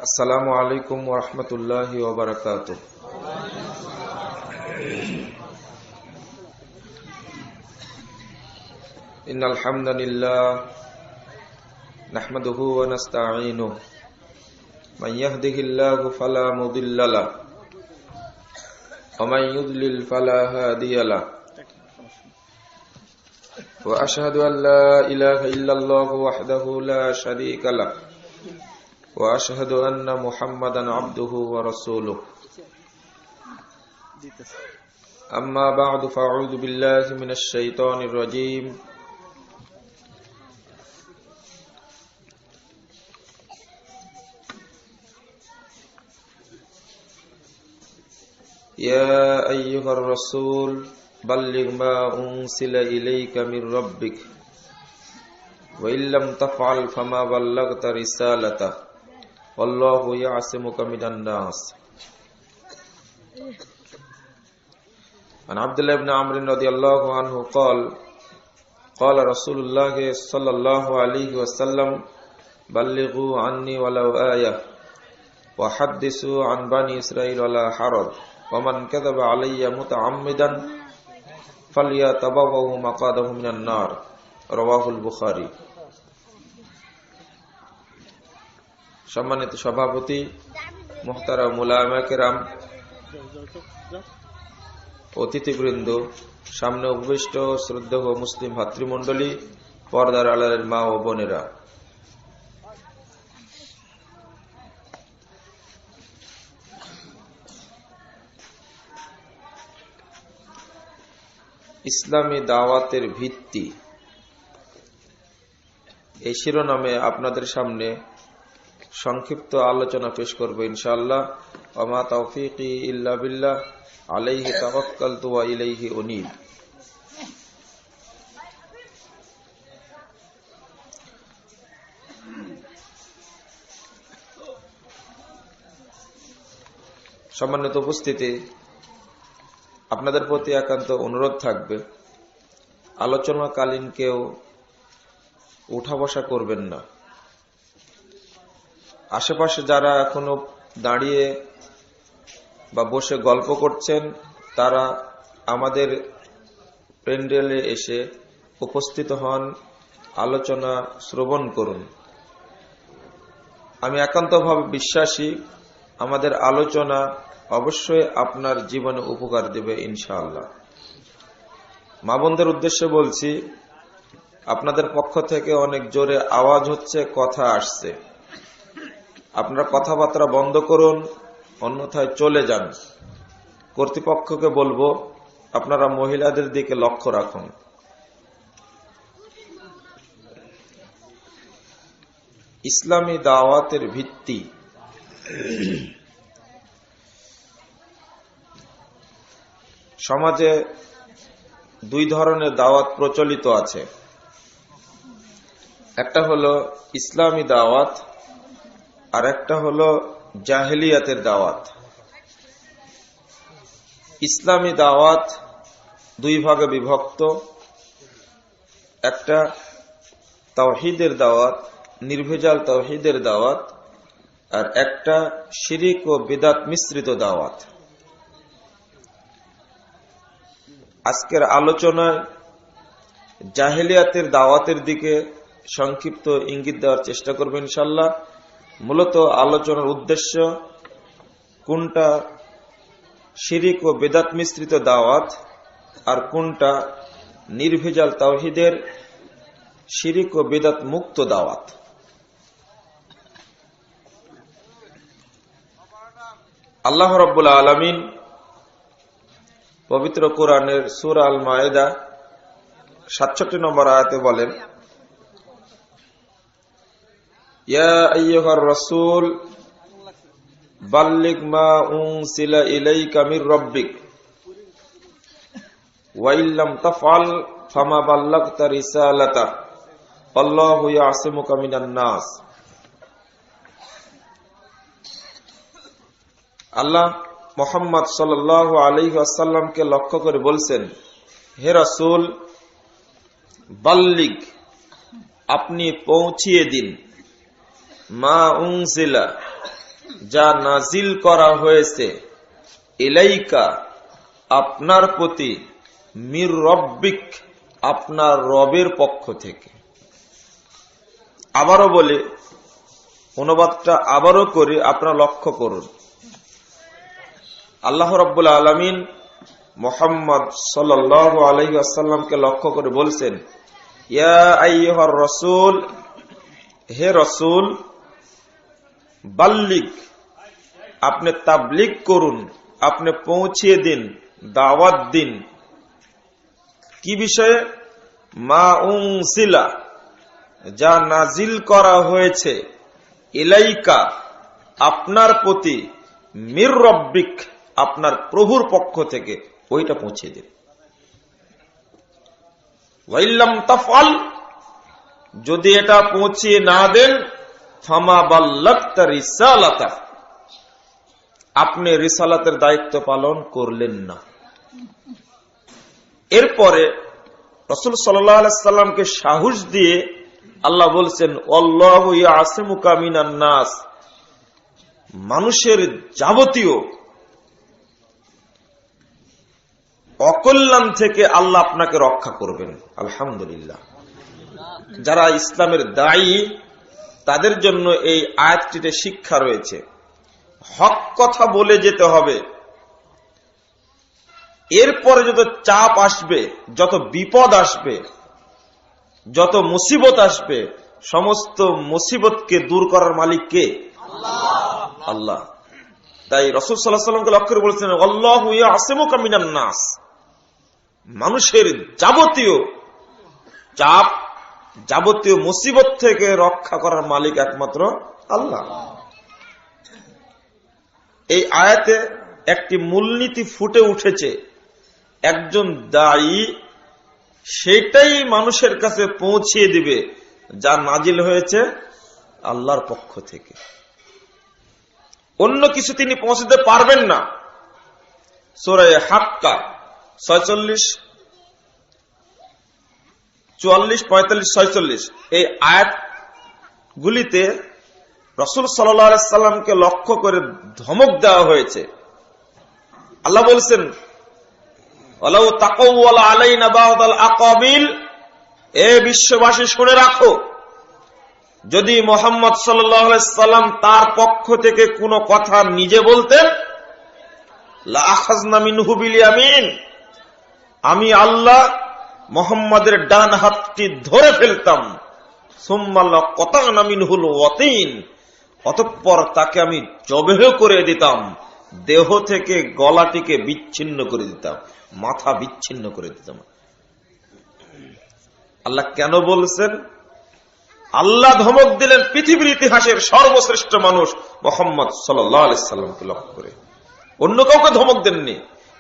আসসালামু আলাইকুম ওয়া রাহমাতুল্লাহি ওয়া বারাকাতুহু। ইন্নাল হামদালিল্লাহ নাহমাদুহু ওয়া নাস্তাঈনুহু মান ইয়াহদিহিল্লাহু ফালা মুদিল্লা লাহু ওয়া মান ইউদ্লিল ফালা হাদিয়া লাহু ওয়া আশহাদু আল লা ইলাহা ইল্লাল্লাহু ওয়াহদাহু লা শারীকা লাহু ওয়া আশহাদু আন্না মুহাম্মাদান আবদুহু ওয়া রাসূলুহু। আম্মা বা'দু ফাআউযু বিল্লাহি মিনাশ শাইতানির রাজীম। ইয়া আইয়ুহার রাসূল বাল্লিগ মা উনসিলা ইলাইকা মির রাব্বিক ওয়া ইল্লাম তাফআল ফামা বাল্লাগতা রিসালাতাহু ওয়াল্লাহু ইয়াসিমুকা মিনান নাস। عن عبد الله بن عمرو رضي الله عنه قال قال رسول الله صلى الله عليه وسلم بلغوا عني ولو آية وحدثوا عن بني إسرائيل ولا حرج ومن كذب علي متعمدا فليتبوأ مقعده من النار رواه البخاري। সম্মানিত সভাপতি, মুহতারাম উলামা কেরাম, অতিথিবৃন্দ, সামনে উপবিষ্ট শ্রদ্ধেয় মুসলিম ভাতৃমণ্ডলী, পর্দার আড়ালের মা ও বোনেরা, ইসলামী দাওয়াতের ভিত্তি এই শিরোনামে আপনাদের সামনে সংক্ষিপ্ত আলোচনা পেশ করব ইনশাআল্লাহ। ওয়া মা তাওফীকি ইল্লা বিল্লাহ আলাইহি তাওয়াক্কালতু ওয়া ইলাইহি উনীব। সম্মানিত উপস্থিতি, আপনাদের প্রতি একান্ত অনুরোধ থাকবে, আলোচনাকালীন কেউ উঠা বসা করবেন না। আশেপাশে যারা এখনো দাঁড়িয়ে বা বসে গল্প করছেন তারা আমাদের প্যান্ডেলে এসে উপস্থিত হন, আলোচনা শ্রবণ করুন। আমি একান্তভাবে বিশ্বাসী আমাদের আলোচনা অবশ্যই আপনার জীবনে উপকার দেবে ইনশাআল্লাহ। মা বোনদের উদ্দেশ্যে বলছি, আপনাদের পক্ষ থেকে অনেক জোরে আওয়াজ হচ্ছে, কথা আসছে। আপনারা কথাবার্তা বন্ধ করুন, অন্যথায় চলে যান। কর্তৃপক্ষকে বলবো আপনারা মহিলাদের দিকে লক্ষ্য রাখুন। ইসলামী দাওয়াতের ভিত্তি। সমাজে দুই ধরনের দাওয়াত প্রচলিত আছে। একটা হলো ইসলামী দাওয়াত, আর একটা হলো জাহেলিয়াতের দাওয়াত। ইসলামী দাওয়াত দুই ভাগে বিভক্ত। একটা তাওহীদের দাওয়াত, নির্ভেজাল তাওহীদের দাওয়াত, আর একটা শিরিক ও বিদআত মিশ্রিত দাওয়াত। আজকের আলোচনায় জাহেলিয়াতের দাওয়াতের দিকে সংক্ষিপ্ত ইঙ্গিত দেওয়ার চেষ্টা করব ইনশাআল্লাহ। মূলত আলোচনার উদ্দেশ্য কোনটা শিরিক ও বিদআত মিশ্রিত দাওয়াত আর কোনটা নির্ভেজাল তাওহীদের শিরিক ও বিদআত মুক্ত দাওয়াত। আল্লাহ রাব্বুল আলামিন পবিত্র কোরআনের সূরা আল মায়েদা ৬৭ নম্বর আয়াতে বলেন, ইয়া আইয়ুহার রাসূল বাল্লিগ মা উনসিলা ইলাইকা মির রাব্বিক ওয়া ইল্লাম তাফআল ফামা বাল্লাগতা রিসালাতাহু আল্লাহু ইয়াসিমুকা মিনান নাস। আল্লাহ মুহাম্মদ সাল্লাল্লাহু আলাইহি ওয়াসাল্লামকে লক্ষ্য করে বলছেন, হে রাসূল, বাল্লিগ, আপনি পৌঁছিয়ে দিন, মা উনসিলা, যা নাজিল করা হয়েছে ইলাইকা আপনার প্রতি, মির রব্বিক আপনার রবের পক্ষ থেকে। আবারও বলি, অনুবাদটা আবারও করি, আপনারা লক্ষ্য করুন। আল্লাহ রাব্বুল আলামিন মুহাম্মদ সাল্লাল্লাহু আলাইহি ওয়াসাল্লামকে লক্ষ্য করে বলছেন, ইয়া আইয়ুহার রাসূল, হে রাসূল, বাল্লিগ আপনি তাবলীগ করুন, আপনি পৌঁছিয়ে দিন, দাওয়াত দিন। কি বিষয়ে? মা উনসিলা যা নাজিল করা হয়েছে, ইলাইকা আপনার প্রতি, মির রব্বিক আপনার প্রভুর পক্ষ থেকে, ওইটা পৌঁছে দিন। ওয়াইল্লাম তাফআল যদি এটা পৌঁছিয়ে না দেন, ফামা বাল্লাগতা রিসালাতা আপনি রিসালাতের দায়িত্ব পালন করলেন না। এরপরে রাসূল সাল্লাল্লাহু আলাইহি সাল্লামকে সাহস দিয়ে আল্লাহ বলছেন, আল্লাহু ইয়াসিমুকা মিনান নাস, মানুষের যাবতীয় অকল্যাণ থেকে আল্লাহ আপনাকে রক্ষা করবেন। আলহামদুলিল্লাহ। যারা ইসলামের দায়ী তাদের জন্য এই আয়াতটিতে শিক্ষা রয়েছে। হক কথা বলে যেতে হবে। এরপরে যত চাপ আসবে, যত বিপদ আসবে, যত মুসিবত আসবে, সমস্ত মুসিবতকে দূর করার মালিক কে? আল্লাহ। তাই রাসূল সাল্লাল্লাহু আলাইহি ওয়াসাল্লামকে লক্ষ্য করে বলেছেন, আল্লাহু ইয়াসিমুকা মিনান নাস, মানুষের যাবতীয় চাপ, যাবতীয় মুসিবত থেকে রক্ষা করার মালিক একমাত্র আল্লাহ। এই আয়াতে একটি মূলনীতি ফুটে উঠেছে। একজন দায়ী সেটাই মানুষের কাছে পৌঁছিয়ে দিবে যা নাজিল হয়েছে আল্লাহর পক্ষ থেকে। অন্য কিছু তিনি পৌঁছতে পারবেন না। সূরা হাক্কা 46, 44, 45, 46 এই আয়াতগুলিতে রাসূল সাল্লাল্লাহু আলাইহি সাল্লামকে লক্ষ্য করে ধমক দেওয়া হয়েছে। আল্লাহ বলছেন, ওয়ালাউ তাকাওয়ালা আলাইনা বা'দাল আকাবিল, এ বিশ্ববাসী শুনে রাখো, যদি মুহাম্মদ সাল্লাল্লাহু আলাইহি সাল্লাম তার পক্ষ থেকে কোনো কথা নিজে বলতেন, লা আখাযনা মিনহু বিল ইয়ামিন, আমি আল্লাহ মুহাম্মাদের ডান হাতটি ধরে ফেলতাম, সুম্মা লাকাতা'না মিনহুল ওয়াতিন, অতঃপর তাকে আমি জবেহ করে দিতাম, দেহ থেকে গলাটিকে বিচ্ছিন্ন করে দিতাম, মাথা বিচ্ছিন্ন করে দিতাম। আল্লাহ কেন বলছেন? আল্লাহ ধমক দিলেন পৃথিবীর ইতিহাসের সর্বশ্রেষ্ঠ মানুষ মুহাম্মদ সাল্লাল্লাহু আলাইহি সাল্লামকে লক্ষ্য করে, অন্য কাউকে ধমক দেননি।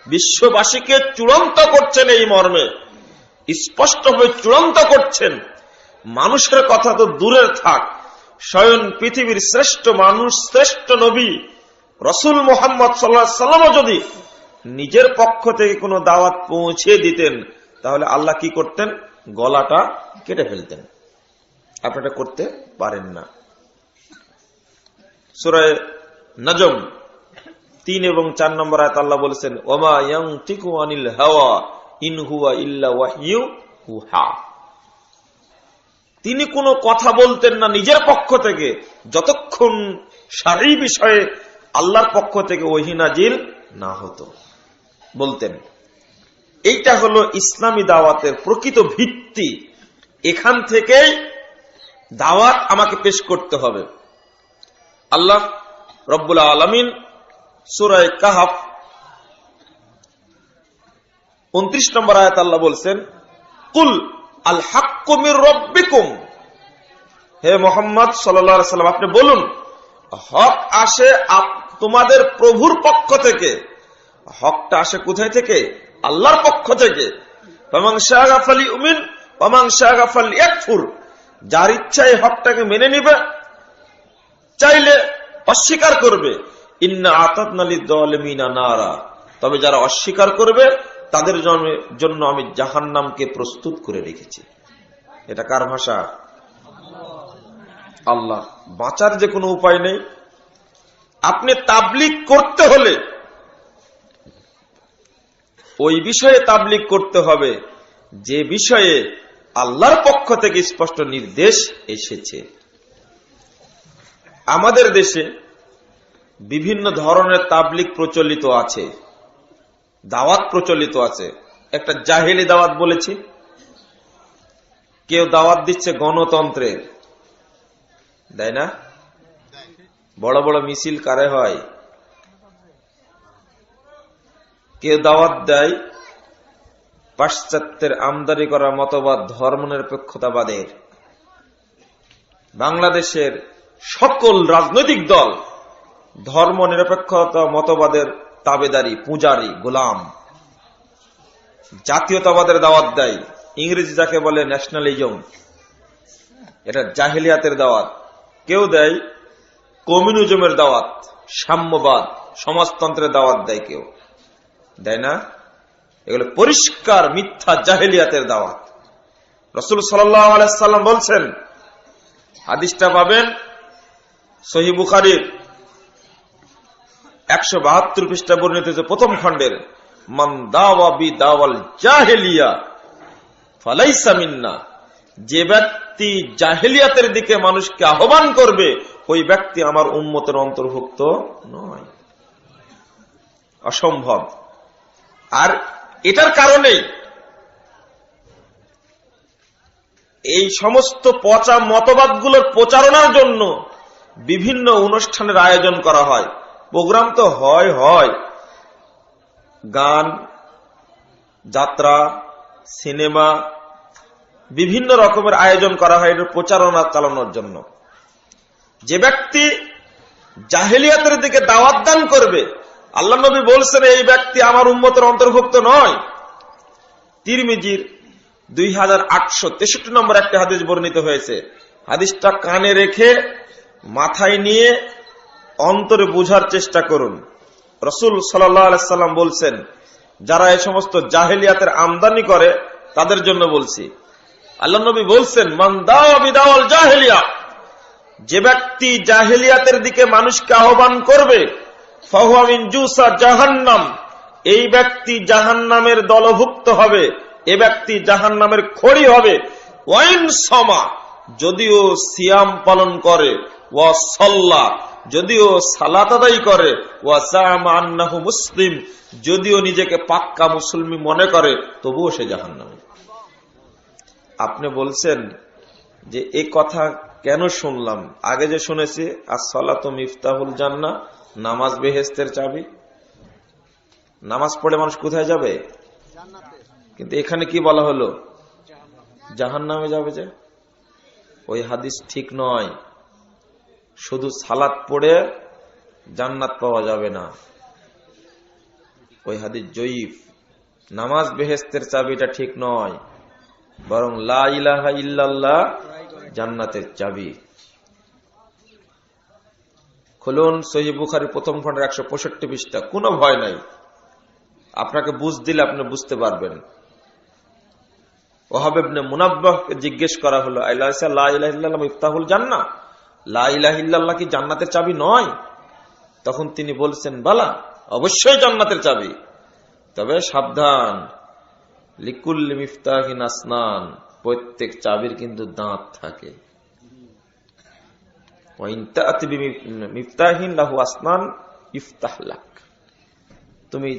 বিশ্ববাসীকে চূড়ান্ত করছেন এই মর্মে, স্পষ্টভাবে চূড়ান্ত করছেন। মানুষের কথা তো দূরের থাক, স্বয়ং পৃথিবীর শ্রেষ্ঠ মানুষ, শ্রেষ্ঠ নবী রাসূল মুহাম্মদ সাল্লাল্লাহু আলাইহি সাল্লামও যদি নিজের পক্ষ থেকে কোনো দাওয়াত পৌঁছে দিতেন, তাহলে আল্লাহ কি করতেন? গলাটা কেটে ফেলতেন। আপনারা করতে পারেন না। সূরা নজম 3 এবং 4 নম্বর আয়াত আল্লাহ বলেছেন, ওমা ইয়ানতিকু আনিল হাওয়া ইন হুয়া ইল্লা ওয়াহয়ুহা, তিনি কোনো কথা বলতেন না নিজের পক্ষ থেকে যতক্ষণ সারি বিষয়ে আল্লাহর পক্ষ থেকে ওহী নাজিল না হতো। বলতেন, এইটা হলো ইসলামী দাওয়াতের প্রকৃত ভিত্তি। এখান থেকেই দাওয়াত আমাকে পেশ করতে হবে। আল্লাহ রব্বুল আলামিন সূরা কাহফ 29 নম্বর আয়াত আল্লাহ বলছেন, কুল আল হাক্কু মির রাব্বিকুম, হে মুহাম্মদ সাল্লাল্লাহু আলাইহি সাল্লাম আপনি বলুন, হক আসে তোমাদের প্রভুর পক্ষ থেকে। হকটা আসে কোথায় থেকে? আল্লাহর পক্ষ থেকে। ফামান শাআ ফালিউমিন ওয়া মান শাআ ফালইয়াকফুর, যার ইচ্ছা এই হকটাকে মেনে নিবে, চাইলে অস্বীকার করবে। ইন্না আতাদনা লিয-যালিমিনা নারা, তবে যারা অস্বীকার করবে তাদের জন্য আমি জাহান্নামকে প্রস্তুত করে রেখেছি। এটা কার ভাষা? আল্লাহ। বাঁচার যে কোনো উপায় নেই, আপনি তাবলীগ করতে হলে ওই বিষয়ে তাবলীগ করতে হবে যে বিষয়ে আল্লাহর পক্ষ থেকে স্পষ্ট নির্দেশ এসেছে। আমাদের দেশে বিভিন্ন ধরনের তাবলীগ প্রচলিত আছে, দাওয়াত প্রচলিত আছে। একটা জাহেলি দাওয়াত বলেছি, কেউ দাওয়াত দিচ্ছে গণতন্ত্রের, দেয় না? বড় বড় মিছিল কারে হয়? কেউ দাওয়াত দেয় পাশ্চাত্যের আমদানি করা মতবাদ ধর্মনিরপেক্ষতাবাদের। বাংলাদেশের সকল রাজনৈতিক দল ধর্মনিরপেক্ষতা মতবাদের তাবেদারি, পূজারি, গোলাম। জাতীয়তাবাদের দাওয়াত দেয়, ইংরেজি যাকে বলে ন্যাশনালিজম, এটা জাহেলিয়াতের দাওয়াত। কেউ দেয় কমিউনিজমের দাওয়াত, সাম্যবাদ, সমাজতন্ত্রের দাওয়াত দেয়, কেউ দেয় না। এগুলো পরিষ্কার মিথ্যা জাহেলিয়াতের দাওয়াত। রাসূল সাল্লাল্লাহু আলাইহি সাল্লাম বলছেন, হাদিসটা পাবেন সহিহ বুখারীর 172 পৃষ্ঠা বর্ণিত হয়েছে, প্রথম খণ্ডের, মান দাওয়া বি দাওয়াল জাহেলিয়া ফালাইসা মিন্না। যে ব্যক্তি জাহেলিয়াতের দিকে মানুষকে আহ্বান করবে, ওই ব্যক্তি আমার উম্মতের অন্তর্ভুক্ত নয়, অসম্ভব। আর এটার কারণেই এই সমস্ত পচা মতবাদগুলোর প্রচারণার জন্য বিভিন্ন অনুষ্ঠানের আয়োজন করা হয়। প্রোগ্রাম তো হয়, গান, যাত্রা, সিনেমা, বিভিন্ন রকমের আয়োজন করা হয় এর প্রচারণা চালানোর জন্য। যে ব্যক্তি জাহেলিয়াতের দিকে দাওয়াত দান করবে, আল্লাহ নবী বলছেন এই ব্যক্তি আমার উম্মতের অন্তর্ভুক্ত নয়। তিরমিজির 2863 নম্বর একটা হাদিস বর্ণিত হয়েছে। হাদিসটা কানে রেখে মাথায় নিয়ে অন্তরে বোঝার চেষ্টা করুন। রাসূল সাল্লাল্লাহু আলাইহি সাল্লাম বলছেন, যারা এই সমস্ত জাহেলিয়াতের আমদানি করে তাদের জন্য বলছি। আল্লাহ নবী বলছেন, মান দাওয়া বিদাওয়াল জাহেলিয়া, যে ব্যক্তি জাহেলিয়াতের দিকে মানুষকে আহ্বান করবে, ফাহুয়া মিন জুসা জাহান্নাম, এই ব্যক্তি জাহান্নামের দলভুক্ত হবে, এ ব্যক্তি জাহান্নামের খড়ি হবে। ওয়াইন সমা, যদিও সিয়াম পালন করে, ওয়া সাল্লা, যদিও সালাত আদায় করে, ওয়া জাআমা আন্নাহু মুসলিম, যদিও নিজেকে পাক্কা মুসলমান মনে করে, তবুও সে জাহান্নামী। আপনি বলছেন যে এই কথা কেন শুনলাম? আগে যে শুনেছি আস-সালাতু মিফতাহুল জান্নাহ, নামাজ বেহেশতের চাবি। নামাজ পড়ে মানুষ কোথায় যাবে? কিন্তু এখানে কি বলা হলো? জাহান্নামে যাবে। যে ওই হাদিস ঠিক নয়। শুধু সালাত পড়ে জান্নাত পাওয়া যাবে না, ওই হাদিস জয়ীফ। নামাজ বেহেশতের চাবিটা ঠিক নয়, বরং লা ইলাহা ইল্লাল্লাহ জান্নাতের চাবি। খুলুন সহিহ বুখারী প্রথম খণ্ডের 165 পৃষ্ঠা, কোনো ভয় নাই। আপনাকে বুঝ দিলে আপনি বুঝতে পারবেন। ওয়াহাব ইবনে মুনাব্বাহকে জিজ্ঞেস করা হলো, আলাইসা লা ইলাহা ইল্লাল্লাহ মিফতাহুল জান্নাহ, লা ইলাহা ইল্লাল্লাহ কি জান্নাতের চাবি নয়? তখন তিনি বলছেন, বালা, অবশ্যই জান্নাতের চাবি, তবে সাবধান, লিকুল্লি মিফতাহিন আসনান, প্রত্যেক চাবির কিন্তু দাঁত থাকে। তুমি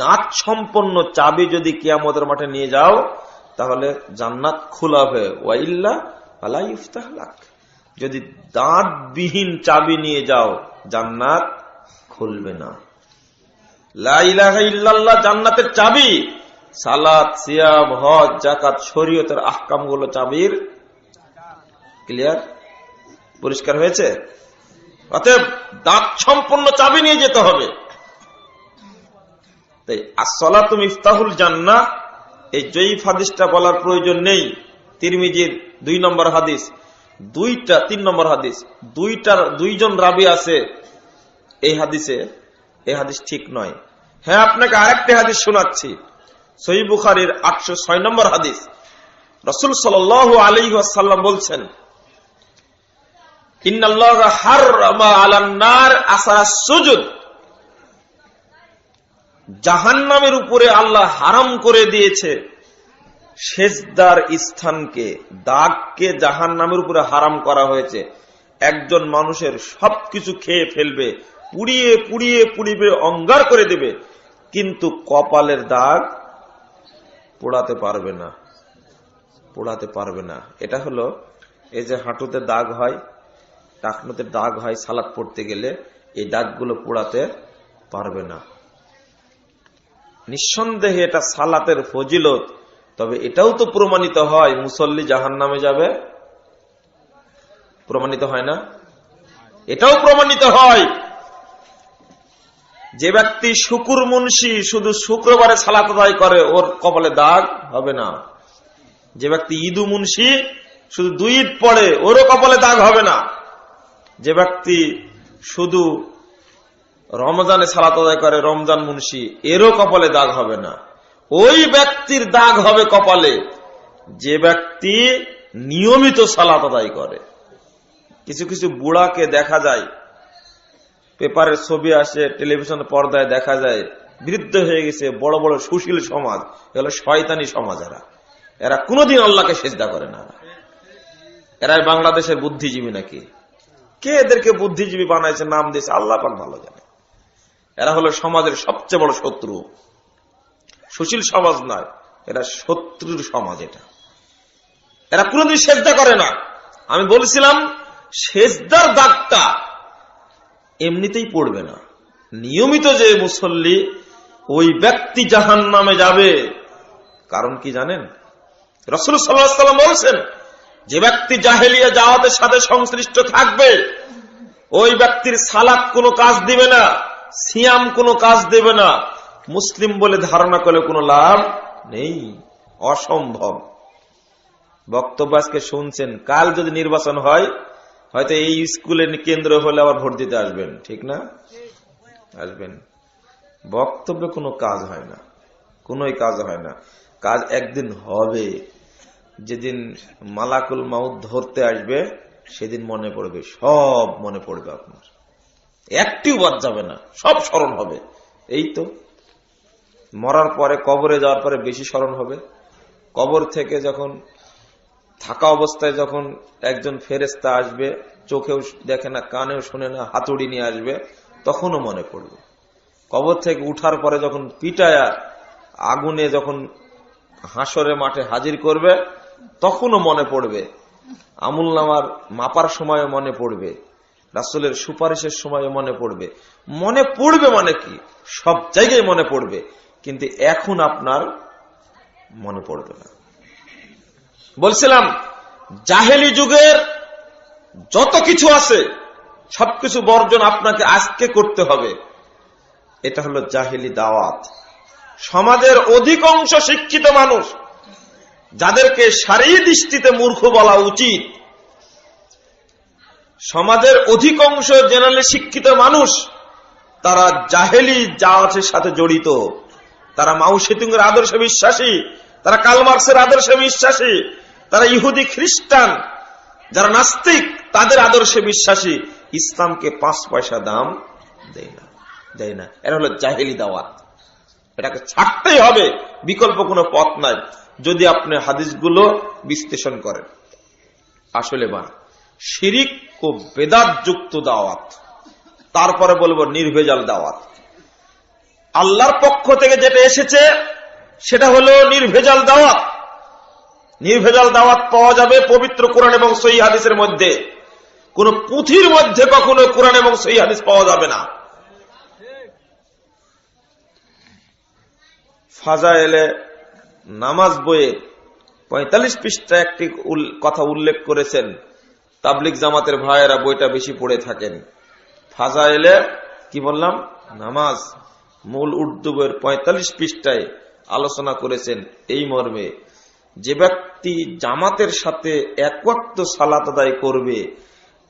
দাঁত সম্পন্ন চাবি যদি কিয়ামতের মাঠে নিয়ে যাও, তাহলে জান্নাত খোলা হবে। ওয়াইল্লা ফালা ইফতাহ লাক, যদি দাঁত বিহীন চাবি নিয়ে যাও, জান্নাত খুলবে না। লা ইলাহা ইল্লাল্লাহ জান্নাতের চাবি। সালাত, সিয়াম, হজ, যাকাত, শরীয়তের আহকাম গুলো চাবির। ক্লিয়ার? পরিষ্কার হয়েছে? অতএব দাঁত সম্পন্ন চাবি নিয়ে যেতে হবে। তাই as-সালাতু মিফতাহুল জান্নাহ, এই জয়ীফ হাদিসটা বলার প্রয়োজন নেই। তিরমিজির 2 নম্বর হাদিস, 3 নম্বর হাদিস, দুইজন রাবী আছে এই হাদিসে। এই হাদিস ঠিক নয়। হ্যাঁ, আপনাকে আরেকটি হাদিস শোনাচ্ছি, সহিহ বুখারীর 806 নম্বর হাদিস। রাসূল সাল্লাল্লাহু আলাইহি ওয়াসাল্লাম বলছেন, ইন্নাল্লাহা হাররামা আলান নার আসারাস সুজুদ, জাহান্নামের উপরে আল্লাহ হারাম করে দিয়েছে সেজদার স্থানকে, দাগকে জাহান্নামের উপরে হারাম করা হয়েছে। একজন মানুষের সবকিছু খেয়ে ফেলবে, পুড়িয়ে পুড়িয়ে পুড়িবে, অঙ্গার করে দেবে, কিন্তু কপালের দাগ পোড়াতে পারবে না, পোড়াতে পারবে না। এটা হলো এই যে হাঁটুতে দাগ হয়, টাকনুতে দাগ হয় সালাত পড়তে গেলে, এই দাগগুলো পোড়াতে পারবে না। নিঃসন্দেহে এটা সালাতের ফজিলত, তবে এটাও তো প্রমাণিত হয় মুসল্লি জাহান্নামে যাবে, প্রমাণিত হয় না? এটাও প্রমাণিত হয় যে ব্যক্তি শুকুর মুন্সি শুধু শুক্রবারে সালাত আদায় করে ওর কপালে দাগ হবে না, যে ব্যক্তি ঈদু মুন্সি শুধু 2 ঈদ পড়ে ওরও কপালে দাগ হবে না, যে ব্যক্তি শুধু রমজানে সালাত আদায় করে রমজান মুন্সি এরও কপালে দাগ হবে না। ওই ব্যক্তির দাগ হবে কপালে যে ব্যক্তি নিয়মিত সালাত আদায় করে। কিছু কিছু বুড়াকে দেখা যায়, পেপারের ছবি আসে, টেলিভিশন পর্দায় দেখা যায়, বৃদ্ধ হয়ে গেছে, বড় বড় সুশীল সমাজ, এগুলো শয়তানি সমাজ। এরা কোনোদিন আল্লাহকে সেজদা করে না। এরাই বাংলাদেশের বুদ্ধিজীবী নাকি? কে এদেরকে বুদ্ধিজীবী বানাইছে, নাম দিয়েছে আল্লাহ পাক ভালো জানে। এরা হলো সমাজের সবচেয়ে বড় শত্রু, সুশীল সমাজ নয়, এরা শত্রুর সমাজ। এরা কোনোদিন সেজদা করে না। আমি বলছিলাম সেজদার দাগটা এমনিতেই পড়বে না, নিয়মিত যে মুসল্লি ওই ব্যক্তি জাহান্নামে যাবে। কারণ কি জানেন? রাসূল সাল্লাল্লাহু আলাইহি ওয়াসাল্লাম বলেছেন, যে ব্যক্তি জাহেলিয়া জাওয়াতের সাথে সংশ্লিষ্ট থাকবে ওই ব্যক্তির সালাত কোনো কাজ দিবে না, সিয়াম কোনো কাজ দেবে না, মুসলিম বলে ধারণা করলে কোনো লাভ নেই, অসম্ভব। বক্তব্য আজকে শুনছেন, কাল যদি নির্বাচন হয় হয়তো এই স্কুলে কেন্দ্র হলে আবার ভোট দিতে আসবেন, ঠিক না? আসবেন। বক্তব্যে কোনো কাজ হয় না, কোন কাজ হয় না। কাজ একদিন হবে, যেদিন মালাকুল মাউত ধরতে আসবে সেদিন মনে পড়বে, সব মনে পড়বে, আপনার একটিও বাদ যাবে না, সব স্মরণ হবে। এই তো মরার পরে, কবরে যাওয়ার পরে বেশি স্মরণ হবে। কবর থেকে যখন থাকা অবস্থায় যখন একজন ফেরেশতা আসবে, চোখেও দেখে না, কানেও শুনে না, হাতুড়ি নিয়ে আসবে, তখনও মনে পড়বে। কবর থেকে উঠার পরে যখন পিটায়া আগুনে যখন হাসরের মাঠে হাজির করবে তখনও মনে পড়বে। আমুলনামার মাপার সময় মনে পড়বে, রাসূলের সুপারিশের সময় মনে পড়বে। মনে পড়বে মানে কি, সব জায়গায় মনে পড়বে, কিন্তু এখন আপনার মনে পড়বে না। বলছিলাম জাহেলি যুগের যত কিছু আছে সবকিছু বর্জন আপনাকে আজকে করতে হবে। এটা হলো জাহেলি দাওয়াত। সমাজের অধিকাংশ শিক্ষিত মানুষ, যাদেরকে শারীরিক দৃষ্টিতে মূর্খ বলা উচিত, সমাজের অধিকাংশ জেনারেলি শিক্ষিত মানুষ, তারা জাহেলি জাওয়াতের সাথে জড়িত। তারা মাও সেতুংয়ের আদর্শে বিশ্বাসী, তারা কার্ল মার্কসের আদর্শে বিশ্বাসী, তারা ইহুদি খ্রিস্টান যারা নাস্তিক তাদের আদর্শে বিশ্বাসী, ইসলামকে 5 পয়সা দাম দেয় না। এরা হলো জাহেলি দাওয়াত। এটাকে ছাড়তেই হবে, বিকল্প কোনো পথ নাই। যদি আপনি হাদিসগুলো বিশ্লেষণ করেন, আসলে শিরিক ও বেদাত যুক্ত দাওয়াত, তারপরে বলবো নির্ভেজাল দাওয়াত। আল্লাহর পক্ষ থেকে যেটা এসেছে সেটা হলো নির্ভেজাল দাওয়াত। নির্ভেজাল দাওয়াত পাওয়া যাবে পবিত্র কোরআন এবং সহিহ হাদিসের মধ্যে। কোন পুঁথির মধ্যে কখনো কোরআন এবং সহিহ হাদিস পাওয়া যাবে না। ফাজায়েলে নামাজ বইয়ে 45 পৃষ্ঠা একটি কথা উল্লেখ করেছেন। তাবলিগ জামাতের ভাইয়েরা বইটা বেশি পড়ে থাকেন। ফাজায়েলে কি বললাম, নামাজ, মূল উর্দু বইয়ের 45 পৃষ্ঠায় আলোচনা করেছেন এই মর্মে, যে ব্যক্তি জামাতের সাথে এক ওয়াক্ত সালাত আদায় করবে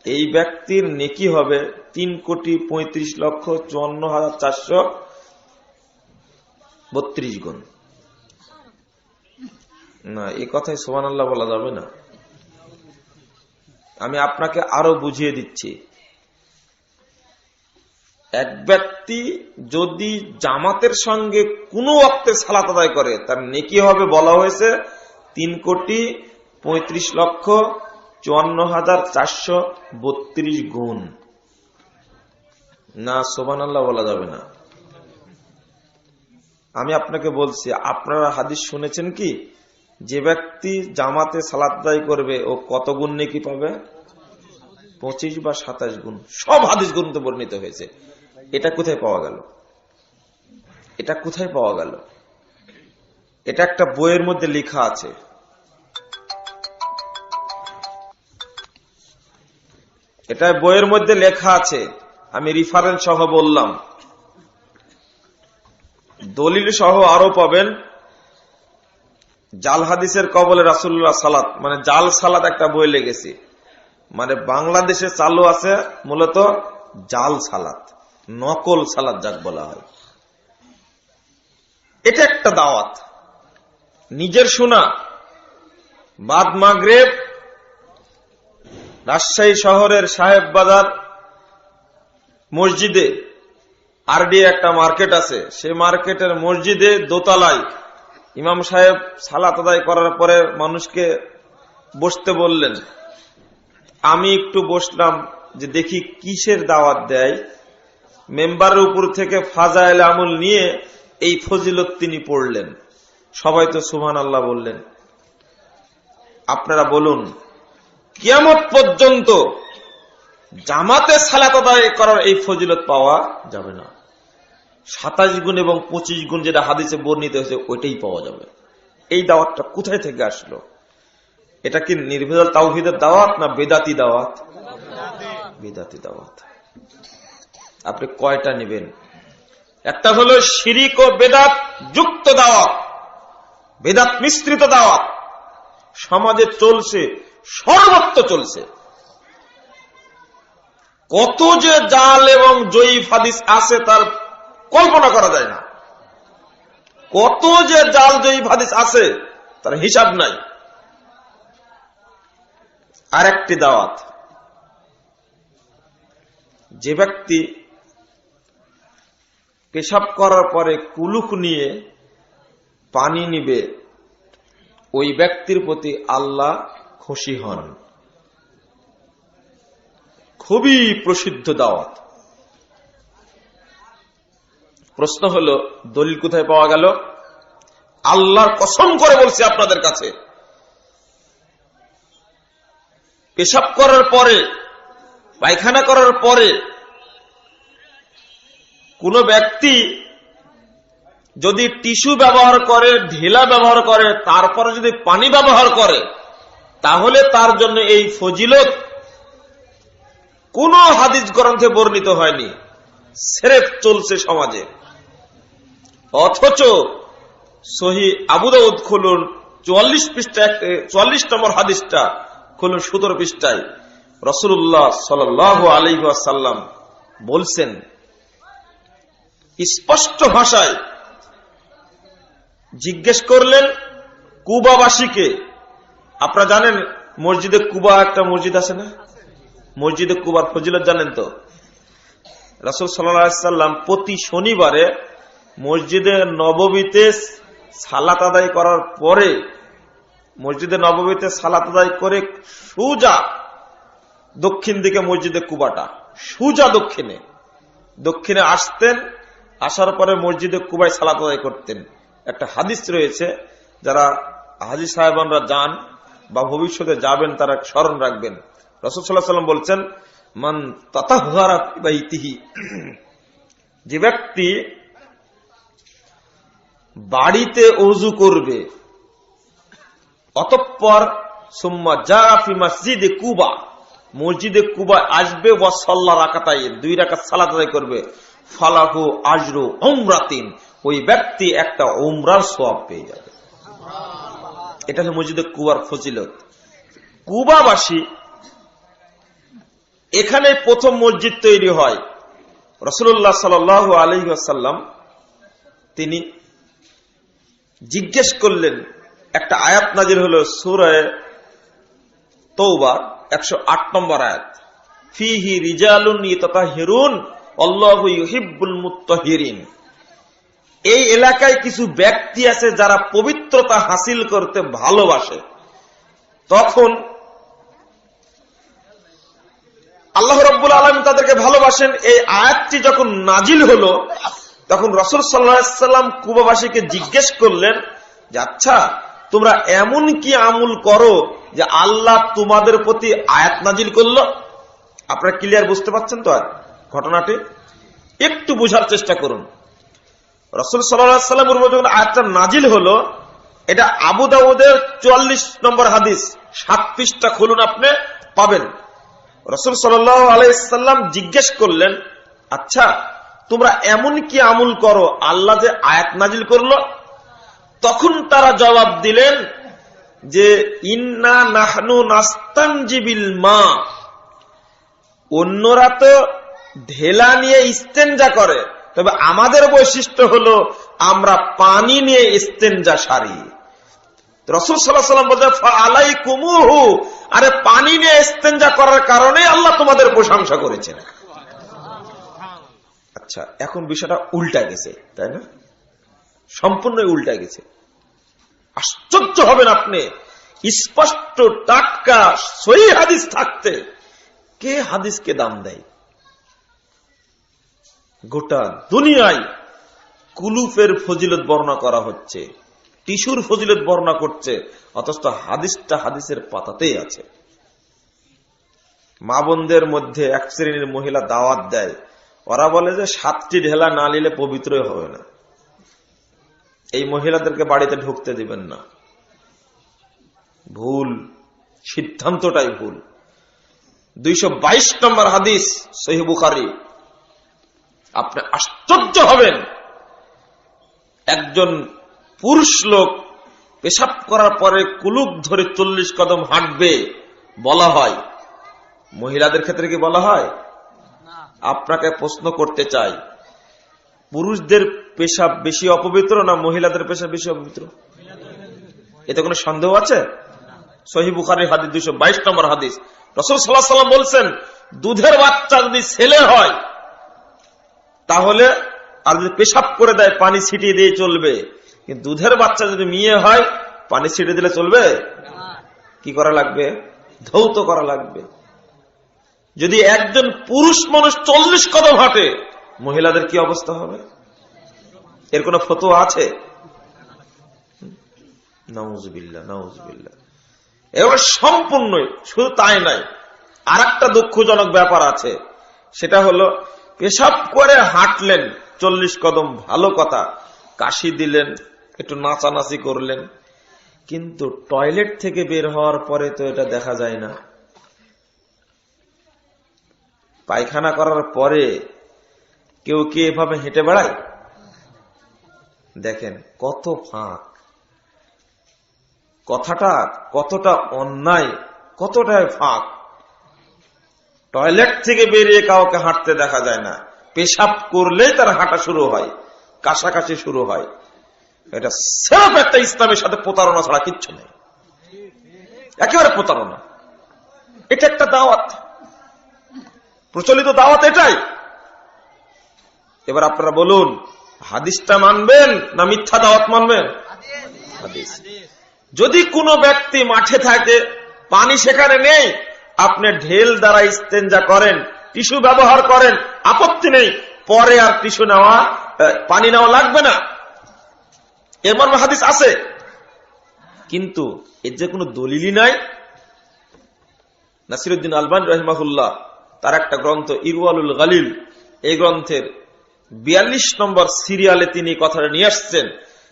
এই ব্যক্তির নেকি হবে 3,35,54,432 গুণ। না, এই কথায় সুবহানাল্লাহ বলা যাবে না। আমি আপনাকে আরো বুঝিয়ে দিচ্ছি। এক ব্যক্তি যদি জামাতের সঙ্গে কোনো ওয়াক্তে সালাত আদায় করে তার নেকি হবে বলা হয়েছে 3,35,54,432 গুণ। না সুবহানাল্লাহ বলা যাবে না। আমি আপনাকে বলছি, আপনারা হাদিস শুনেছেন কি যে ব্যক্তি জামাতে সালাত আদায় করবে ও কত গুণ নেকি পাবে? 25 বা 27 গুণ। সব হাদিস গ্রন্থে বর্ণিত হয়েছে। এটা কোথায় পাওয়া গেল? এটা কোথায় পাওয়া গেল? এটা একটা বইয়ের মধ্যে লেখা আছে। এটা বইয়ের মধ্যে লেখা আছে, আমি রেফারেন্স সহ বললাম, দলিল সহ আরো পাবেন। জাল হাদিসের কবলে রাসূলুল্লাহ সালাত, মানে জাল সালাত একটা বই লেগেছে। মানে বাংলাদেশে চালু আছে মূলত জাল সালাত, নকল সালাত যাক বলা হয়। এটা একটা দাওয়াত, নিজের শোনা। বাদ মাগরিব রাজশাহী শহরের সাহেব বাজার মসজিদে আরডি একটা মার্কেট আছে, সেই মার্কেটের মসজিদে দোতলায় ইমাম সাহেব সালাত আদায় করার পরে মানুষকে বসতে বললেন। আমি একটু বসলাম যে দেখি কিসের দাওয়াত দেয়। মেম্বারের উপর থেকে ফাজাইল আমল নিয়ে এই ফজিলত তিনি পড়লেন। সবাই তো সুবহানাল্লাহ বললেন। আপনারা বলুন, কিয়ামত পর্যন্ত জামাতে সালাত আদায় করার এই ফজিলত পাওয়া যাবে না। 27 গুণ এবং 25 গুণ যেটা হাদিসে বর্ণিত হয়েছে ওইটাই পাওয়া যাবে। এই দাওয়াতটা কোথায় থেকে আসলো? এটা কি নির্ভেজাল তাওহীদের দাওয়াত না বেদাতি দাওয়াত? বেদাতি দাওয়াত। আপনি কয়টা নেবেন? একটা হলো শিরিক ও বেদাত যুক্ত দাওয়াত, বেদাত মিশ্রিত দাওয়াত সমাজে চলছে, সর্বত্র চলছে। কত যে জাল এবং জয়ীফ হাদিস আছে তার কল্পনা করা যায় না। কত যে জাল জয়ীফ হাদিস আছে তার হিসাব নাই। আরেকটি দাওয়াত, যে ব্যক্তি পেশাব করার পরে কুলুক নিয়ে পানি নিবে ওই ব্যক্তির প্রতি আল্লাহ খুশি হন। খুবই প্রসিদ্ধ দাওয়াত। প্রশ্ন হলো, দলিল কোথায় পাওয়া গেল? আল্লাহর কসম করে বলছি আপনাদের কাছে, পেশাব করার পরে, পায়খানা করার পরে কোন ব্যক্তি যদি টিস্যু ব্যবহার করে, ঢেলা ব্যবহার করে, তারপরে যদি পানি ব্যবহার করে, তাহলে তার জন্য এই ফজিলত কোন হাদিস গ্রন্থে বর্ণিত হয়নি। সেরেফ চলছে সমাজে। অথচ সহিহ আবু দাউদ খুলুন 44 পৃষ্ঠা, 44 নম্বর হাদিসটা খুলুন 17 পৃষ্ঠায় রাসূলুল্লাহ সাল্লাল্লাহু আলাইহি ওয়াসাল্লাম বলছেন স্পষ্ট ভাষায়। জিজ্ঞেস করলেন কুবাবাসীকে, আপনারা জানেন মসজিদে কুবা একটা মসজিদ আছে না? মসজিদে কুবার ফজিলত জানেন তো? রাসূল সাল্লাল্লাহু আলাইহি ওয়াসাল্লাম প্রতি শনিবারে মসজিদে নববীতে সালাত আদায় করার পরে, মসজিদে নববীতে সালাত আদায় করে সোজা দক্ষিণ দিকে মসজিদে কুবাটা, সোজা দক্ষিণে আসতেন। আসার পরে মসজিদে কুবায় সালাত আদায় করতেন। একটা হাদিস রয়েছে, যারা হাজী সাহেবানরা যান বা ভবিষ্যতে যাবেন তারা স্মরণ রাখবেন। রাসূল সাল্লাল্লাহু আলাইহি ওয়াসাল্লাম বলছেন, মান তাতাহহারা ফি বাইতিহি, যে ব্যক্তি বাড়িতে ওযু করবে অতঃপর সুম্মা জা ফি মসজিদে কুবা, মসজিদে কুবা আসবে, ওয়া সাল্লা রাকাতাইন, 2 রাকাত সালাত আদায় করবে, ফালাহু আজরু উমরাতিন, ওই ব্যক্তি একটা উমরার সওয়াব পেয়ে যাবে। এটা হলো মসজিদে কুবার ফজিলত। কুবাবাসী, এখানে প্রথম মসজিদ তৈরি হয়। রাসূলুল্লাহ সাল্লাল্লাহু আলাইহি ওয়াসাল্লাম তিনি জিজ্ঞেস করলেন, একটা আয়াত নাজিল হলো সূরা তওবা 108 নম্বর আয়াত, ফিহি রিজালুন ইয়াতাতাহহিরুন আল্লাহু ইউহিব্বুল মুত্তাহহিরিন। এই এলাকায় কিছু ব্যক্তি আছে যারা পবিত্রতা হাসিল করতে ভালোবাসে। তখন আল্লাহ রাব্বুল আলামিন তাদেরকে ভালোবাসেন। এই আয়াতটি যখন নাজিল হলো তখন রাসূল সাল্লাল্লাহু আলাইহি ওয়াসাল্লাম কুবাবাসীকে জিজ্ঞেস করলেন যে আচ্ছা তোমরা এমন কি আমল করো যে আল্লাহ তোমাদের প্রতি আয়াত নাজিল করলো? আপনারা ক্লিয়ার বুঝতে পারছেন তো ঘটনাটি? একটু বোঝার চেষ্টা করুন। রাসূল সাল্লাল্লাহু আলাইহি ওয়াসাল্লামের উপর যখন আয়াতটা নাজিল হলো, এটা আবু দাউদের 44 নম্বর হাদিস, 7 পৃষ্ঠা খুলুন, আপনি পাবেন। রাসূল সাল্লাল্লাহু আলাইহি ওয়াসাল্লাম জিজ্ঞেস করলেন আচ্ছা তোমরা এমন কি আমল করো আল্লাহ যে আয়াত নাজিল করলো? তখন তারা জবাব দিলেন যে ইন্না নাহনু নাস্তানজিবিল মা। অন্যরা তো ঢেলা নিয়ে ইস্তেনজা করে, তবে আমাদের বৈশিষ্ট্য হলো আমরা পানি নিয়ে ইস্তেনজা সারি। রাসূল সাল্লাল্লাহু আলাইহি ওয়াসাল্লাম বলেন ফাআলাইকুমুহু, আরে পানি নিয়ে ইস্তেনজা করার কারণে আল্লাহ তোমাদের প্রশংসা করেছেন। আচ্ছা এখন বিষয়টা উল্টা গেছে, তাই না? সম্পূর্ণ উল্টা গেছে। আশ্চর্য হবেন আপনি, স্পষ্ট টাটকা সহিহ হাদিস থাকতে কে হাদিসকে দাম দেয়? গোটা দুনিয়ায় কুলুফের ফজিলত বর্ণনা করা হচ্ছে, টিস্যুর ফজিলত বর্ণনা করছে, অথচ হাদিসটা হাদিসের পাতাতেই আছে। মা বোনদের মধ্যে এক শ্রেণীর মহিলা দাওয়াত দেয়, ওরা বলে যে 7টি ঢেলা না নিলে পবিত্রই হবে না। এই মহিলাদেরকে বাড়িতে ঢুকতে দিবেন না। ভুল, সিদ্ধান্তটাই ভুল। 222 নম্বর হাদিস সহিহ বুখারী। আপনি আশ্চর্য হবেন, একজন পুরুষ লোক পেশাব করার পরে কুলুপ ধরে 40 কদম হাঁটবে বলা হয়, মহিলাদের ক্ষেত্রে কি বলা হয়? আপনাকে প্রশ্ন করতে চাই, পুরুষদের পেশাব বেশি অপবিত্র না মহিলাদের পেশাব বেশি অপবিত্র? এতে কোনো সন্দেহ আছে? সহিহ বুখারীর হাদিস 222 নম্বর হাদিস। রাসূল সাল্লাল্লাহু আলাইহি ওয়াসাল্লাম বলছেন দুধের বাচ্চা যদি ছেলে হয় তাহলে আর যদি পেশাব করে দেয় পানি ছিটিয়ে দিয়ে চলবে, কিন্তু দুধের বাচ্চা যদি মেয়ে হয় পানি ছিটিয়ে দিলে চলবে? কি করা লাগবে? ধৌত করা লাগবে। যদি একজন পুরুষ মানুষ 40 কদম হাঁটে, মহিলাদের কি অবস্থা হবে? এর কোন ফতোয়া আছে? নাউজুবিল্লাহ, নাউজুবিল্লাহ। এবার সম্পূর্ণই শুধু তাই নাই, আর একটা দুঃখজনক ব্যাপার আছে, সেটা হলো পেশাব করে হাঁটলেন 40 কদম, ভালো কথা, কাশি দিলেন, একটু নাচানাচি করলেন, কিন্তু টয়লেট থেকে বের হওয়ার পরে তো এটা দেখা যায় না। পায়খানা করার পরে কেউ কি এভাবে হেঁটে বেড়ায়? দেখেন কত ফাঁক, কথাটা কতটা অন্যায়, কতটাই ফাঁক। টয়লেট থেকে বেরিয়ে কাউকে হাঁটতে দেখা যায় না, পেশাব করলেই তার হাঁটা শুরু হয়, কাশাকাশি শুরু হয়। এটা সব একটা ইসলামের সাথে প্রতারণা ছাড়া কিচ্ছু নেই, একেবারে প্রতারণা। এটা একটা দাওয়াত, প্রচলিত দাওয়াত এটাই। এবার আপনারা বলুন, হাদিসটা মানবেন না মিথ্যা দাওয়াত মানবেন? হাদিস। যদি কোনো ব্যক্তি মাঠে থাকে, পানি সেখানে নেই, আপনি ঢেল দ্বারা ইস্তেঞ্জা করেন, টিস্যু ব্যবহার করেন, আপত্তি নেই, পরে আর টিস্যু নেওয়া, পানি নেওয়া লাগবে না, এর মর্মে হাদিস আছে। কিন্তু এর যে কোনো দলিলই নাই। নাসিরউদ্দিন আলবানী রাহিমাহুল্লাহ তার একটা গ্রন্থ ইরওয়ালুল গালিল, এই গ্রন্থের 42 নম্বর সিরিয়ালে তিনি কথাটা নিয়ে আসছেন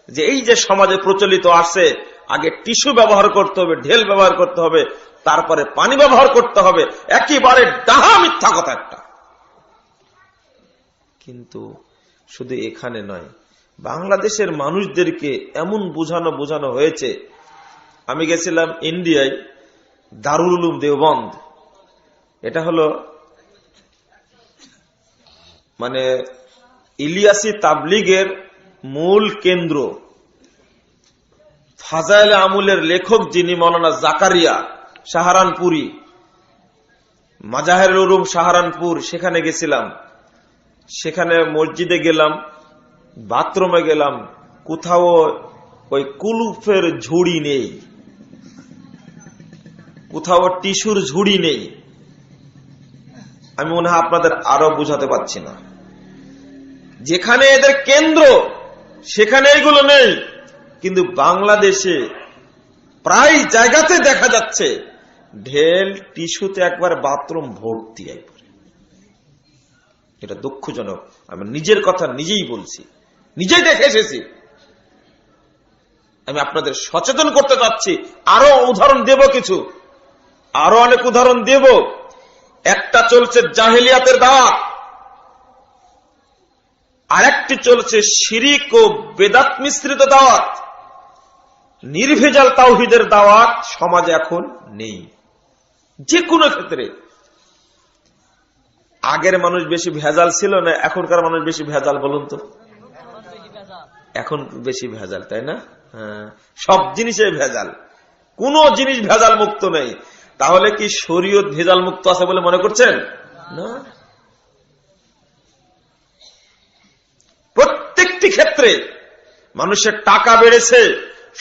যে এই যে সমাজে প্রচলিত আছে, আগে টিস্যু ব্যবহার করতে হবে, ঢেল ব্যবহার করতে হবে, তারপরে পানি ব্যবহার করতে হবে, একেবারে ডাহা মিথ্যা কথা একটা। কিন্তু শুধু এখানে নয়, বাংলাদেশের মানুষদেরকে এমন বোঝানো হয়েছে। আমি গেছিলাম ইন্ডিয়ায়, দারুল উলুম দেওবন্দ, এটা হলো মানে ইলিয়াসি তাবলিগের মূল কেন্দ্র। ফাজাইলে আমুলের লেখক যিনি মৌলানা জাকারিয়া সাহারানপুরি, মাজাহের উলুম সাহারানপুর, সেখানে গেছিলাম। সেখানে মসজিদে গেলাম, বাথরুমে গেলাম, কোথাও ওই কুলুফের ঝুড়ি নেই, কোথাও টিস্যুর ঝুড়ি নেই। আমি মনে হয় আপনাদের আরো বুঝাতে পারছি না। যেখানে এদের কেন্দ্র সেখানে এগুলো নেই, কিন্তু বাংলাদেশে প্রায় জায়গাতে দেখা যাচ্ছে ঢেল টিস্যুতে একবার বাথরুম ভর্তি। একবার এটা দুঃখজনক। আমি নিজের কথা নিজেই বলছি, নিজেই দেখে এসেছি। আমি আপনাদের সচেতন করতে চাচ্ছি। আরো উদাহরণ দেব, কিছু আরো অনেক উদাহরণ দেব। একটা চলছে জাহেলিয়াতের দাওয়াত, আরেকটি চলছে শিরিক ও বেদাত মিশ্রিত দাওয়াত। নির্ভেজাল তাওহীদের দাওয়াত সমাজে এখন নেই, যে কোনো ক্ষেত্রে। আগের মানুষ বেশি ভেজাল ছিল না, এখনকার মানুষ বেশি ভেজাল? বলুন তো। এখন বেশি ভেজাল, তাই না? হ্যাঁ, সব জিনিসে ভেজাল, কোন জিনিস ভেজাল মুক্ত নেই। তাহলে কি শরীয়ত ভেজাল মুক্ত আছে বলে মনে করছেন? না। প্রত্যেকটি ক্ষেত্রে মানুষের টাকা বেড়েছে,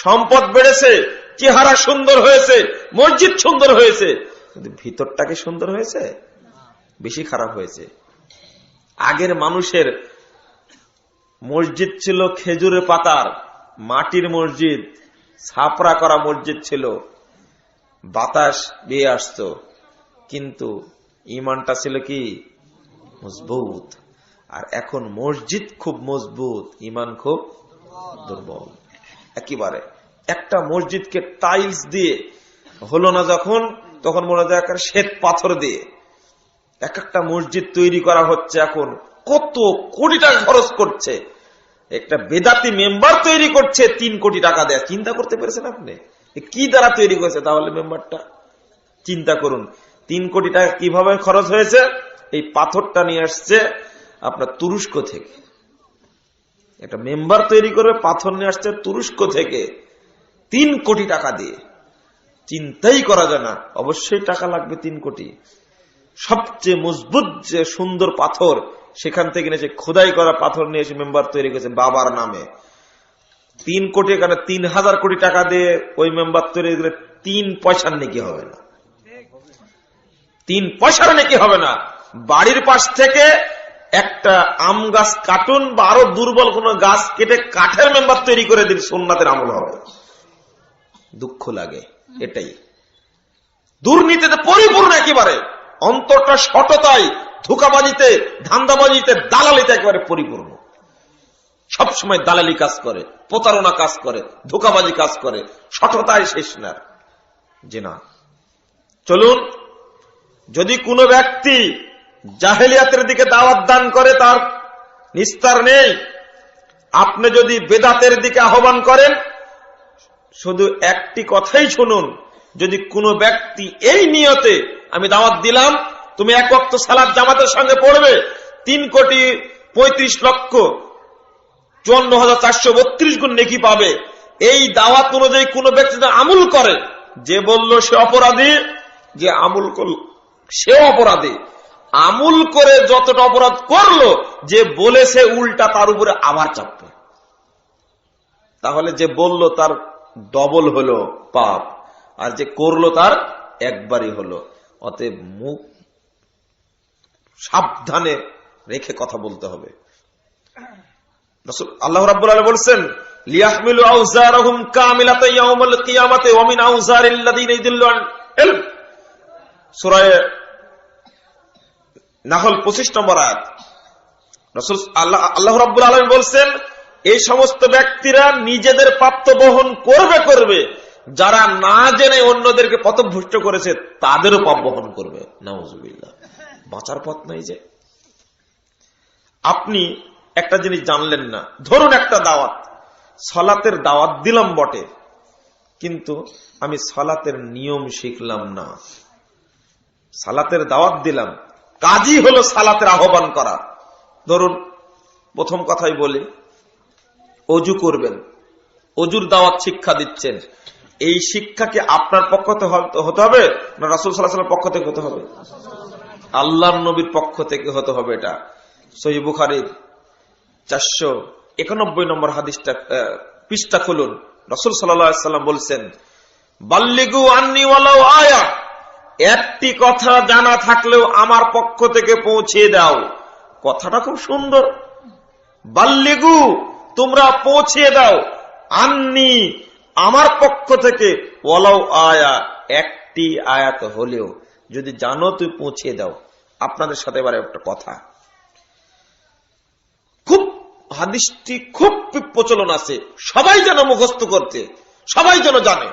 সম্পদ বেড়েছে, চেহারা সুন্দর হয়েছে, মসজিদ সুন্দর হয়েছে, কিন্তু ভিতরটা কি সুন্দর হয়েছে? বেশি খারাপ হয়েছে। আগের মানুষের মসজিদ ছিল খেজুরের পাতার, মাটির মসজিদ, ছাপড়া করা মসজিদ ছিল, বাতাস বেয়ে আসতো, কিন্তু ইমানটা ছিল কি মজবুত। আর এখন মসজিদ খুব মজবুত, ইমান খুব দুর্বল। একেবারে একটা মসজিদকে টাইলস দিয়ে হলো না যখন, তখন মনে হয় একটা শ্বেত পাথর দিয়ে এক একটা মসজিদ তৈরি করা হচ্ছে। এখন কত কোটি টাকা খরচ করছে, একটা বেদাতি মেম্বার তৈরি করছে 3 কোটি টাকা দেয়। চিন্তা করতে পেরেছেন আপনি কি দ্বারা তৈরি করেছে? তাহলে মেম্বারটা চিন্তা করুন, 3 কোটি টাকা কিভাবে খরচ হয়েছে। এই পাথরটা নিয়ে আসছে আপনার তুরস্ক থেকে, একটা মেম্বার তৈরি করবে, পাথর নিয়ে আসছে তুরস্ক থেকে 3 কোটি টাকা দিয়ে। চিন্তাই করা যায় না, অবশ্যই টাকা লাগবে 3 কোটি। সবচেয়ে মজবুত যে সুন্দর পাথর, সেখান থেকে নিয়ে খোদাই করা পাথর নিয়ে এসে মেম্বার তৈরি করেছে বাবার নামে। 3 কোটি, এখানে 3000 কোটি টাকা দিয়ে ওই মেম্বার তৈরি করে 3 পয়সার নাকি হবে না, 3 পয়সার নাকি হবে না। বাড়ির পাশ থেকে একটা আম গাছ কাটুন বা আরো দুর্বল কোন গাছ কেটে কাঠের মেম্বার তৈরি করে দিন, সুন্নাতের আমল হবে। দুঃখ লাগে এটাই। দুর্নীতিতে পরিপূর্ণ একেবারে, অন্তরটা সততায়, ধোঁকাবাজিতে, ধান্দাবাজিতে, দালালিতে একেবারে পরিপূর্ণ। সবসময় দালালি কাজ করে, প্রতারণা কাজ করে, ধোঁকাবাজি কাজ করে, সততায় শেষ না। যে না, চলুন, যদি কোনো ব্যক্তি জাহেলিয়াতের দিকে দাওয়াত দান করে তার নিস্তার নেই। আপনি যদি বেদাতের দিকে আহ্বান করেন, শুধু একটি কথাই শুনুন, যদি কোনো ব্যক্তি এই নিয়তে আমি দাওয়াত দিলাম, তুমি 1 ওয়াক্ত সালাত জামাতের সঙ্গে পড়বে, 3,35,54,432 গুণ নেকি পাবে, এই দাওয়াত অনুযায়ী কোন ব্যক্তি আমল করে, যে বলল সে অপরাধী, যে আমল করল সে অপরাধী। আমল করে যতটা অপরাধ করলো, যে বলেছে উল্টা তার উপরে আবার চাপবে। তাহলে যে বলল তার ডবল হলো পাপ, আর যে করলো তার একবারই হলো। অতএব মুখ সাবধানে রেখে কথা বলতে হবে। আল্লাহ রাব্বুল আলামিন বলেন, লিয়াহমিলু আওজারহুম কামিলাতান ইয়াউমাল কিয়ামাতি ওয়া মিন আওজারিল লাযিনা ইযিল্লুন ইলম। সূরা নাহল 25 নম্বর আয়াত। রাসূল আল্লাহ রাব্বুল আলামিন বলেন, এই সমস্ত ব্যক্তিরা নিজেদের প্রাপ্ত বহন করবে, যারা না জেনে অন্যদেরকে পথভ্রষ্ট করেছে তাদেরও পাপ বহন করবে। নাউযুবিল্লাহ, বাঁচার পথ নাই। যে আপনি একটা জিনিস জানলেন না, ধরুন একটা দাওয়াত, সালাতের দাওয়াত দিলাম বটে, কিন্তু আমি সালাতের নিয়ম শিখলাম না। সালাতের দাওয়াত দিলাম, কাজই হলো সালাতের আহ্বান করা। ধরুন প্রথম কথাই বলি, অজু করবেন, অজুর দাওয়াত শিক্ষা দিচ্ছেন, এই শিক্ষা কি আপনার পক্ষ থেকে হতে হবে না রাসূল সাল্লাল্লাহু আলাইহি ওয়াসাল্লামের পক্ষ থেকে হতে হবে? আল্লাহর নবীর পক্ষ থেকে হতে হবে। এটা সহিহ বুখারীর 491 নম্বর হাদিসটা, পৃষ্ঠা খুলুন। রাসূল সাল্লাল্লাহু আলাইহি ওয়াসাল্লাম বলছেন, বাল্লিগু আন্নি ওয়ালাউ আয়া, একটি কথা জানা থাকলেও আমার পক্ষ থেকে পৌঁছে দাও। কথাটা খুব সুন্দর। বাল্লিগু, তোমরা পৌঁছে দাও, আন্নি, আমার পক্ষ থেকে, ওয়ালাউ আয়া, একটি আয়াত হলেও যদি জানো তুই পৌঁছে দাও। আপনাদের সাথে এবারে একটা কথা, খুব হাদিসটি খুব প্রচলন আছে, সবাই যেন মুখস্থ করতে, সবাই যেন জানে।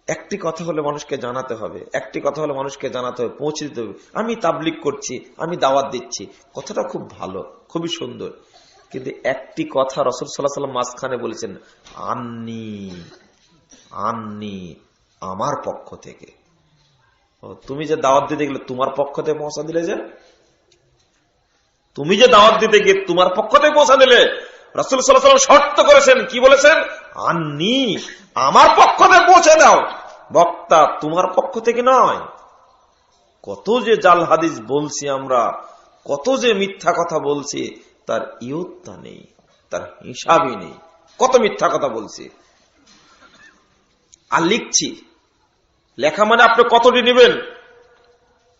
একটি কথা হলে মানুষকে জানাতে হবে, একটি কথা হলে মানুষকে জানাতে হবে, পৌঁছে দিতে হবে। আমি তাবলীগ করছি, আমি দাওয়াত দিচ্ছি, কথাটা খুব ভালো, খুবই সুন্দর, কিন্তু একটি কথা রাসূল সাল্লাল্লাহু আলাইহি ওয়াসাল্লাম মাঝখানে বলেছেন, আন্নি, আন্নি, আমার পক্ষ থেকে। তুমি যে দাওয়াত দিতে গেলে তোমার পক্ষ থেকে পৌঁছা দিলে, যে তুমি যে দাওয়াত দিতে গিয়ে তোমার পক্ষ থেকে পৌঁছা দিলে, রাসূল সাল্লাল্লাহু আলাইহি ওয়াসাল্লাম শর্ত করেছেন, কি বলেছেন? আন্নি, আমার পক্ষ থেকে পৌঁছে দাও। বক্তা তোমার পক্ষ থেকে নয়। কত যে জাল হাদিস বলছি আমরা, কত যে মিথ্যা কথা বলছি, তার ইয়ত্তা নেই, তার হিসাবই নেই। কত মিথ্যা কথা বলছি আর লিখছি। লেখা মানে আপনি কতটি নেবেন?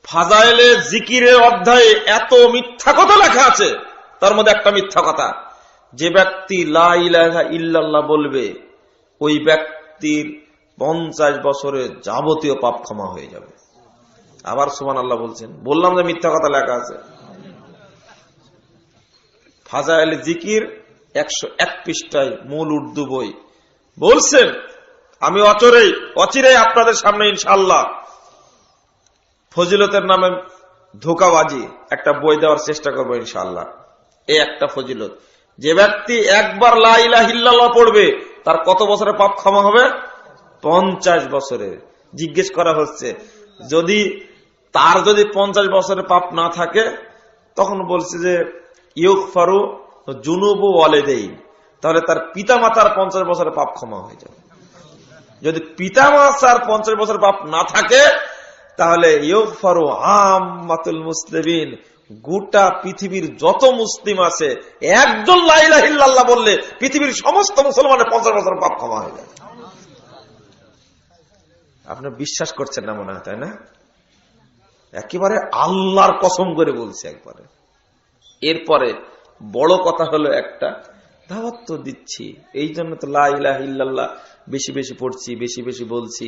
ফাজাইলে জিকিরের অধ্যায়ে এত মিথ্যা কথা লেখা আছে, তার মধ্যে একটা মিথ্যা কথা, যে ব্যক্তি লা ইলাহা ইল্লাল্লাহ বলবে, ওই ব্যক্তির 50 বছরের যাবতীয় পাপ ক্ষমা হয়ে যাবে। আবার সুবহানাল্লাহ বলছেন। বললাম যে মিথ্যা কথা লেখা আছে। ফাজাইলে জিকির 101 পৃষ্ঠায়, মূল উর্দু বই। বলছেন, আমি অচিরেই আপনাদের সামনে ইনশাআল্লাহ ফজিলতের নামে ধোঁকাবাজি একটা বই দেওয়ার চেষ্টা করবো ইনশাআল্লাহ। এই একটা ফজিলত, যে ব্যক্তি একবার লা ইলাহা ইল্লাল্লাহ পড়বে, তার কত বছরের পাপ ক্ষমা হবে? 50 বছরের। জিজ্ঞেস করা হচ্ছে, যদি 50 বছরের পাপ না থাকে, তখন বলছে যে ইউগফারু জুনুবু ওয়ালিদাইন, তাহলে তার পিতা মাতার 50 বছরের পাপ ক্ষমা হয়ে যাবে। যদি পিতা মাতার 50 বছরের পাপ না থাকে, তাহলে ইউগফারু আম্মাতুল মুসলিমিন, গোটা পৃথিবীর যত মুসলিম আছে, একজন লা ইলাহা ইল্লাল্লাহ বললে পৃথিবীর সমস্ত মুসলমানের 50 বছরের পাপ ক্ষমা হয়ে যাবে। আপনি বিশ্বাস করছেন না মনে হয়, তাই না? একেবারে আল্লাহর কসম করে বলছে একবারে। এরপরে বড় কথা হলো একটা, দাওয়াত তো দিচ্ছি, এই জন্য তো লা ইলাহা ইল্লাল্লাহ বেশি বেশি পড়ছি, বেশি বেশি বলছি,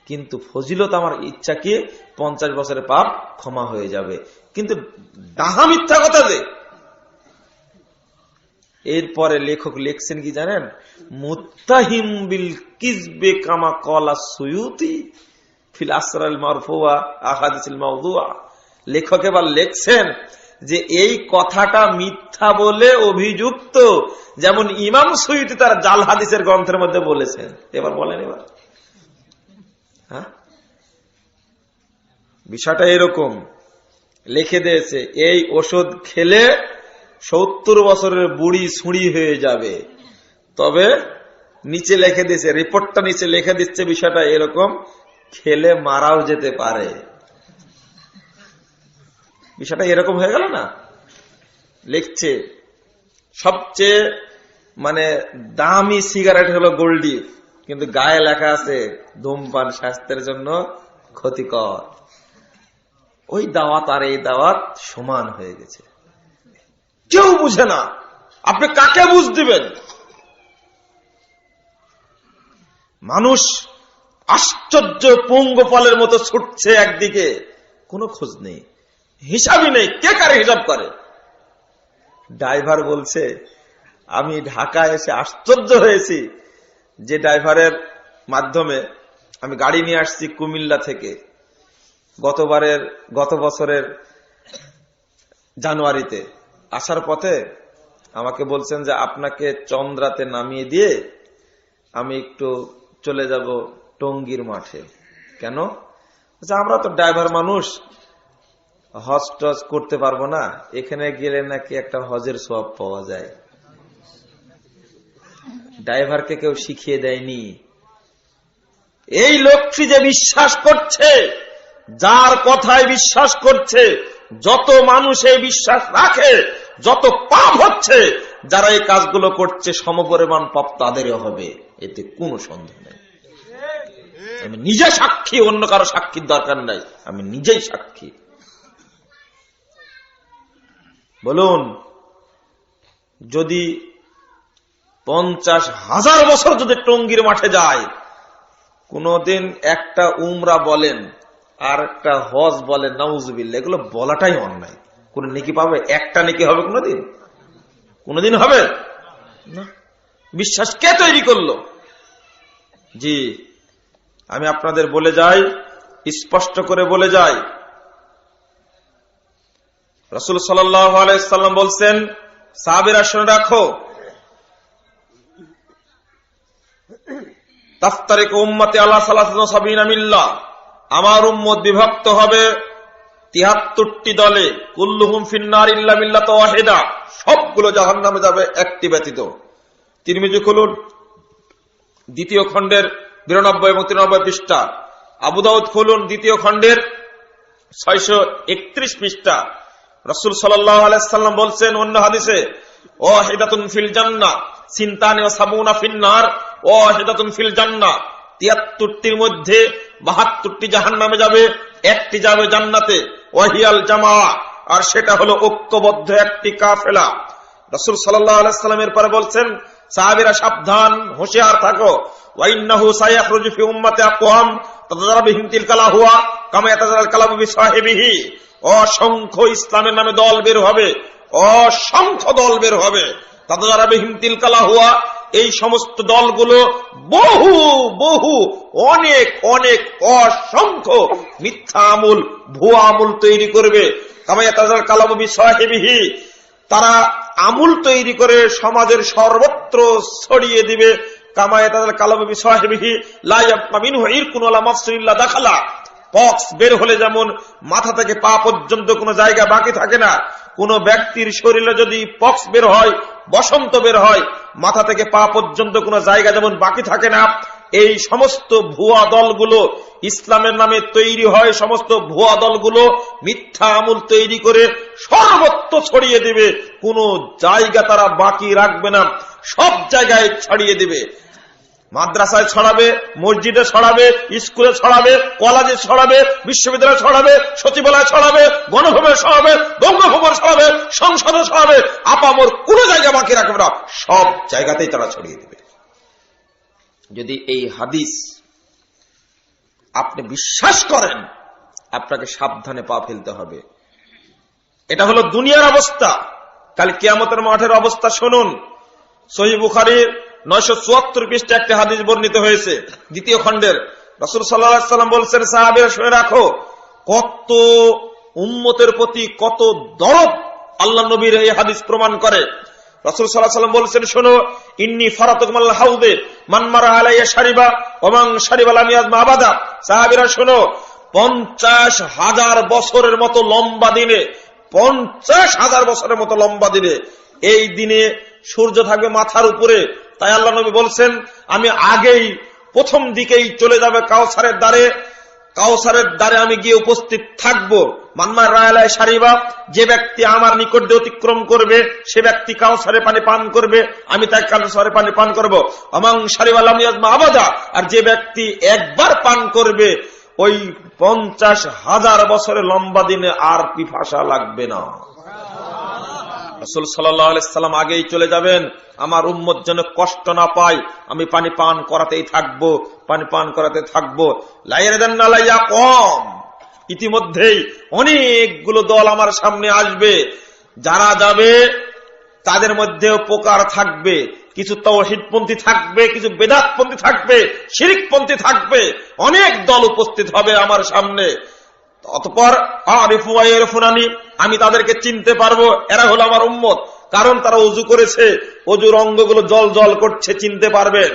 কিন্তু ফজিলত আমার ইচ্ছা কি 50 বছরের পাপ ক্ষমা হয়ে যাবে। কিন্তু ডাহা মিথ্যা কথা যে। এরপরে লেখক লিখছেন কি জানেন? মুত্তাহিম বিল কিযবে কামা ক্বালা সুয়ুতি ফিল আসরাল মারফুয়া আহাদিসিল মাওদুআ। লেখক এবার লিখছেন যে এই কথাটা মিথ্যা বলে অভিযুক্ত, যেমন ইমাম সুয়ুতি তার জাল হাদিসের গ্রন্থের মধ্যে বলেছেন। এবার বলেন, এবার হ্যাঁ, বিষয়টা এরকম লিখে দিয়েছে, এই ওষুধ খেলে 70 বছরের বুড়ি ছুঁড়ি হয়ে যাবে। তবে নিচে লিখে দিয়েছে, রিপোর্টটা নিচে লিখে দিচ্ছে, বিষয়টা এরকম, খেলে মারাও যেতে পারে। বিষয়টা এরকম হয়ে গেল না? লিখছে সবচেয়ে দামি সিগারেট হলো গোল্ডি, কিন্তু গায়ে লেখা আছে ধূমপান স্বাস্থ্যের জন্য ক্ষতিকর। ওই দাওয়াত আর এই দাওয়াত সমান হয়ে গেছে। কেউ বুঝে না, আপনি কাকে বুঝ দিবেন? মানুষ আশ্চর্য পঙ্গপালের মতো ছুটছে একদিকে, কোনো খোঁজ নেই, হিসাবই নেই, কে কারে হিসাব করে। ড্রাইভার বলছে, আমি ঢাকায় এসে আশ্চর্য হয়েছি যে ড্রাইভারের মাধ্যমে আমি গাড়ি নিয়ে আসছি কুমিল্লা থেকে, গত বছরের জানুয়ারিতে আসার পথে আমাকে বলছেন যে আপনাকে চন্দ্রাতে নামিয়ে দিয়ে আমি একটু চলে যাব টঙ্গীর মাঠে। কেন? আমরা তো ড্রাইভার মানুষ, হজ টজ করতে পারবো না, এখানে গেলে নাকি একটা হজের সওয়াব পাওয়া যায়। ড্রাইভারকে কেউ শিখিয়ে দেয়নি এই লোকটি যে বিশ্বাস করছে, যার কথায় বিশ্বাস করছে, যত মানুষ এই বিশ্বাস রাখে, যত পাপ হচ্ছে, যারা এই কাজগুলো করছে সমপরিমাণ পাপ তাদেরও হবে, এতে কোনো সন্দেহ নেই। আমি নিজে সাক্ষী, অন্য কারো সাক্ষীর দরকার নাই, আমি নিজেই সাক্ষী। বলুন, যদি 50,000 বছর যদি টঙ্গীর মাঠে যায়, কোনদিন একটা উমরা বলেন আর একটা হজ বলেন, নাউজুবিল্লাহ, এগুলো বলাটাই অন্যায়। কোন নেকি পাবে? একটা নেকি হবে কোনদিন? কোনদিন হবে না। বিশ্বাস কে তৈরি করলো? জি, আমি আপনাদের বলে যাই, স্পষ্ট করে বলে যাই, রাসূল সাল্লাল্লাহু আলাইহি সাল্লাম বলছেন, সাহাবীরা শুনে রাখো, তাফতারিকু উম্মতি আলা 73 মিল্লাহ, আমার উম্মত বিভক্ত হবে 73টি দলে, কুল্লুহুম ফিন্নার ইল্লা মিল্লাত ওয়াহিদা, সবগুলো জাহান্নামে যাবে একটি ব্যতীত। তিরমিজি খুলুন, 2য় খণ্ডের 92 এবং 93 পৃষ্ঠা। আবু দাউদ খুলুন, 2য় খণ্ডের 631 পৃষ্ঠা। রাসূল সাল্লাল্লাহু আলাইহি সাল্লাম বলছেন অন্য হাদিসে, ওয়াহিদাতুন ফিল জান্নাহ সিনতানি ওয়া সাবুনা ফিন্নার, ওয়াহিদাতুন ফিল জান্নাহ, 73টির মধ্যে 72টি জাহান্নামে যাবে, একটি যাবে জান্নাতে। ওয়াহিয়াল জামাআ, আর সেটা হলো ঐক্যবদ্ধ একটি কাফেলা। রাসূল সাল্লাল্লাহু আলাইহি সাল্লামের পরে বলছেন, সাহাবীরা সাবধান, হুঁশিয়ার থাকো, ওয়া ইন্নাহু সায়াখরুজু ফি উম্মতি আকওয়াম তাতাজারা বিহিম তিলকাল আহওয়া কামা ইয়াতাজারাল কালাবু বিসাহিবিহি, অসংখ্য ইসলামের নামে দল বের হবে, অসংখ্য দল বের হবে। তাতাজারা বিহিম তিলকাল আহওয়া, এই সমস্ত দলগুলো বহু বহু অনেক অনেক অসংখ্য মিথ্যা আমল, ভুয়া আমল তৈরি করবে। কামা ইয়াতাজারাল কালাবু বিসাহিবিহি, তারা আমল তৈরি করে সমাজের সর্বত্র ছড়িয়ে দিবে। পক্স বের হলে যেমন মাথা থেকে পা পর্যন্ত কোনো জায়গা বাকি থাকে না, কোন ব্যক্তির শরীরে যদি পক্স বের হয়, বসন্ত বের হয়, মাথা থেকে পা পর্যন্ত কোনো জায়গা যেমন বাকি থাকে না, এই সমস্ত ভুয়া দলগুলো ইসলামের নামে তৈরি হয়, সমস্ত ভুয়া দলগুলো মিথ্যা আমল তৈরি করে সর্বত্র ছড়িয়ে দিবে, কোন জায়গা তারা বাকি রাখবে না, সব জায়গায় ছড়িয়ে দিবে। মাদ্রাসায় ছড়াবে, মসজিদে ছড়াবে, স্কুলে ছড়াবে, কলেজে ছড়াবে, বিশ্ববিদ্যালয়ে ছড়াবে, সচিবালয়ে ছড়াবে, গণভবনে ছড়াবে, বঙ্গভবনে ছড়াবে, সংসদে ছড়াবে, আপামর কোন জায়গা বাকি রাখবে না, সব জায়গাতেই তারা ছড়িয়ে দিবে। যদি এই হাদিস আপনি বিশ্বাস করেন, আপনাকে সাবধানে পা ফেলতে হবে। এটা হলো দুনিয়ার অবস্থা। কাল কিয়ামতের মাঠের অবস্থা শুনুন। সহিহ বুখারীর 974 পৃষ্ঠায় একটা হাদিস বর্ণিত হয়েছে, 2য় খণ্ডের। রাসূল সাল্লাল্লাহু আলাইহি সাল্লাম বলছেন, সাহাবীরা শুনে রাখো, কত উম্মতের প্রতি কত দরদ আল্লাহ নবীর এই হাদিস প্রমাণ করে। রাসূল সাল্লাল্লাহু আলাইহি সাল্লাম বলছেন, শোনো, ইন্নী ফারাতুকুম আল হাউদে মান মারা আলাইয়া শারিবা ওয়া মান শারিবা লাম ইয়াজমা আবাদা। সাহাবীরা শোনো, 50,000 বছরের মতো লম্বা দিনে, 50,000 বছরের মতো লম্বা দিনে, এই দিনে সূর্য থাকবে মাথার উপরে। তাই আল্লাহ নবী বলছেন, আমি আগেই প্রথম দিকেই চলে যাবে কাউসারের দ্বারে, কাউসারের দ্বারে আমি গিয়ে উপস্থিত থাকবো। মানমার রায়ালায় সারিবা, যে ব্যক্তি আমার নিকট দিয়ে অতিক্রম করবে সে ব্যক্তি কাউসারে পানি পান করবে, আমি তাই কাউসারে পানি পান করবো। আমাং সারিবা লাম ইয়াজমা আবাদা, আর যে ব্যক্তি একবার পান করবে ওই 50,000 বছরের লম্বা দিনে আর পিপাসা লাগবে না। রাসূল সাল্লাল্লাহু আলাইহি সাল্লাম আগেই চলে যাবেন, আমার উম্মত যেন কষ্ট না পায়, আমি পানি পান করাতেই থাকবো, পানি পান করাতে থাকবো। লাইয়াদান্না লাইয়া কম, ইতিমধ্যেই অনেকগুলো দল আমার সামনে আসবে, যারা যাবে তাদের মধ্যে উপকার থাকবে, কিছু তাওহীদপন্থী থাকবে, কিছু বেদাতপন্থী থাকবে, শিরকপন্থী থাকবে, অনেক দল উপস্থিত হবে আমার সামনে। অতঃপর আরিফু ওয়া ইয়ারফুনানি, আমি তাদেরকে চিনতে পারবো, এরা হলো আমার উম্মত, কারণ তারা ওযু করেছে, ওযুর অঙ্গগুলো জল জল করছে, চিনতে পারবেন।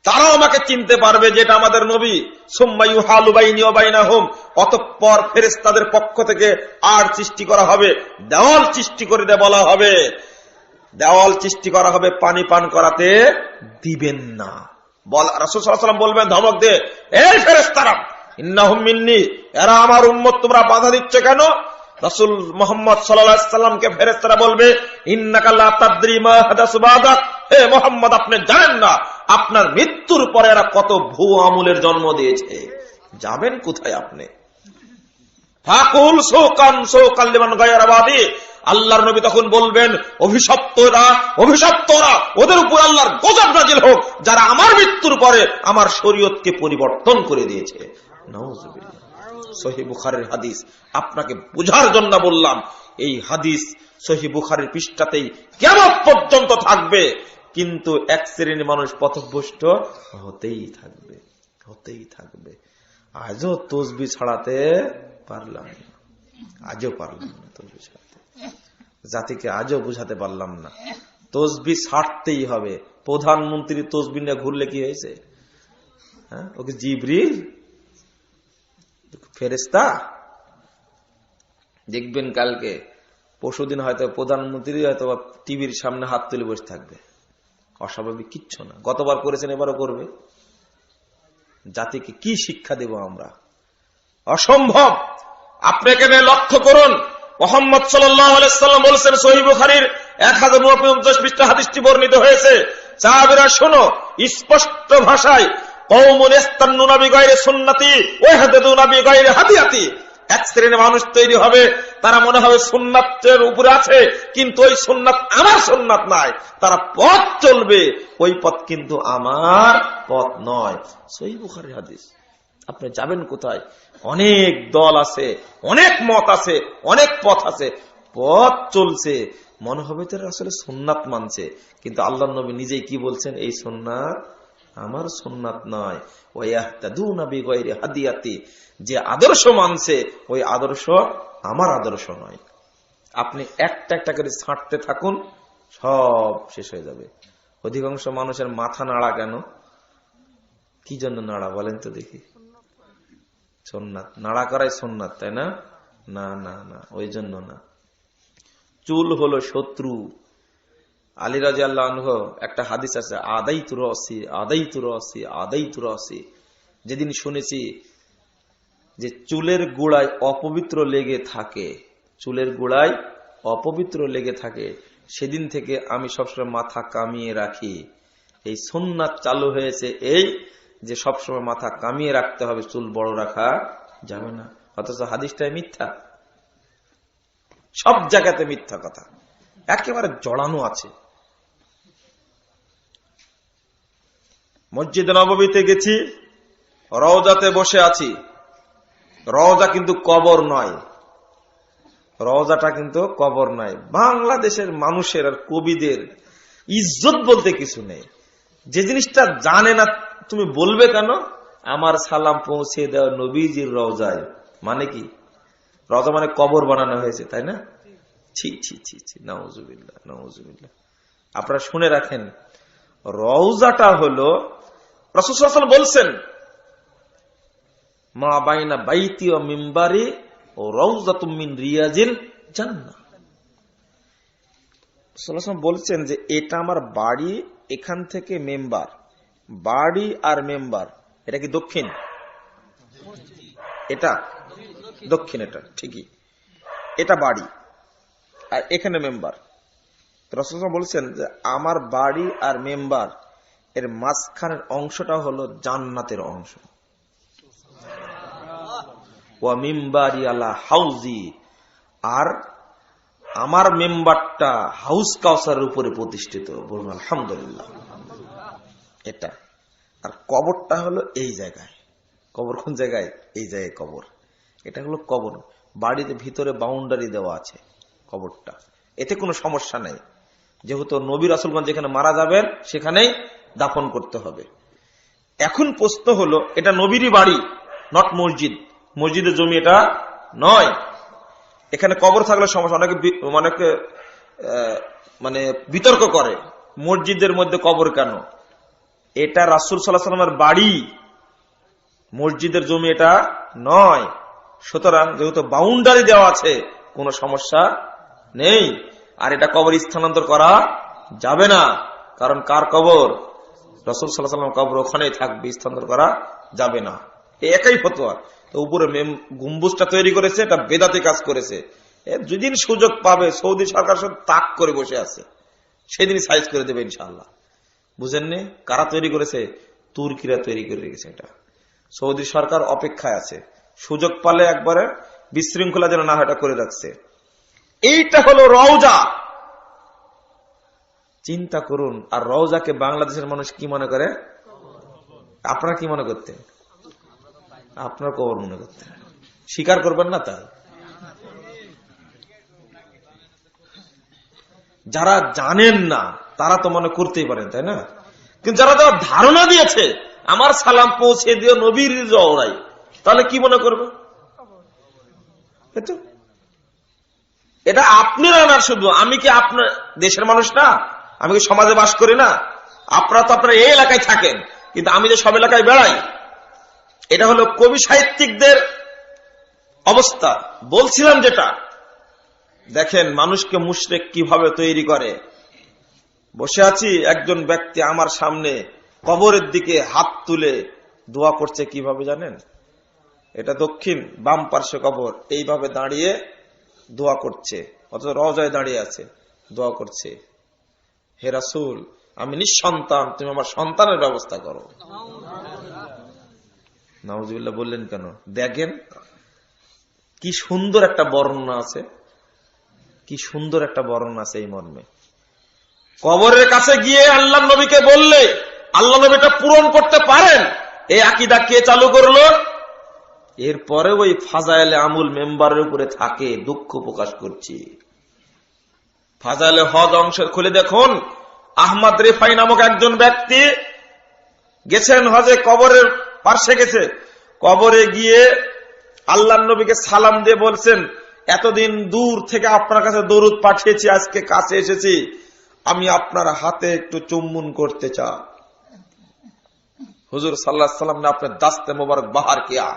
তারাও আমাকে চিনতে পারবে যেটা আমাদের নবী। সুম্মা ইউহালু বাইনি ওয়া বাইনাহুম, অতঃপর ফেরেশতাদের পক্ষ থেকে আর সৃষ্টি করা হবে, দেওয়াল সৃষ্টি করে বলা হবে, দেওয়াল সৃষ্টি করা হবে, পানি পান করাতে দিবেন না। রাসূল সাল্লাল্লাহু আলাইহি ওয়াসাল্লাম বলবেন ধমক দিয়ে, এই ফেরেশতারা, ইন্নাহুম মিন্নি, এরা আমার উম্মত, তোমরা বাধা দিচ্ছ কেন? রাসূল মুহাম্মদ সাল্লাল্লাহু আলাইহি ওয়াসাল্লামকে ফেরেশতারা বলবে, ইন্নাকা লা তাদরি মা হাদাসু বাদাক, হে মুহাম্মদ, আপনি জানেন না আপনার মৃত্যুর পরে এরা কত ভুয়া আমলের জন্ম দিয়েছে, যাবেন কোথায় আপনি? ফাকুল শোকান শোকান লিমান গায়রা বাদি, আল্লাহর নবী তখন বলবেন, অভিশপ্তরা, অভিশপ্তরা, ওদের উপর আল্লাহর গজব নাজিল হোক যারা আমার মৃত্যুর পরে আমার শরীয়তকে পরিবর্তন করে দিয়েছে। নাউজুবিল্লাহ। সহিহ বুখারীর হাদিস, আপনাকে বোঝার জন্য বললাম, এই হাদিস সহিহ বুখারীর পৃষ্ঠাতেই কিয়ামত পর্যন্ত থাকবে, কিন্তু এক শ্রেণীর মানুষ পথভ্রষ্ট হতেই থাকবে, হতেই থাকবে। আজও তসবিহ ছাড়াতে পারলাম না, আজও পারলাম না তসবিহ ছাড়াতে, জাতিকে আজও বুঝাতে পারলাম না। তসবিহ ছাড়তেই হবে। প্রধানমন্ত্রী তসবিহ নিয়ে ঘুরলে কি হয়েছে? হ্যাঁ, ওকে জিবরিল, ফেরেশতা? দেখবেন কালকে পরশুদিন হয়তো প্রধানমন্ত্রী হয়তো টিভির সামনে হাত তুলে বসে থাকবে, অস্বাভাবিক কিচ্ছু না। গতবার করেছেন, এবারও করবে। জাতিকে কি শিক্ষা দেব আমরা? অসম্ভব। আপনি এখানে লক্ষ্য করুন, মুহাম্মদ সাল্লাল্লাহু আলাইহি ওয়াসাল্লাম বলেছেন, সহিহ বুখারীর 1049 পৃষ্ঠা হাদিসটি বর্ণিত হয়েছে, সাহাবীরা শোনো, স্পষ্ট ভাষায়, কওমুন ইস্তান্নুনা বিগাইরি সুন্নতি ওয়া ইয়াহতাদুনা বিগাইরি হাদিয়াতি, এক শ্রেণীর মানুষ তৈরি হবে, তারা মনে হবে সুন্নাতের উপরে আছে, কিন্তু ওই সুন্নাত আমার সুন্নাত নয়। তারা পথ চলবে, ওই পথ কিন্তু আমার পথ নয়। সহিহ বুখারীর হাদিস। আপনি যাবেন কোথায়? অনেক দল আছে, অনেক মত আছে, অনেক পথ আছে, পথ চলছে, মনে হবে তারা আসলে সুন্নাত মানছে, কিন্তু আল্লাহর নবী নিজেই কি বলছেন? এই সুন্নাত আমার সুন্নাত নয়। ওয়া ইয়াহতাদুনা বিগাইরি হাদিয়াতি, যে আদর্শ মানছে ওই আদর্শ আমার আদর্শ নয়। আপনি একটা একটা করে ছাঁটতে থাকুন, সব শেষ হয়ে যাবে। অধিকাংশ মানুষের মাথা নাড়া কেন? কি জন্য নাড়া বলেন তো দেখি? সুন্নাত নাড়া করাই সুন্নাত, তাই না? না না না, ওই জন্য না। চুল হলো শত্রু। আলী রাদিয়াল্লাহু আনহু একটা হাদিস আছে, আদাইতু রাসি আদাইতু রাসি আদাইতু রাসি। যেদিন শুনেছি যে চুলের গোড়ায় অপবিত্র লেগে থাকে, চুলের গোড়ায় অপবিত্র লেগে থাকে, সেদিন থেকে আমি সবসময় মাথা কামিয়ে রাখি। এই সুন্নাত চালু হয়েছে এই যে সবসময় মাথা কামিয়ে রাখতে হবে, চুল বড় রাখা যাবে না। অথচ হাদিসটাই মিথ্যা, সব জায়গাতে মিথ্যা কথা, একেবারে জড়ানো আছে। মসজিদ নববীতে গেছি, রওজাতে বসে আছি। রওজা কিন্তু কবর নয়, রওজাটা কিন্তু কবর নয়। বাংলাদেশের মানুষের আর কবিদের ইজ্জত বলতে কিছু নেই। যে জিনিসটা জানে না তুমি বলবে কেন? আমার সালাম পৌঁছে দেওয়া নবীজির রওজায়, মানে কি? রওজা মানে কবর বানানো হয়েছে, তাই না? ছি ছি ছি ছি, নাউজুবিল্লাহ নাউজুবিল্লাহ। আপনারা শুনে রাখেন, রওজাটা হলো, রাসূল সাল্লাল্লাহু আলাইহি ওয়াসাল্লাম বলছেন, মা বাইনা বাইতি ওয়া মিম্বারি ও রাউযাতুম মিন রিয়াজিল জান্নাহ। রাসূল সাল্লাল্লাহু আলাইহি ওয়াসাল্লাম বলছেন যে এটা আমার বাড়ি, এখান থেকে মেম্বার, বাড়ি আর মেম্বার, এটা কি দক্ষিণ? এটা দক্ষিণ, এটা ঠিকই, এটা বাড়ি আর এখানে মেম্বার। রাসূল সাল্লাল্লাহু আলাইহি ওয়াসাল্লাম বলছেন যে আমার বাড়ি আর মেম্বার এর মাঝখানের অংশটা হলো জান্নাতের অংশ। ওয়া মিম্বারি আলা হাউজি, আর আমার মেম্বারটা হাউস কাউসারের উপরে প্রতিষ্ঠিত। বলুন আলহামদুলিল্লাহ। এটা আর কবরটা হলো এই জায়গায়। কবর কোন জায়গায়? এই জায়গায় কবর। এটা হলো কবর, বাড়িতে ভিতরে বাউন্ডারি দেওয়া আছে কবরটা, এতে কোনো সমস্যা নেই। যেহেতু নবী রাসূলগণ যেখানে মারা যাবেন সেখানেই দাফন করতে হবে। এখন প্রশ্ন হলো, এটা নবীরই বাড়ি, নট মসজিদ, মসজিদের জমি এটা নয়। এখানে কবর থাকলে সমস্যা, অনেকে মানে বিতর্ক করে মসজিদের মধ্যে কবর কেন। এটা রাসূল সাল্লাল্লাহু আলাইহি ওয়াসাল্লামের বাড়ি, মসজিদের জমি এটা নয়। সুতরাং যেহেতু বাউন্ডারি দেওয়া আছে, কোনো সমস্যা নেই। আর এটা কবর স্থানান্তর করা যাবে না, কারণ কার কবর? রাসূল সাল্লাল্লাহু আলাইহি ওয়াসাল্লাম কবর ওখানেই থাকবে, স্থানান্তর করা যাবে না। এই একই ফতোয়া। তো উপরে গম্বুজটা তৈরি করেছে, এটা বেদাতি কাজ করেছে। যেদিন সুযোগ পাবে সৌদি সরকার সব তাক করে বসে আছে, সেদিনই সাইজ করে দেবে ইনশাআল্লাহ। বুঝেননি? কারা তৈরি করেছে? তুর্কিরা তৈরি করে রেখেছে। এটা সৌদি সরকার অপেক্ষায় আছে, সুযোগ পালে একবারে বিশৃঙ্খলা যেন না হয় এটা করে রাখছে। এইটা হলো রওজা। চিন্তা করুন। আর রওজাকে বাংলাদেশের মানুষ কি মনে করে? আপনারা কি মনে করতেন? আপনার কবর মনে করতেন। স্বীকার করবেন না তাই? যারা জানেন না তারা তো মনে করতেই পারেন, তাই না? কিন্তু যারা তারা ধারণা দিয়েছে আমার সালাম পৌঁছে দিও নবীর জওরাই, তাহলে কি মনে করবে? এটা আপনারা না, শুধু আমি কি আপনার দেশের মানুষ না? আমি কি সমাজে বাস করি না? আপনারা তো আপনার এই এলাকায় থাকেন, কিন্তু আমি যে সব এলাকায় বেড়াই। এটা হলো কবি সাহিত্যিকদের অবস্থা। বলছিলাম যেটা, দেখেন মানুষকে মুশরিক কিভাবে তৈরি করে। বসে আছি, একজন ব্যক্তি আমার সামনে কবরের দিকে হাত তুলে দোয়া করছে। কিভাবে জানেন? এটা দক্ষিণ বাম পার্শ্বে কবর, এইভাবে দাঁড়িয়ে দোয়া করছে, অথচ রওজায় দাঁড়িয়ে আছে, দোয়া করছে, হে রাসূল আমি নিঃসন্তান, তুমি আমার সন্তানের ব্যবস্থা করো। নাউজুবিল্লাহ বললেন কেন? দেখেন কি সুন্দর একটা বর্ণনা আছে, কি সুন্দর একটা বর্ণনা আছে এই মর্মে। কবরের কাছে গিয়ে আল্লাহ নবীকে বললে আল্লাহ নবী এটা পূরণ করতে পারেন। এই আকীদা কে চালু করলো? এরপরে ওই ফাজাইলে আমুল মেম্বারের উপরে থাকে। দুঃখ প্রকাশ করছি। ফাজাইলে হজ অংশের খুলে দেখুন, আহমদ রিফাই নামক একজন ব্যক্তি গেছেন হজে, কবরের পাশে গেছে। কবরে গিয়ে আল্লাহ নবীকে সালাম দিয়ে বলছেন, এতদিন দূর থেকে আপনার কাছে দরুদ পাঠিয়েছি, আজকে কাছে এসেছি, আমি আপনার হাতে একটু চুম্বন করতে চাই। হুজুর সাল্লাল্লাহু আলাইহি ওয়াসাল্লাম ने अपने दस्ते मुबारक बाहर किया।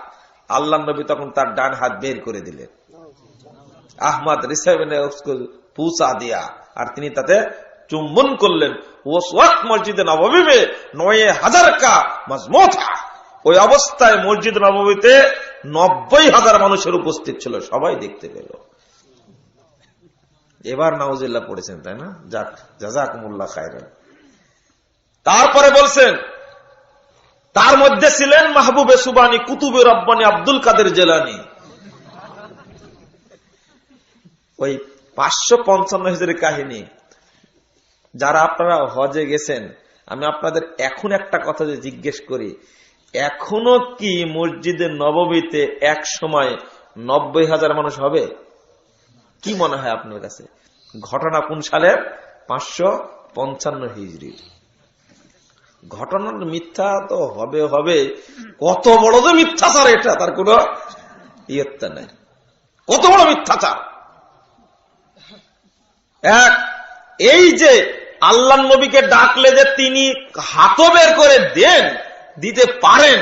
আল্লাহ নবী তখন তার ডান হাত বের করে দিলেন। আহমদ রিসাইব ने उसको पूछा दिया, আর তিনি তাতে চুম্বন করলেন। उस वक्त मस्जिद नबवी में 9000 का मजमू था। ওই অবস্থায় মসজিদ নববীতে 90,000 মানুষের উপস্থিত ছিল, সবাই দেখতে পেল। এবার নাউজুবিল্লাহ পড়েছেন, তাই না? যাক, জাযাকুমুল্লাহ খায়রান। তারপরে বলছেন তার মধ্যে ছিলেন মাহবুবে সুবানি, কুতুবে রব্বানি আব্দুল কাদের জেলানি। ওই 555 হিজরি কাহিনী। যারা আপনারা হজে গেছেন, আমি আপনাদের এখন একটা কথা যে জিজ্ঞেস করি, এখনো কি মসজিদে নববীতে এক সময় 90,000 মানুষ হবে? কি মনে হয় আপনার কাছে? ঘটনা কোন সালের? 555 হিজরি। ঘটনার মিথ্যা তো হবে হবে, কত বড় যে মিথ্যাচার এটা, তার কোন ইয়ত্তা নাই। কত বড় মিথ্যাচার! এক, এই যে আল্লাহ নবীকে ডাকলে যে তিনি হাতও বের করে দেন, দিতে পারেন,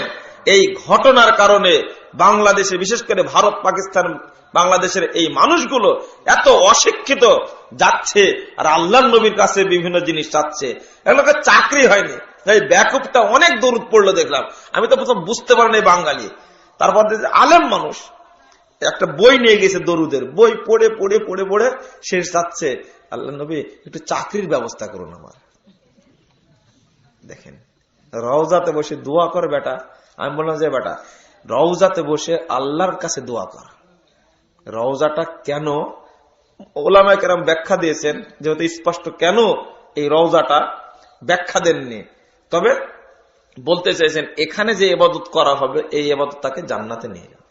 এই ঘটনার কারণে বাংলাদেশে, বিশেষ করে ভারত পাকিস্তান বাংলাদেশের এই মানুষগুলো এত অশিক্ষিত যাচ্ছে, আর আল্লাহ নবীর কাছে বিভিন্ন জিনিস চাচ্ছে। এগুলোকে চাকরি হয়নি। এই ব্যাকুপটা অনেক দরুদ পড়লো দেখলাম, আমি তো প্রথম বুঝতে পারিনি বাঙালি। তারপর আলেম মানুষ একটা বই নিয়ে গেছে, দরুদের বই, পড়ে পড়ে পড়ে পড়ে শেষ যাচ্ছে, আল্লাহ নবী একটু চাকরির ব্যবস্থা করুন আমার। দেখেন, রওজাতে বসে দোয়া কর বেটা। আমি বললাম যে বেটা, রওজাতে বসে আল্লাহর কাছে দোয়া কর। রওজাটা কেন, ওলামায়ে কেরাম ব্যাখ্যা দিয়েছেন, যেহেতু স্পষ্ট কেন এই রওজাটা ব্যাখ্যা দেননি, তবে বলতে চাইছেন এখানে যে ইবাদত করা হবে এই ইবাদত তাকে জান্নাতে নিয়ে যাবে,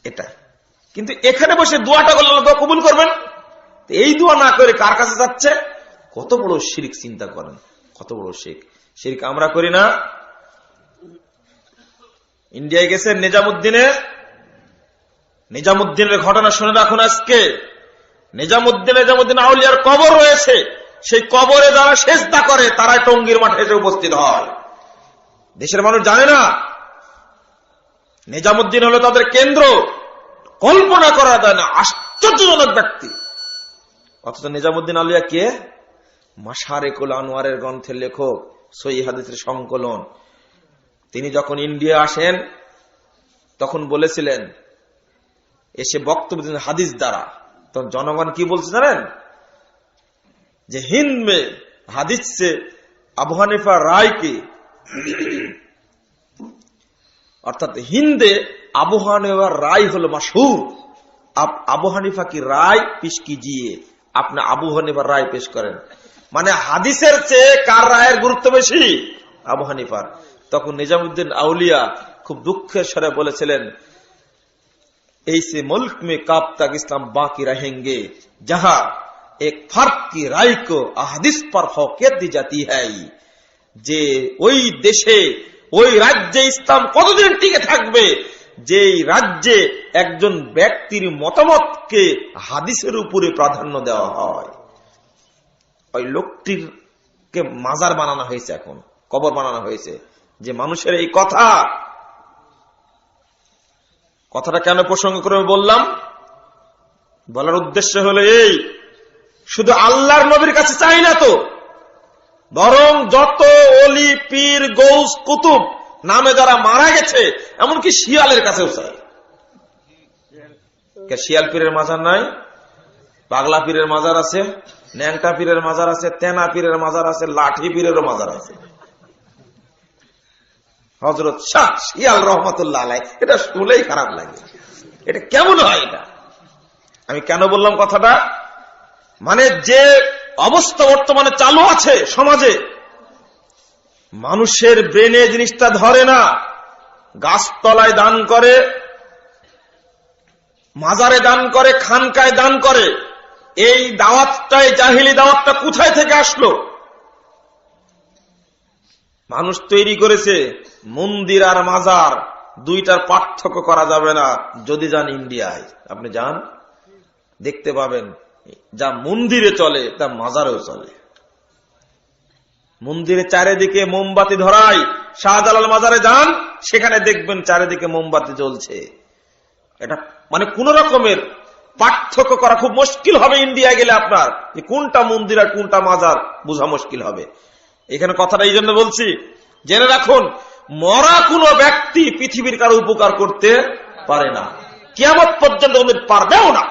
এটা। কিন্তু এখানে বসে দোয়াটা করলে আল্লাহ দোয়া কবুল করবেন। এই দোয়া না করে কার কাছে যাচ্ছে? কত বড় শিরক, চিন্তা করেন, কত বড় শিরক আমরা করি না? ইন্ডিয়ায় গেছেন নিজামুদ্দিনের ঘটনা শুনে রাখুন। আজকে নিজামুদ্দিন আউলিয়ার কবর রয়েছে, সেই কবরে যারা সেজদা করে তারাই টঙ্গীর মাঠে এসে উপস্থিত হয়। দেশের মানুষ জানে না নিজামুদ্দিন হলো তাদের কেন্দ্র, কল্পনা করা যায় না, আশ্চর্যজনক ব্যক্তি। অথচ নিজামুদ্দিন আউলিয়া কে? মাশারিকুল আনোয়ারের গ্রন্থের লেখক, সহিহ হাদিসের সংকলন। তিনি যখন ইন্ডিয়া আসেন তখন বলেছিলেন, এসে বক্তব্য দিলেন হাদিস দ্বারা। তখন জনগণ কি বলছে জানেন? যে হিন্দ মে হাদিস সে আবু হানিফা রায় কি, অর্থাৎ হিন্দে আবু হানিফার রায় হলো মাশহুর। आप আবু হানিফা কি রায় পেশ कीजिए, আপনি আবু হানিফার রায় পেশ করেন। মানে হাদিসের চেয়ে কার রায়ের গুরুত্ব বেশি? আবু হানিফার। তখন নিজামুদ্দিন আউলিয়া খুব দুঃখের স্বরে বলেছিলেন, ऐसे मुल्क में कब तक इस्लाम बाकी रहेंगे जहां एक फर्द की राय को अहदीस पर फौकियत दी जाती है। যে ওই দেশে ওই রাজ্যে ইসলাম কতদিন টিকে থাকবে যে রাজ্যে একজন ব্যক্তির মতামতকে হাদিসের উপরে প্রাধান্য দেওয়া হয়। ওই লোকটির কে মাজার বানানো হয়েছে, এখন কবর বানানো হয়েছে। যে মানুষের এই কথাটা কেন প্রসঙ্গ করে বললাম? বলার উদ্দেশ্য হলো এই, শুধু আল্লাহর নবীর কাছে চাই না তো, বরং যত অলি পীর গৌস কুতুব নামে যারা মারা গেছে, এমনকি শিয়ালের কাছেও চাই। শিয়াল পীরের মাজার নাই? পাগলা পীরের মাজার আছে, ন্যাংটা পীরের মাজার আছে, তেনা পীরের মাজার আছে, লাঠি পীরেরও মাজার আছে। হযরত শাহ শিয়াল রহমাতুল্লাহ আলাইহি, এটা শুনলেই খারাপ লাগে। এটা কেমন হয়? এটা আমি কেন বললাম কথাটা? মানে যে অবস্থা বর্তমানে চালু আছে সমাজে, মানুষের ব্রেনে জিনিসটা ধরে না। গাছতলায় দান করে, মাজারে দান করে, খানকায় দান করে। এই দাওয়াতটাই, জাহিলি দাওয়াতটা কোথায় থেকে আসলো? মানুষ তৈরি করেছে মন্দির আর মাজার দুইটার পার্থক্য করা যাবে না। যদি যান ইন্ডিয়ায়, আপনি যান, দেখতে পাবেন যা মন্দিরে চলে তা মাজারেও চলে। মন্দিরে চারিদিকে মোমবাতি ধরায়, শাহজালাল মাজারে যান, সেখানে দেখবেন চারিদিকে মোমবাতি জ্বলছে। এটা মানে কোন রকমের পার্থক্য করা খুব মুশকিল হবে ইন্ডিয়া গেলে আপনার, যে কোনটা মন্দির আর কোনটা মাজার বোঝা মুশকিল হবে। এখানে কথাটা এই জন্য বলছি, জেনে রাখুন, মরা কোন ব্যক্তি পৃথিবীর কারো উপকার করতে পারে না, কিয়ামত পর্যন্ত পারবেও না।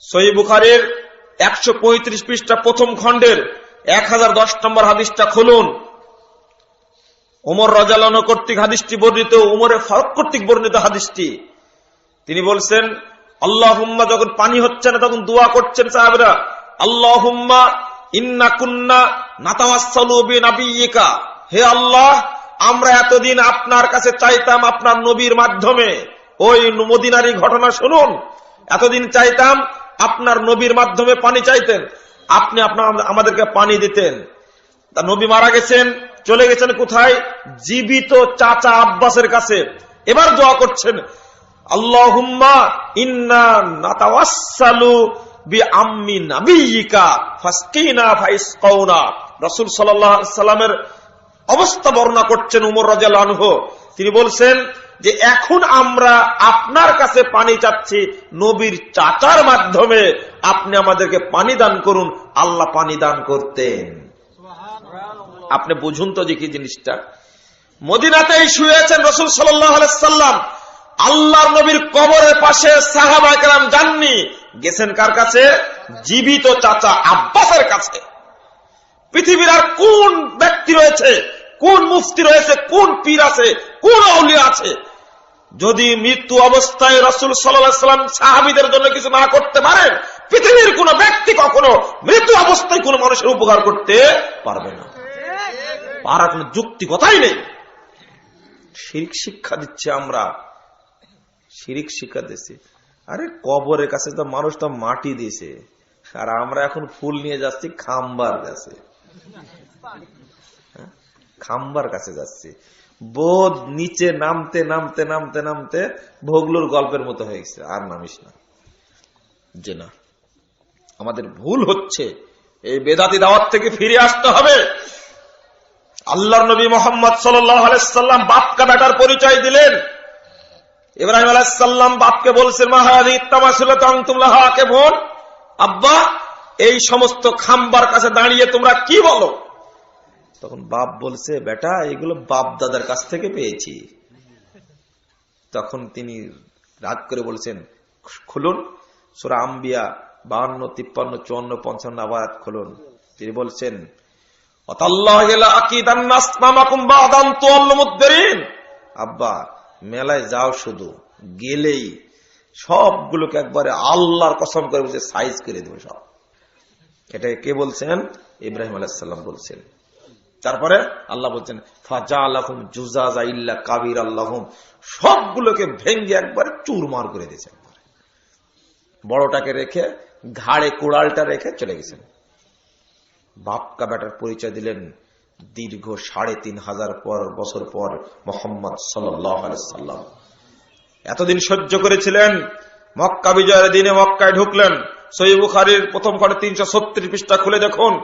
সহিহ বুখারীর 135 পৃষ্ঠা প্রথম খণ্ডের 1010 নম্বর হাদিসটা খুলুন। ওমর রাদিয়াল্লাহু আনহু কর্তৃক হাদিসটি বর্ণিত, ওমরে ফারুক কর্তৃক বর্ণিত হাদিসটি। তিনি বলছেন, আল্লাহুম্মা, যখন পানি হচ্ছে না তখন দোয়া করছেন সাহাবীরা, আল্লাহুম্মা ইন্না কুন্না নাতাওয়াসসালু বিনাবিয়িকা, হে আল্লাহ, আমরা এতদিন আপনার কাছে চাইতাম আপনার নবীর মাধ্যমে। ওই মদিনারই ঘটনা শুনুন, এতদিন চাইতাম আপনার নবীর মাধ্যমে পানি চাইতেন, আপনি আমাদেরকে পানি দিতেন। তা নবী মারা গেছেন, চলে গেছেন কোথায়? জীবিত চাচা আব্বাসের কাছে। এবার দোয়া করছেন, আল্লাহুম্মা ইন্না নাতাওয়াসসালু বিআম্মি নাবিয়িকা ফাসকিনা ফাইসকাউনা। রাসূল সাল্লাল্লাহু আলাইহি সাল্লামের অবস্থা বর্ণনা করছেন ওমর রাদিয়াল্লাহু আনহু। তিনি বলছেন যে এখন আমরা আপনার কাছে পানি চাচ্ছি নবীর চাচার মাধ্যমে, আপনি আমাদেরকে পানি দান করুন। আল্লাহ পানি দান করতেন। আপনি বুঝুন তো যে কি জিনিসটা। মদিনাতেই শুয়েছেন রাসূল সাল্লাল্লাহু আলাইহি সাল্লাম, আল্লাহর নবীর কবরের পাশে সাহাবা কেরাম যাননি, গেছেন কার কাছে? জীবিত চাচা আব্বাসের কাছে। পৃথিবীর আর কোন ব্যক্তি রয়েছে, কোন মুফতি রয়েছে, কোন পীর আছে, কোন আউলিয়া আছে, যদি মৃত্যু অবস্থায় রাসূল সাল্লাল্লাহু আলাইহি সাল্লাম সাহাবীদের জন্য কিছু না করতে পারেন, পৃথিবীর কোন ব্যক্তি কখনো মৃত্যু অবস্থায় কোন মানুষের উপকার করতে পারবে না। আর কোন যুক্তি কথাই নেই। শিরক শিক্ষা দিচ্ছে আমরা, শিরক শিক্ষা দিচ্ছি। আরে কবরের কাছে তো মানুষ তো মাটি দিয়েছে, আর আমরা এখন ফুল নিয়ে যাচ্ছি খাম্বার কাছে। খাম্বার কাছে যাচ্ছি, বোধ নিচে নামতে নামতে নামতে নামতে ভোগলুর গল্পের মতো হয়ে গেছে, আর নামিস না। যে না, আমাদের ভুল হচ্ছে, এই বেদাতি দাওয়াত থেকে ফিরে আসতে হবে। আল্লাহর নবী মুহাম্মদ সাল্লাল্লাহু আলাইহি সাল্লাম বাপকা বেটার পরিচয় দিলেন। ইব্রাহিম আলাইহিস সালাম বাপকে বলছেন, মা হাযি তামাসুলাতু আনতুম লাহা আকিফুন, আব্বা এই সমস্ত খাম্বার কাছে দাঁড়িয়ে তোমরা কি বলো? তখন বাপ বলছে, বেটা এগুলো বাপ দাদার কাছ থেকে পেয়েছি। তখন তিনি রাগ করে বলছেন, খুলুন সূরা আম্বিয়া 52, 53, 54, 55 আবার খুলুন। তিনি বলছেন, আব্বা মেলায় যাও, শুধু গেলেই সবগুলোকে একবারে আল্লাহর কসম করে বলছে সাইজ করে দেবে সব। এটা কে বলছেন? ইব্রাহিম আলাইহিস সালাম বলছেন। তারপরে আল্লাহ বলছেন, ফাজালাহুম জুজাজা ইল্লা কাবিরাল্লাহুম, সবগুলোকে ভেঙে একবারে চুরমার করে দিয়েছেন। বড়টাকে রেখে ঘাড়ে কুড়ালটা রেখে চলে গেছেন। বাপকা বেটার পরিচয় দিলেন দীর্ঘ ৩৫০০ বছর পর মুহাম্মদ সাল্লাল্লাহু আলাইহি সাল্লাম। এতদিন সহ্য করেছিলেন, মক্কা বিজয়ের দিনে মক্কায় ঢুকলেন। সহিহ বুখারীর প্রথম খণ্ডে ৩৩৬ পৃষ্ঠা খুলে দেখুন।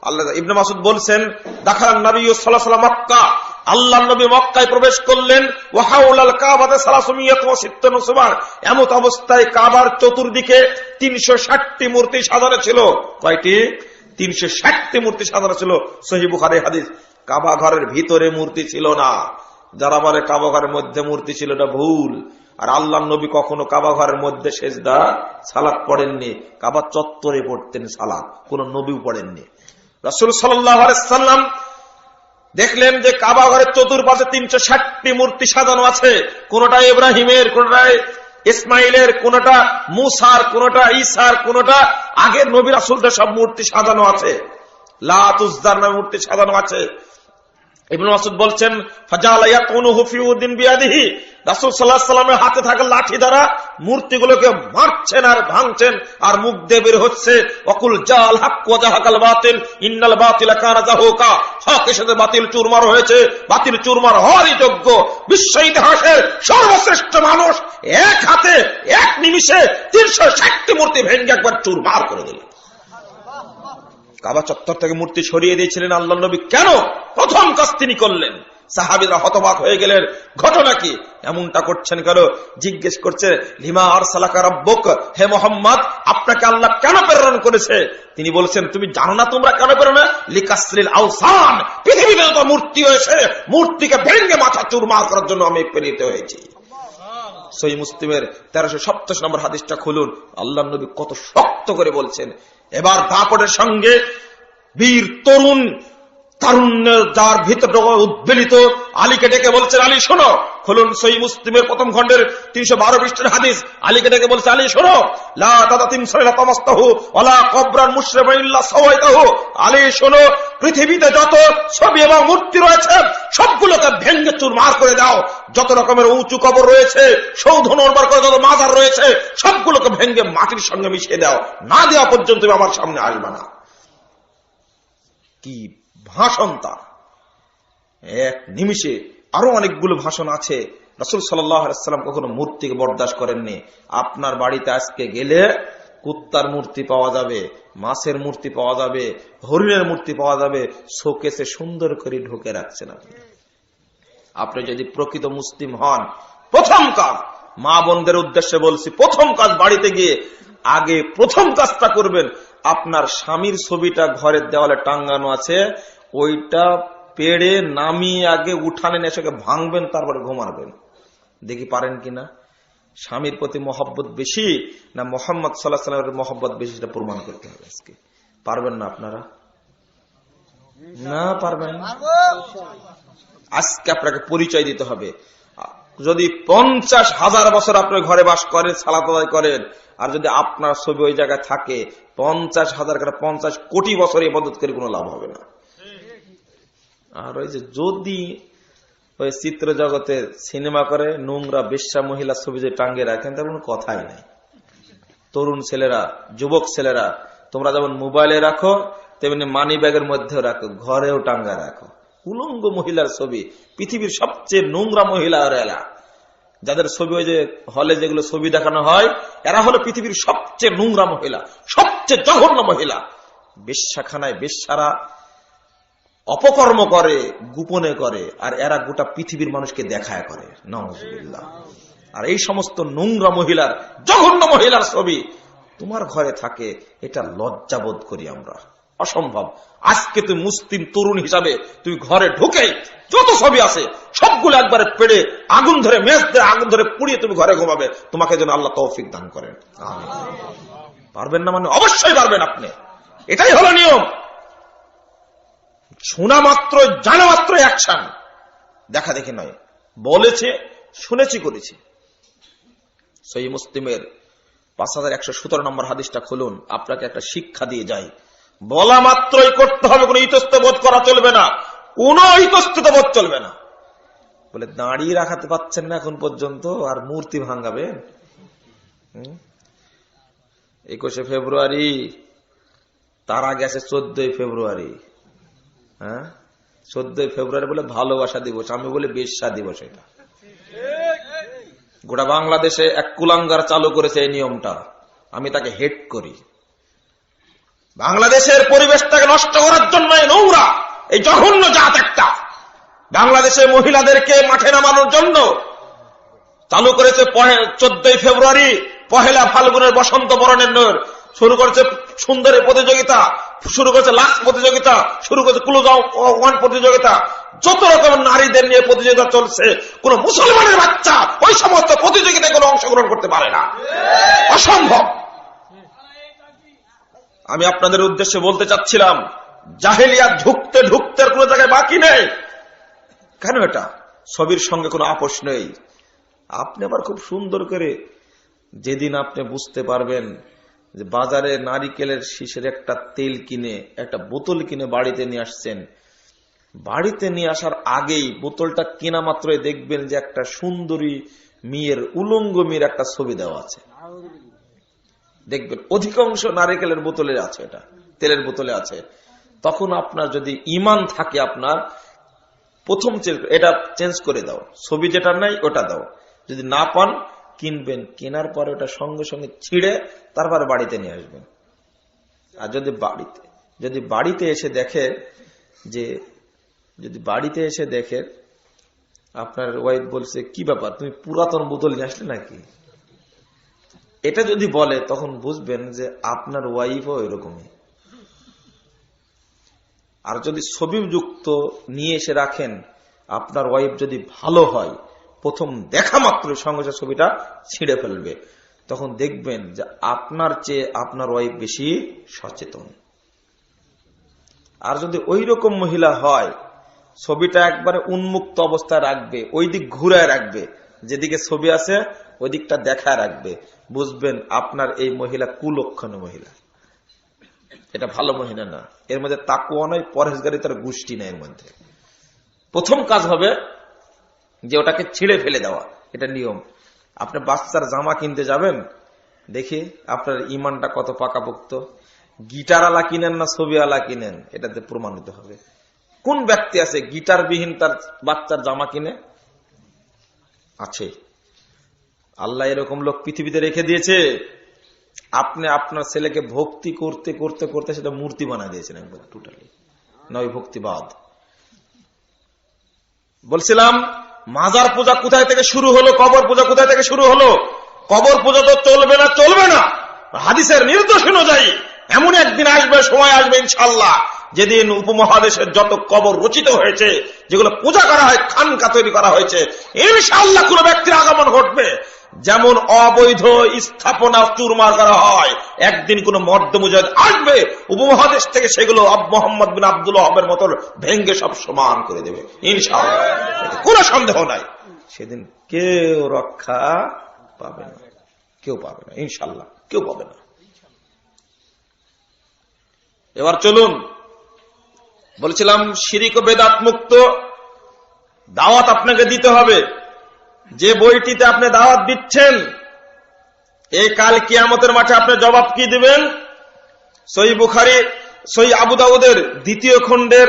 আল্লাহ ইবনে মাসউদ বলছেন, দাখালান নবী সাল্লাল্লাহু আলাইহি ওয়াসাল্লাম মক্কা, আল্লাহর নবী মক্কায় প্রবেশ করলেন। ওয়া হাওলাল কাবাতে ৩৬৬ সুবার, এমত অবস্থায় কাবার চতুর্দিকে ৩৬০টি মূর্তি সাজানো ছিল। কয়টি? ৩৬০টি মূর্তি সাজানো ছিল। সহিহ বুখারীর হাদিস। কাবা ঘরের ভিতরে মূর্তি ছিল না। যারা বলে কাবা ঘরের মধ্যে মূর্তি ছিল, এটা ভুল। আর আল্লাহর নবী কখনো কাবা ঘরের মধ্যে সেজদা সালাত পড়েননি, কাবা চত্বরে পড়তেন সালাত, কোন নবীও পড়েননি। রাসূল সাল্লাল্লাহু আলাইহি সাল্লাম দেখলেন যে কাবা ঘরের চতুর্পাশে ৩৬০টি মূর্তি সাজানো আছে। কোনটা ইব্রাহিমের, কোনটা ইসমাইলের, কোনটা মুসার, কোনটা ঈসার, কোনটা আগের নবী রাসূলদের সব মূর্তি সাজানো আছে। লাত উজ্জার নামে মূর্তি সাজানো আছে। ইবনে মাসউদ বলছেন, ফাজালা ইয়াকুনুহু ফি উদিন বিয়াদিহি, রাসূল সাল্লাল্লাহু আলাইহি সাল্লামের হাতে থাকা লাঠি দ্বারা মূর্তিগুলোকে মারছেন আর ভাঙছেন, আর মুখ দিয়ে বের হচ্ছে, ওয়াকুল জাল হক ওয়া জাহাকাল বাতিল ইন্নাল বাতিলা কানা যাহুকা, হক এর সাথে বাতিল চুরমার হয়েছে, বাতিল চুরমার হওয়ারই যোগ্য। বিশ্ব ইতিহাসের সর্বশ্রেষ্ঠ মানুষ এক হাতে এক নিমিষে ৩৬০টি মূর্তি ভেঙে একবার চুরমার করে দিলেন। কাবা চত্বর থেকে মূর্তি সরিয়ে দিয়েছিলেন আল্লাহর নবী। কেন? প্রথম কাজ তিনি করলেন। সাহাবীরা হতবাক হয়ে গেলেন, ঘটনা কি? এমনটা করছেন কেন? জিজ্ঞেস করছে, লিমা আরসালাকা রাব্বুক, হে মুহাম্মদ আপনাকে আল্লাহ কেন প্রেরণ করেছে? তিনি বলছেন, তুমি জানো না তোমরা কেন প্রেরণ? লিকাসরিল আওসান, পৃথিবীতে যত মূর্তি হয়েছে মূর্তিকে ভেঙে মাথা চুরমার করার জন্য আমি প্রেরিত হয়েছি। সহিহ মুসলিমের 1387 নম্বর হাদিসটা খুলুন। আল্লাহর নবী কত শক্ত করে বলছেন। এবার দাপটের সঙ্গে বীর তরুণ তারুণ্যের যার ভিতর উদ্বেলিত আলীকে ডেকে বলছেন, আলী শোনো। খুলুন সহিহ মুসলিমের প্রথম খণ্ডের ৩১২ পৃষ্ঠার হাদিস। আলীকে ডেকে বলছে, আলী শোনো, লা তাদাতিম সাইলা তামাস্তাহু ওয়ালা কবরান মুশরিফা ইল্লা সাওয়াইতাহু। আলী শোনো, পৃথিবীতে যত ছবি এবং মূর্তি রয়েছে সবগুলোকে ভেঙে চুরমার করে দাও। যত রকমের উঁচু কবর রয়েছে, সৌধ নির্মাণ করে যত মাজার রয়েছে সবগুলোকে ভেঙে মাটির সঙ্গে মিশিয়ে দাও। না দেওয়া পর্যন্ত তুমি আমার সামনে আসবে না। কি ভাষণ তার! এক নিমিষে আরো অনেকগুলো ভাষণ আছে। রাসূল সাল্লাল্লাহু আলাইহি ওয়াসাল্লাম কখনো মূর্তিকে বরদাস্ত করেননি। আপনার বাড়িতে আজকে গেলে কুত্তার মূর্তি পাওয়া যাবে, মাছের মূর্তি পাওয়া যাবে, হরিণের মূর্তি পাওয়া যাবে, শোকেসে সুন্দর করে ঢুকে রাখছেন আপনি। আপনি যদি প্রকৃত মুসলিম হন, প্রথম কাজ, মা বোনদের উদ্দেশ্যে বলছি, প্রথম কাজ বাড়িতে গিয়ে আগে প্রথম কাজটা করবেন, আপনার স্বামীর ছবিটা ঘরের দেওয়ালে টাঙ্গানো আছে, ওইটা পেড়ে নামিয়ে আগে উঠানে এসে ভাঙবেন, তারপরে ঘুমাবেন। দেখি পারেন কিনা। স্বামীর প্রতি মহব্বত বেশি না মুহাম্মদ সাল্লাল্লাহু আলাইহি ওয়াসাল্লামের মহব্বত বেশি, সেটা প্রমাণ করতে হবে আজকে। পারবেন না আপনারা? না পারবেন না। আজকে আপনাকে পরিচয় দিতে হবে। যদি 50,000 বছর আপনার ঘরে বাস করেন, সালাত আদায় করেন, আর যদি আপনার ছবি ওই জায়গায় থাকে 50,000 50 কোটি বছর ইবাদত করে কোনো লাভ হবে না। আর ওই যে যদি ওই চিত্র জগতে সিনেমা করে নোংরা বেশ্যা মহিলা ছবি যে টাঙ্গে রাখেন, তার কোনো কথাই নাই। তরুণ ছেলেরা, যুবক ছেলেরা, তোমরা যেমন মোবাইলে রাখো তেমনি মানি ব্যাগের মধ্যেও রাখো, ঘরেও টাঙ্গা রাখো। উলঙ্গ মহিলার ছবি, পৃথিবীর সবচেয়ে নোংরা মহিলা এরা, যাদের ছবি ওই যে হলে যেগুলো ছবি দেখানো হয়, এরা হলো পৃথিবীর সবচেয়ে নোংরা মহিলা, সবচেয়ে জঘন্য মহিলা। বেশ্যাখানায় বেশ্যারা অপকর্ম করে, গোপনে করে, আর এরা গোটা পৃথিবীর মানুষকে দেখায় করে। নাউজুবিল্লাহ। আর এই সমস্ত নোংরা মহিলার, জঘন্য মহিলার ছবি তোমার ঘরে থাকে, এটা লজ্জাবোধ করি আমরা। অসম্ভব। আজকে তুমি মুসলিম তরুণ হিসাবে তুমি ঘরে ঢুকেই যত ছবি আছে সবগুলো একবারে পেড়ে আগুন ধরে মেজ দিয়ে আগুন ধরে পুড়িয়ে তুমি ঘরে ঘুমাবে। তোমাকে যেন আল্লাহ তৌফিক দান করেন। পারবেন না মানে অবশ্যই পারবেন আপনি, এটাই হলো নিয়ম। শোনা মাত্র জানা মাত্র অ্যাকশন, দেখা দেখি নয়। বলেছে, শুনেছি, করেছি। সহিহ মুসলিমের 5117 নম্বর হাদিসটা খুলুন, আপনাকে একটা শিক্ষা দিয়ে যায়। বলা মাত্রই করতে হবে, কোনো ইতস্তবোধ করা চলবে না, কোনো ইতস্তবোধ চলবে না। বলে দাঁড়িয়ে রাখাতে পাচ্ছেন না এখন পর্যন্ত, আর মূর্তি ভাঙাবেন? 21শে ফেব্রুয়ারি, তার আগে আছে 14ই ফেব্রুয়ারি। হ্যাঁ, 14ই ফেব্রুয়ারি বলে ভালোবাসা দিবস, আমি বলে বেশ্যা দিবস। এটা গোটা বাংলাদেশে এক কুলাঙ্গার চালু করেছে এই নিয়মটা, আমি তাকে হেট করি। বাংলাদেশের পরিবেশটাকে নষ্ট করার জন্য নোংরা এই জঘন্য জাত একটা বাংলাদেশে মহিলাদেরকে মাঠে নামানোর জন্য চালু করেছে 14ই ফেব্রুয়ারি, পহেলা ফাল্গুনের বসন্ত বরণের শুরু করেছে সুন্দরী প্রতিযোগিতা, শুরু করেছে লাক্স প্রতিযোগিতা, শুরু করেছে ক্লোজাও ওয়ান প্রতিযোগিতা, যত রকমের নারীদের নিয়ে প্রতিযোগিতা চলছে। কোন মুসলমানের বাচ্চা ওই সমস্ত প্রতিযোগিতায় কোনো অংশগ্রহণ করতে পারে না, অসম্ভব। আমি আপনাদের উদ্দেশ্যে বলতে চাচ্ছিলাম, জাহেলিয়াত ঢুকতে ঢুকতে কোনো জায়গায় বাকি নেই। কেন? এটা ছবির সঙ্গে কোনো আপোষ নেই। আপনি আবার খুব সুন্দর করে, যেদিন আপনি বুঝতে পারবেন যে বাজারে নারিকেলের শীষের একটা তেল কিনে, একটা বোতল কিনে বাড়িতে নিয়ে আসছেন, বাড়িতে নিয়ে আসার আগেই বোতলটা কেনা মাত্রই দেখবেন যে একটা সুন্দরী মেয়ের, উলঙ্গ মেয়ের একটা ছবি দেওয়া আছে। দেখবেন অধিকাংশ নারিকেলের বোতলে আছে, এটা তেলের বোতলে আছে। তখন আপনার যদি ঈমান থাকে, আপনার প্রথম এটা চেঞ্জ করে দাও, ছবি যেটা নাই ওটা দাও। যদি না পান, কিনবেন, কেনার পরে ওটা সঙ্গে সঙ্গে ছিঁড়ে তারপরে বাড়িতে নিয়ে আসবেন। আর যদি বাড়িতে এসে দেখে যে, যদি বাড়িতে এসে দেখে আপনার ওয়াইফ বলছে, কি ব্যাপার তুমি পুরাতন বোতল নিয়ে আসলে নাকি, এটা যদি বলে, তখন বুঝবেন যে আপনার ওয়াইফও এরকমই। আর যদি ছবি যুক্ত নিয়ে এসে রাখেন, আপনার ওয়াইফ যদি ভালো হয়, প্রথম দেখা মাত্র সঙ্গে সঙ্গে ছবিটা ছিঁড়ে ফেলবে। তখন দেখবেন যে আপনার চেয়ে আপনার ওয়াইফ বেশি সচেতন। আর যদি ওই রকম মহিলা হয়, ছবিটা একবারে উন্মুক্ত অবস্থায় রাখবে, ওই দিক ঘুরায় রাখবে, যেদিকে ছবি আছে ওই দিকটা দেখায় রাখবে, বুঝবেন আপনার এই মহিলা কুলক্ষণী মহিলা, এটা ভালো মহিলা না। এর মধ্যে তাকওয়া নয়, পরহেজগারিতার গোষ্ঠী নেই এর মধ্যে। প্রথম কাজ হবে যে ওটাকে ছিঁড়ে ফেলে দেওয়া, এটা নিয়ম। আপনি বাচ্চার জামা কিনতে যাবেন, দেখি আপনার ইমানটা কত পাকাপোক্ত। গিটার আলা কিনেন না ছবি আলা কিনেন, এটাতে প্রমাণিত হবে। কোন ব্যক্তি আছে গিটার বিহীন তার বাচ্চার জামা কিনে? আছে। আল্লাহ এরকম লোক পৃথিবীতে রেখে দিয়েছে। আপনি আপনার ছেলেকে ভক্তি করতে করতে করতে সেটা মূর্তি বানিয়ে দিয়েছেন একবার, টোটালি নয় ভক্তিবাদ। বলছিলাম, মাজার পূজা কোথায় থেকে শুরু হলো, কবর পূজা কোথায় থেকে শুরু হলো? কবর পূজা তো চলবে না, চলবে না। হাদিসের নির্দেশ অনুযায়ী এমন একদিন আসবে, সময় আসবে ইনশাআল্লাহ, যেদিন উপমহাদেশের যত কবর রচিত হয়েছে, যেগুলো পূজা করা হয়, খানকা তৈরি করা হয়েছে, ইনশাআল্লাহ কোন ব্যক্তির আগমন ঘটবে। যেমন অবৈধ স্থাপনা চুরমার করা হয়, একদিন কোন মর্দ মুজাহিদ আসবে উপমহাদেশ থেকে, সেগুলো মোহাম্মদ বিন আব্দুল ওয়াহাবের মতো ভেঙ্গে সব সমান করে দেবে ইনশাআল্লাহ, কোনো সন্দেহ নাই। সেদিন কেউ রক্ষা পাবে না, কেউ পাবে না, ইনশাআল্লাহ কেউ পাবে না। এবার চলুন, বলছিলাম শিরিক ও বেদাত মুক্ত দাওয়াত আপনাকে দিতে হবে। যে বইটিতে আপনি দাওয়াত দিচ্ছেন, এই কাল কিয়ামতের মাঠে আপনি জবাব কি দিবেন? সহিহ বুখারী, সহিহ আবু দাউদের 2য় খণ্ডের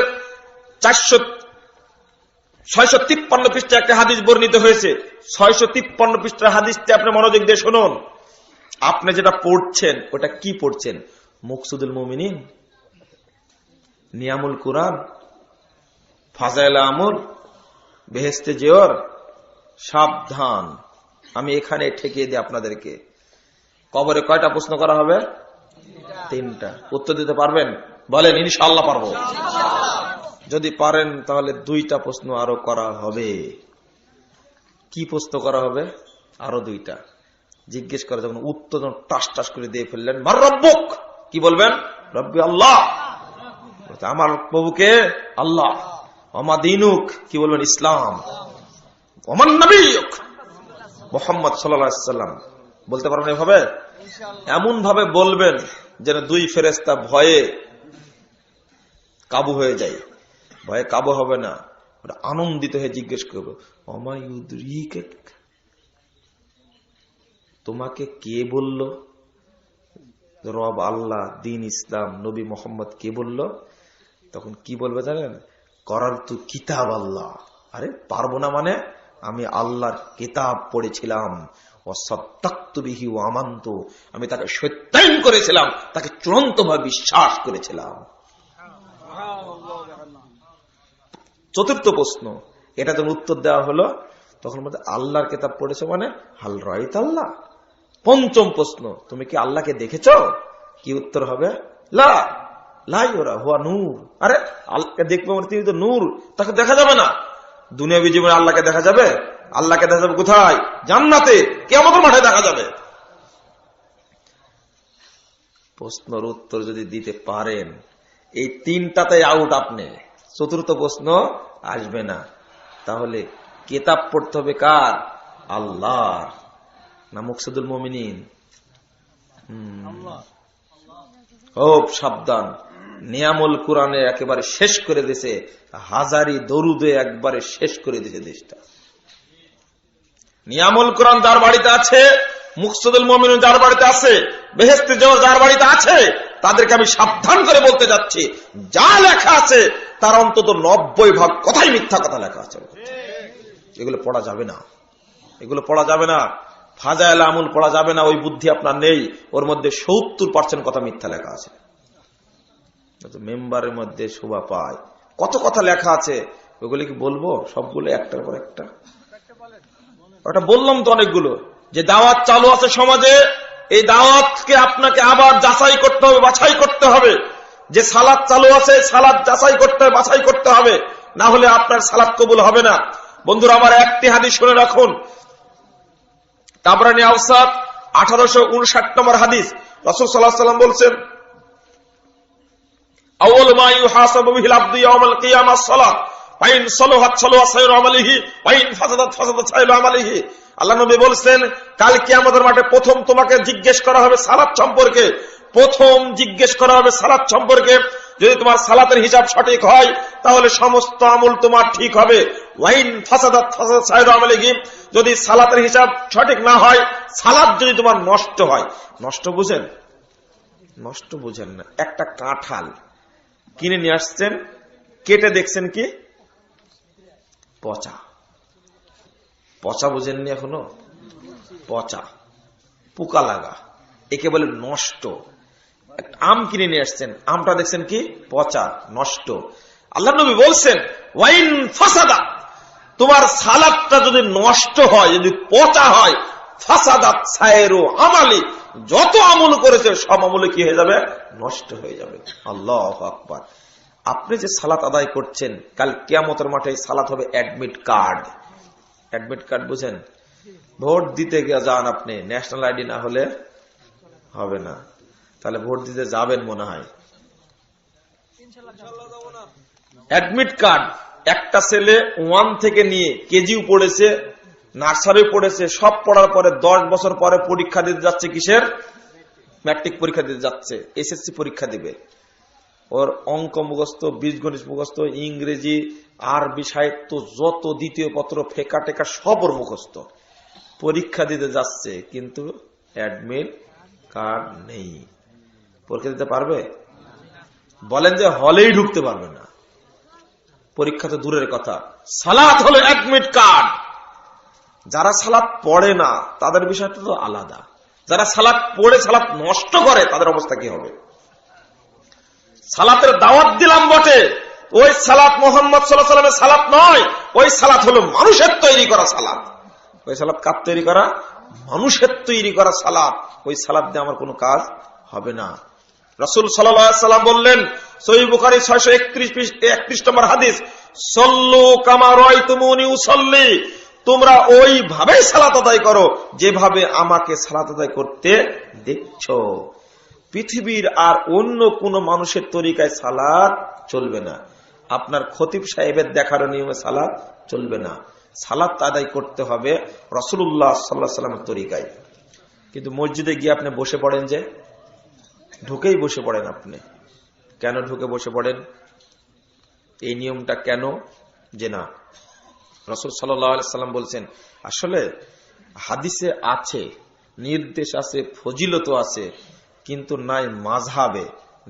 653 পৃষ্ঠায় একটা হাদিস বর্ণিত হয়েছে। 653 পৃষ্ঠার হাদিসটি আপনি মনোযোগ দিয়ে শুনুন। আপনি যেটা পড়ছেন ওটা কি পড়ছেন? মুকসুদুল মুমিনিন, নিয়ামুল কুরআন, ফাজাইল আমল, বেহেশতে জিওর। সাবধান, আমি এখানে ঠেকিয়ে দিই আপনাদেরকে। কবরে কয়টা প্রশ্ন করা হবে? 3টা। উত্তর দিতে পারবেন? বলেন ইনশাআল্লাহ পারবো। যদি পারেন তাহলে 2টা প্রশ্ন আরো করা হবে। কি প্রশ্ন করা হবে? আরো 2টা জিজ্ঞেস করে, যখন উত্তর যখন টাস টাস করে দিয়ে ফেললেন, মার রব্বুক, কি বলবেন? রব্বি আল্লাহ, আমার প্রভুকে আল্লাহ। ওমা দীনুক, কি বলবেন? ইসলাম। ওমান নবিয়ুক, মুহাম্মদ সাল্লাল্লাহু আলাইহি ওয়াসাল্লাম। বলতে পারবেন এভাবে? এমন ভাবে বলবেন যেন 2 ফেরেশতা ভয়ে কাবু হয়ে যায়। ভয়ে কাবু হবে না, ওটা আনন্দিত হয়ে জিজ্ঞেস করবে, ওমা ইউদরিক, তোমাকে কে বলল? রব আল্লাহ, দিন ইসলাম, নবী মোহাম্মদ কে বলল? তখন কি বলবে জানেন? করার তু কিতাব আল্লাহ। আরে পারবো না মানে? আমি আল্লাহর কিতাব পড়েছিলাম, আমি তাকে সত্যায়ন করেছিলাম, তাকে চূড়ান্ত ভাবে বিশ্বাস করেছিলাম। 4র্থ প্রশ্ন, এটা যখন উত্তর দেওয়া হলো তখন বলতে আল্লাহর কিতাব পড়েছে মানে হাল রাইত আল্লাহ। 5ম প্রশ্ন, তুমি কি আল্লাহকে দেখেছো? কি উত্তর হবে? লা লা ইউরা হুয়া নূর। আরে আল্লাহকে দেখবো মানে তিনি তো নূর, তাকে দেখা যাবে না। দুনিয়াবী জীবনে আল্লাহকে দেখা যাবে? আল্লাহকে দেখা যাবে কোথায়? জান্নাতে, কিয়ামতের মাঠে দেখা যাবে। প্রশ্নের উত্তর যদি দিতে পারেন, এই 3টাতে আউট আপনি। 4র্থ প্রশ্ন আসবে না। তাহলে কিতাব পড়তে হবে কার? আল্লাহ না মুকসিদুল মুমিনিন? খুব সাবধান। নিয়ামুল কোরআনে একেবারে শেষ করে দিয়েছে, হাজারি দরুদে একবারে শেষ করে দিয়েছে দেশটা। নিয়ামুল কোরআন যার বাড়িতে আছে, মুকসিদুল মুমিনিন যার বাড়িতে আছে, বেহেশতে যার বাড়িতে আছে, তাদেরকে আমি সাবধান করে বলতে যাচ্ছি, যা লেখা আছে তার অন্তত 90% কথাই মিথ্যা কথা লেখা আছে। এগুলো পড়া যাবে না, এগুলো পড়া যাবে না। ফাজাইল আমল পড়া যাবে না, ওই বুদ্ধি আপনার নেই। ওর মধ্যে 70% কথা মিথ্যা লেখা আছে। মেম্বারের মধ্যে শোভা পায়, কত কথা লেখা আছে, ওগুলো কি বলবো? সবগুলো একটার পর একটা। ওটা বললাম তো অনেকগুলো, যে দাওয়াত চালু আছে সমাজে, এই দাওয়াতকে আপনাকে আবার যাচাই করতে হবে, বাছাই করতে হবে। যে সালাত চালু আছে, সালাত যাচাই করতে হবে, বাছাই করতে হবে, না হলে আপনার সালাত কবুল হবে না। বন্ধুরা আমার, একটি হাদিস শুনে রাখুন। তাবরানী আওসাত 1859 নম্বর হাদিস। রাসূল সাল্লাল্লাহু আলাইহি ওয়াসাল্লাম বলছেন, আউয়ালু মা ইউহাসাবু বিহিল আবদু ইয়াওমাল কিয়ামাহ সালাত, ফাইন সালাহাত সালাহা সাইরু আমালিহি, ফাইন ফাসাদাত ফাসাদাত সাইরু আমালিহি। আল্লাহ নবী বলেন, কাল কিয়ামতের মাঠে প্রথম তোমাকে জিজ্ঞেস করা হবে সালাত সম্পর্কে। প্রথম জিজ্ঞেস করা হবে সালাত সম্পর্কে। যদি তোমার সালাতের হিসাব সঠিক হয় তাহলে সমস্ত আমল তোমার ঠিক হবে। ওয়াইন ফাসাদাত ফাসাদাত সাইরু আমালিহি, যদি সালাতের হিসাব সঠিক না হয়, সালাত যদি তোমার নষ্ট হয়, নষ্ট বুঝেন? নষ্ট বুঝেন না। একটা কাঁঠাল কিনে নিয়ে আসছেন, কেটে দেখছেন কি পচা। পচা বুঝেননি এখনো? পচা, পোকা লাগা, একে বলে নষ্ট। আম কিনে নিয়ে আসছেন, আমটা দেখছেন কি পচা, নষ্ট। আল্লাহ নবী বলছেন, ওয়াইন ফাসাদা, তোমার সালাতটা যদি নষ্ট হয়, যদি পচা হয়, ফাসাদাত সাইরু আমালি, যত আমল করেছে সব আমলে কি হয়ে যাবে? নষ্ট হয়ে যাবে। আল্লাহু আকবার। আপনি যে সালাত আদায় করছেন, কাল কিয়ামতের মাঠে সালাত হবে অ্যাডমিট কার্ড। অ্যাডমিট কার্ড বুঝেন? ভোট দিতে গিয়ে যান আপনি, ন্যাশনাল আইডি না হলে হবে না। তাহলে ভোট দিতে যাবেন মনে হয়। অ্যাডমিট কার্ড, একটা ছেলে 1 থেকে নিয়ে কেজিও পড়েছে, নার্সারি পড়েছে, সব পড়ার পরে 10 বছর পরে পরীক্ষা দিতে যাচ্ছে। কিসের? ম্যাট্রিক পরীক্ষা দিতে যাচ্ছে, এসএসসি পরীক্ষা দিবে। ওর অঙ্ক মুখস্থ, বীজগণিত মুখস্থ, ইংরেজি, আরবি সাহিত্য, যত দ্বিতীয় পত্র, ফেকা টেকা সব ওর মুখস্থ। পরীক্ষা দিতে যাচ্ছে, কিন্তু অ্যাডমিট কার্ড নেই। পরীক্ষা দিতে পারবে? বলেন যে হলেই ঢুকতে পারবে না। পরীক্ষা তো দূরের কথা, সালাত হলো অ্যাডমিট কার্ড। যারা সালাত পড়ে না তাদের বিষয়টা তো আলাদা। যারা সালাত পড়ে সালাত নষ্ট করে তাদের অবস্থা কি হবে? সালাতের দাওয়াত দিলাম বটে, ওই সালাত মুহাম্মদ সাল্লাল্লাহু আলাইহি ওয়াসাল্লামের সালাত নয়। ওই সালাত হলো মানুষের তৈরি করা সালাত। ওই সালাত কার তৈরি করা? মানুষের তৈরি করা সালাত। ওই সালাত দিয়ে আমার কোনো কাজ হবে না। রাসূল সাল্লাল্লাহু আলাইহি ওয়াসাল্লাম বললেন, সহিহ বুখারী 631 নম্বর হাদিস, সল্লু কামা রাআইতুমুনি উসাল্লি, তোমরা ওইভাবেই সালাত আদায় করো যেভাবে আমাকে সালাত আদায় করতে দেখছো। পৃথিবীর আর অন্য কোন মানুষের তরিকায় সালাত চলবে না, আপনার খতিব সাহেবের দেখার নিয়মে সালাত চলবে না। সালাত আদায় করতে হবে রাসূলুল্লাহ সাল্লাল্লাহু আলাইহি ওয়াসাল্লামের তরিকায়। কিন্তু মসজিদে গিয়ে আপনি বসে পড়েন, যে ঢুকেই বসে পড়েন। আপনি কেন ঢুকে বসে পড়েন? এই নিয়মটা কেন? যে না, রাসূল সাল্লাল্লাহু আলাইহি ওয়াসাল্লাম বলছেন, আসলে হাদিসে আছে, নির্দেশ আছে, ফজিলত আছে, কিন্তু নাই মাযহাবে,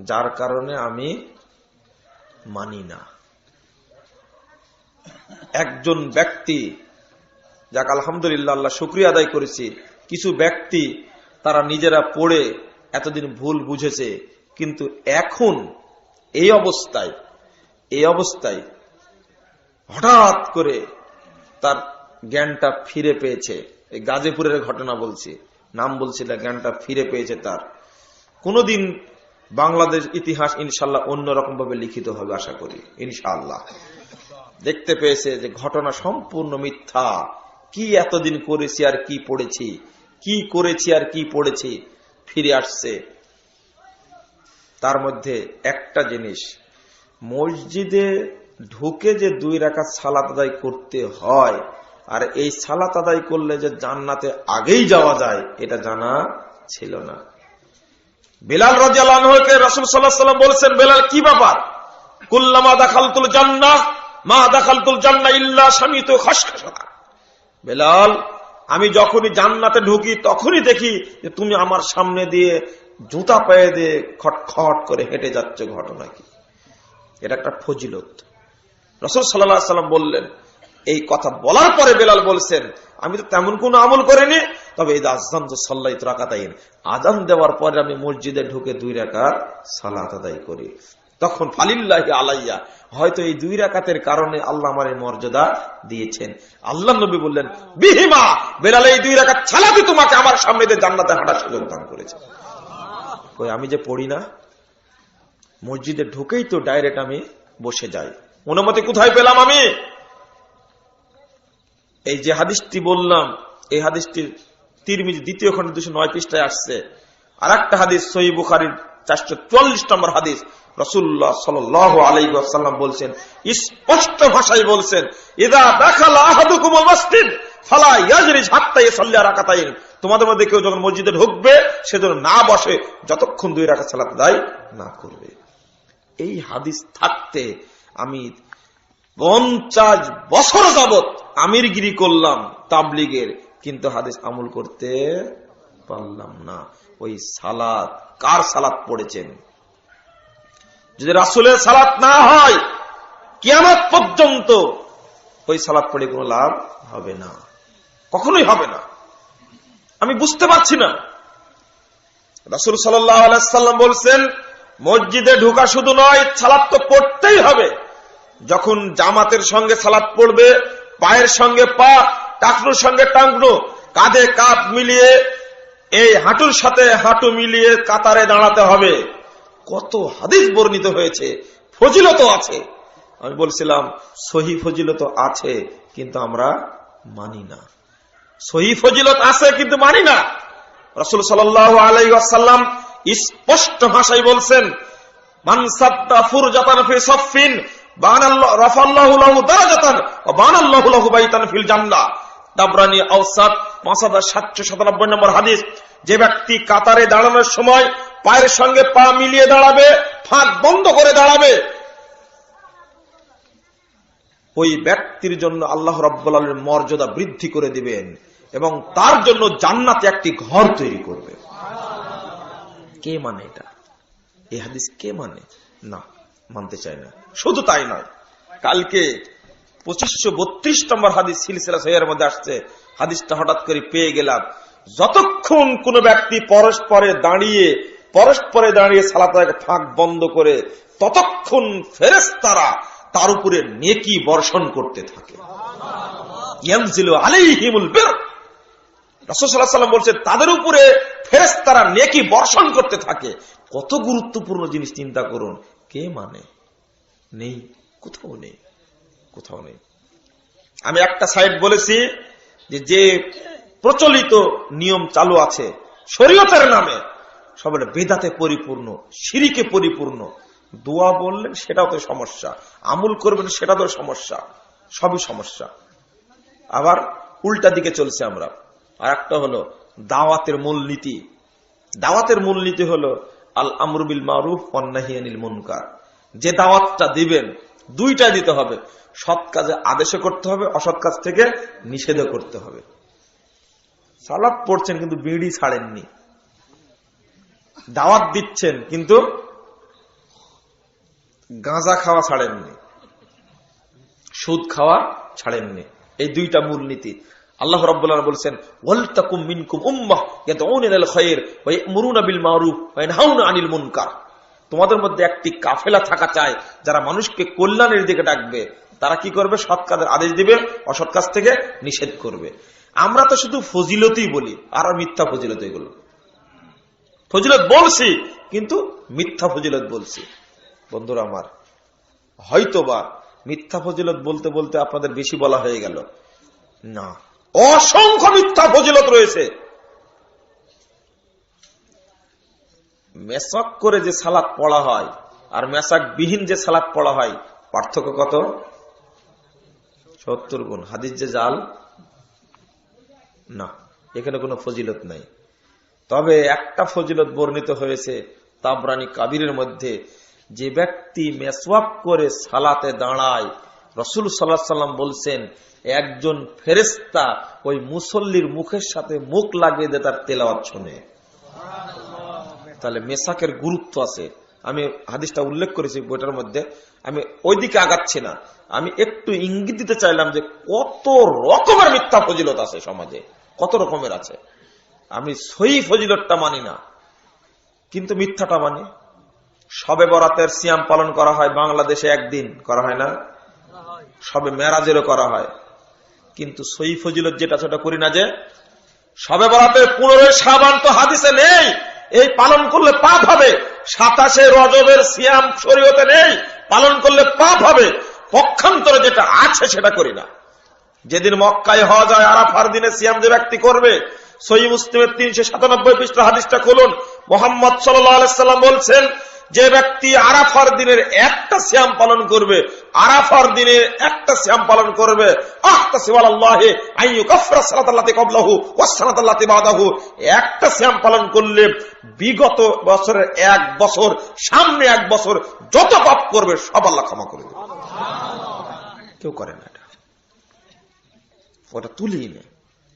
যার কারণে আমি মানি না। একজন ব্যক্তি, যাক আলহামদুলিল্লাহ, আল্লাহ শুকরিয়া আদায় করেছি, কিছু ব্যক্তি তারা নিজেরা পড়ে এতদিন ভুল বুঝেছে, কিন্তু এখন এই অবস্থায় হঠাৎ করে তার জ্ঞানটা ফিরে পেয়েছে। এই গাজীপুরের ঘটনা বলছি, নাম বলছি না, জ্ঞানটা ফিরে পেয়েছে তার। কোনদিন বাংলাদেশ ইতিহাস ইনশাল্লাহ অন্যরকম ভাবে লিখিত হবে আশা করি ইনশাআল্লাহ। দেখতে পেয়েছে যে ঘটনা সম্পূর্ণ মিথ্যা, কি এতদিন করেছি আর কি পড়েছি, কি করেছি আর কি পড়েছি, ফিরে আসছে। তার মধ্যে একটা জিনিস, মসজিদে ঢুকে যে 2 রাকাত সালাত আদায় করতে হয়, আর এই সালাত আদায় করলে যে জান্নাতে আগেই যাওয়া যায়, এটা জানা ছিল না। বেলাল রাদিয়াল্লাহু আনহুকে রাসূল সাল্লাল্লাহু আলাইহি ওয়াসাল্লাম বলেছেন, বেলাল কি ব্যাপার? কুল্লামা দাখালতুল জান্নাহ মা দাখালতুল জান্নাহ ইল্লা শামিতু খাশখাশা। বেলাল, আমি যখনই জান্নাতে ঢুকি তখনই দেখি যে তুমি আমার সামনে দিয়ে জুতা পায়ে দিয়ে খটখট করে হেঁটে যাচ্ছ। ঘটনা কি? এটা একটা ফজিলত। রাসূল সাল্লাল্লাহু আলাইহি ওয়াসাল্লাম বললেন। এই কথা বলার পরে বেলাল বলছেন, আমি তো তেমন কোন আমল করিনি, তবে এই আযান তো সাল্লাইতু রাকাতাইন, আযান দেওয়ার পরে আমি মসজিদে ঢুকে 2 রাকাত সালাত আদায় করি। তখন ফালিল্লাহি আলাইয়া, হয়তো এই 2 রাকাতের কারণে আল্লাহ আমার মর্যাদা দিয়েছেন। আল্লাহ নবী বললেন, বিহিমা, বেলাল এই 2 রাকাত সালাতই তোমাকে আমার সামনে দিয়ে জান্নাতে হাঁটার সুযোগ দান করেছে। কই, আমি যে পড়ি না, মসজিদে ঢুকেই তো ডাইরেক্ট আমি বসে যাই। অনুমতি কোথায় পেলাম আমি? এই যে হাদিসটি বললাম, এই হাদিসটি তিরমিজি 2য় খণ্ড 209 পৃষ্ঠায় আসছে। আর একটা হাদিস সহিহ বুখারীর 444 নম্বর হাদিস, রাসূলুল্লাহ সাল্লাল্লাহু আলাইহি ওয়াসাল্লাম বলছেন, স্পষ্ট ভাষায় বলছেন, ইযা দাখালা আহাদুকুমুল মাসজিদ ফালা ইয়াজলিস হাত্তা ইসাল্লি রাকাতাইন। তোমাদের মধ্যে কেউ যখন মসজিদে ঢুকবে সে যেন না বসে যতক্ষণ 2 রাকাত সালাত আদায় না করবে। এই হাদিস থাকতে আমি 50 বছর যাবত আমিরগিরি করলাম তাবলীগের, কিন্তু হাদিস আমল করতে পারলাম না। ওই সালাত, কার সালাত পড়েছেন? যদি রাসূলের সালাত না হয়, কিয়ামত পর্যন্ত ওই সালাত পড়ে কোনো লাভ হবে না, কখনোই হবে না। আমি বুঝতে পারছি না। রাসূল সাল্লাল্লাহু আলাইহি ওয়াসাল্লাম বলছেন, মসজিদে ঢোকা শুধু নয়, সালাত তো পড়তেই হবে। যখন জামাতের সঙ্গে সালাত পড়বে, পায়ের সঙ্গে পা, টাকনুর সঙ্গে টাকনু, কাঁধে কাঁধ মিলিয়ে, এই হাঁটুর সাথে হাঁটু মিলিয়ে কাতারে দাঁড়াতে হবে। কত হাদিস বর্ণিত হয়েছে, ফজিলত আছে। আমি বলছিলাম সহিহ ফজিলত আছে, কিন্তু আমরা মানি না। সহিহ ফজিলত আছে কিন্তু মানি না। রাসূল সাল্লাল্লাহু আলাইহি ওয়াসাল্লাম স্পষ্ট ভাষায় বলছেন, মান সাদ্দা ফুরজাতান ফি সাফফিন রাফাল্লাহু লাহু দারাজাতান ওয়া বানাল্লাহু লাহু বাইতান ফিল জান্নাহ। তাবরানী আওসাত 5797 নম্বর হাদিস। যে ব্যক্তি কাতারে দাঁড়ানোর সময় পায়ের সঙ্গে পা মিলিয়ে দাঁড়াবে, ফাঁক বন্ধ করে দাঁড়াবে, ওই ব্যক্তির জন্য আল্লাহ রাব্বুল আলামিন মর্যাদা বৃদ্ধি করে দিবেন এবং তার জন্য জান্নাতে একটি ঘর তৈরি করবে। কে মানে এটা? এই হাদিস কে মানে? না, মানতে চায় না। শুধু তাই নয়, কালকে 2532 নম্বর হাদিস সিলসিলা সহিহের মধ্যে আসছে। হাদিসটা হঠাৎ করে পেয়ে গেলাম। যতক্ষণ কোন ব্যক্তি পরস্পরে দাঁড়িয়ে সালাতের ফাঁক বন্ধ করে, ততক্ষণ ফেরেশতারা তার উপরে নেকি বর্ষণ করতে থাকে। ইয়ানজিলু আলাইহিমুল বির। রাসূল সাল্লাল্লাহু আলাইহি ওয়াসাল্লাম বলছেন, তাদের উপরে ফেরেশতারা নেকি বর্ষণ করতে থাকে। কত গুরুত্বপূর্ণ জিনিস চিন্তা করুন। কে মানে? নেই, কোথাও নেই, কোথাও নেই। আমি একটা সাইড বলেছি যে প্রচলিত নিয়ম চালু আছে শরীয়তের নামে সব বেদাতে পরিপূর্ণ, শিরিকে পরিপূর্ণ। দোয়া বললেন সেটাও তো সমস্যা, আমল করবেন সেটা তো সমস্যা, সবই সমস্যা। আবার উল্টা দিকে চলছে আমরা। আর একটা হলো দাওয়াতের মূলনীতি। দাওয়াতের মূলনীতি হলো আল আমরু বিল মারুফ ওয়ান নাহি আনিল মুনকার। যে দাওয়াতটা দিবেন দুইটা দিতে হবে, সৎ কাজে আদেশে করতে হবে, অসৎ কাজ থেকে নিষেধ করতে হবে। সালাত পড়ছেন কিন্তু বিড়ি ছাড়েননি, দাওয়াত দিচ্ছেন কিন্তু গাঁজা খাওয়া ছাড়েননি, সুদ খাওয়া ছাড়েননি। এই দুইটা মূলনীতি। আল্লাহ রাব্বুল আলামিন বলেছেন ওয়ালতাকুম মিনকুম উম্মাহ ইয়াদউনা ইলাল খায়র ওয়া ইয়ামুরুনা বিল মারুফ ওয়া ইয়ানহাউনা আনিল মুনকার। তোমাদের মধ্যে একটি কাফেলা থাকা চাই যারা মানুষকে কল্যাণের দিকে ডাকবে। তারা কি করবে? সৎ কাজের আদেশ দিবে, অসৎ কাজ থেকে নিষেধ করবে। আমরা তো শুধু ফজিলতই বলি, আর মিথ্যা ফজিলত। এগুলো ফজিলত বলছি কিন্তু মিথ্যা ফজিলত বলছি। বন্ধুরা আমার, হয়তোবা মিথ্যা ফজিলত বলতে বলতে আপনাদের বেশি বলা হয়ে গেল না, অসংখ্য মিথ্যা ফজিলত রয়েছে। মেসাক করে যে সালাত পড়া হয় আর মেসাক বিহীন যে সালাত পড়া হয়, পার্থক্য কত? 70 গুণ। হাদিস যে জাল না, এখানে কোনো ফজিলত নাই। তবে একটা ফজিলত বর্ণিত হয়েছে তাবরানী কাবিরের মধ্যে, যে ব্যক্তি মেসওয়াক করে সালাতে দাঁড়ায়, রাসূল সাল্লাল্লাহু আলাইহি ওয়াসাল্লাম বলছেন একজন ফেরেশতা ওই মুসল্লির মুখের সাথে মুখ লাগিয়ে দিয়ে তার তেলাওয়াত শুনে। তাহলে মেসাকের গুরুত্ব আছে। আমি হাদিসটা উল্লেখ করেছি বইটার মধ্যে, আমি ওইদিকে আগাচ্ছি না। আমি একটু ইঙ্গিত দিতে চাইলাম যে কত রকমের মিথ্যা ফজিলত আছে সমাজে, কত রকমের আছে। আমি সহিহ ফজিলতটা মানি না, কিন্তু মিথ্যাটা মানি। শবে বরাতের সিয়াম পালন করা হয় বাংলাদেশে, একদিন করা হয় না? শবে মেরাজেরও করা হয়, কিন্তু সহিহ ফজিলত যেটা সেটা করি না। যে শবে বরাতের 15 শাবান তো হাদিসে নেই, এই পালন করলে পাপ হবে। 27 রজবের সিয়াম শরীয়তে নেই, পালন করলে পাপ হবে। পক্ষান্তরে যেটা আছে সেটা করি না। যেদিন মক্কায় হজ হয়, আরাফার দিনে সিয়াম যে ব্যক্তি করবে, সহিহ মুসলিমের 397 পৃষ্ঠা হাদিসটা খুলুন। মুহাম্মদ সাল্লাল্লাহু আলাইহি সাল্লাম বলছেন, যে ব্যক্তি আরাফার দিনের একটা সিয়াম পালন করবে, আরাফার দিনে একটা সিয়াম পালন করবে, আহতাসিবাল্লাহি আইয়ুকাফফিরা সালাতাল্লাতি ক্বাবলাহু ওয়াস সানাতাল্লাতি বাদাহু, একটা সিয়াম পালন করলে বিগত বছরের 1 বছর, সামনে 1 বছর যত পাপ করবে সব আল্লাহ ক্ষমা করে দেবে। কেউ করে না এটা, ওটা তুলি না,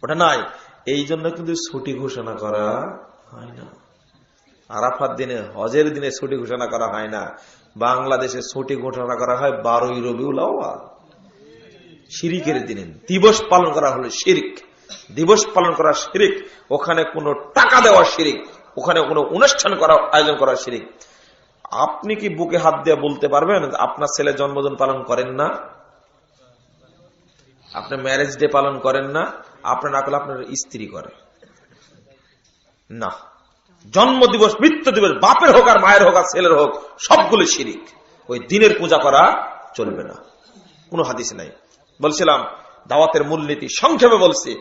ওটা নাই। এই জন্য কিন্তু ছুটি ঘোষণা করা হয় না। আরাফার দিনে, হজের দিনে ছুটি ঘোষণা করা হয় না। বাংলাদেশে ছুটি ঘোষণা করা হয় 12ই রবিউল আউয়াল, শিরিকের দিনে। দিবস পালন করা হলো শিরিক, দিবস পালন করা শিরিক। ওখানে কোনো টাকা দেওয়া শিরিক, ওখানে কোনো অনুষ্ঠান করা, আয়োজন করা শিরিক। আপনি কি বুকে হাত দিয়ে বলতে পারবেন আপনার ছেলে জন্মদিন পালন করেন না, আপনি ম্যারেজ ডে পালন করেন না? আপনার না করলে আপনার স্ত্রী করে না। জন্ম দিবস, মৃত্যু দিবস, বাপের হোক আর মায়ের হোক আর ছেলের হোক, সবগুলো শিরিক। ওই দিনের পূজা করা চলবে না, কোনো হাদিস নাই। বলছিলাম দাওয়াতের মূলনীতি সংক্ষেপে বলছি।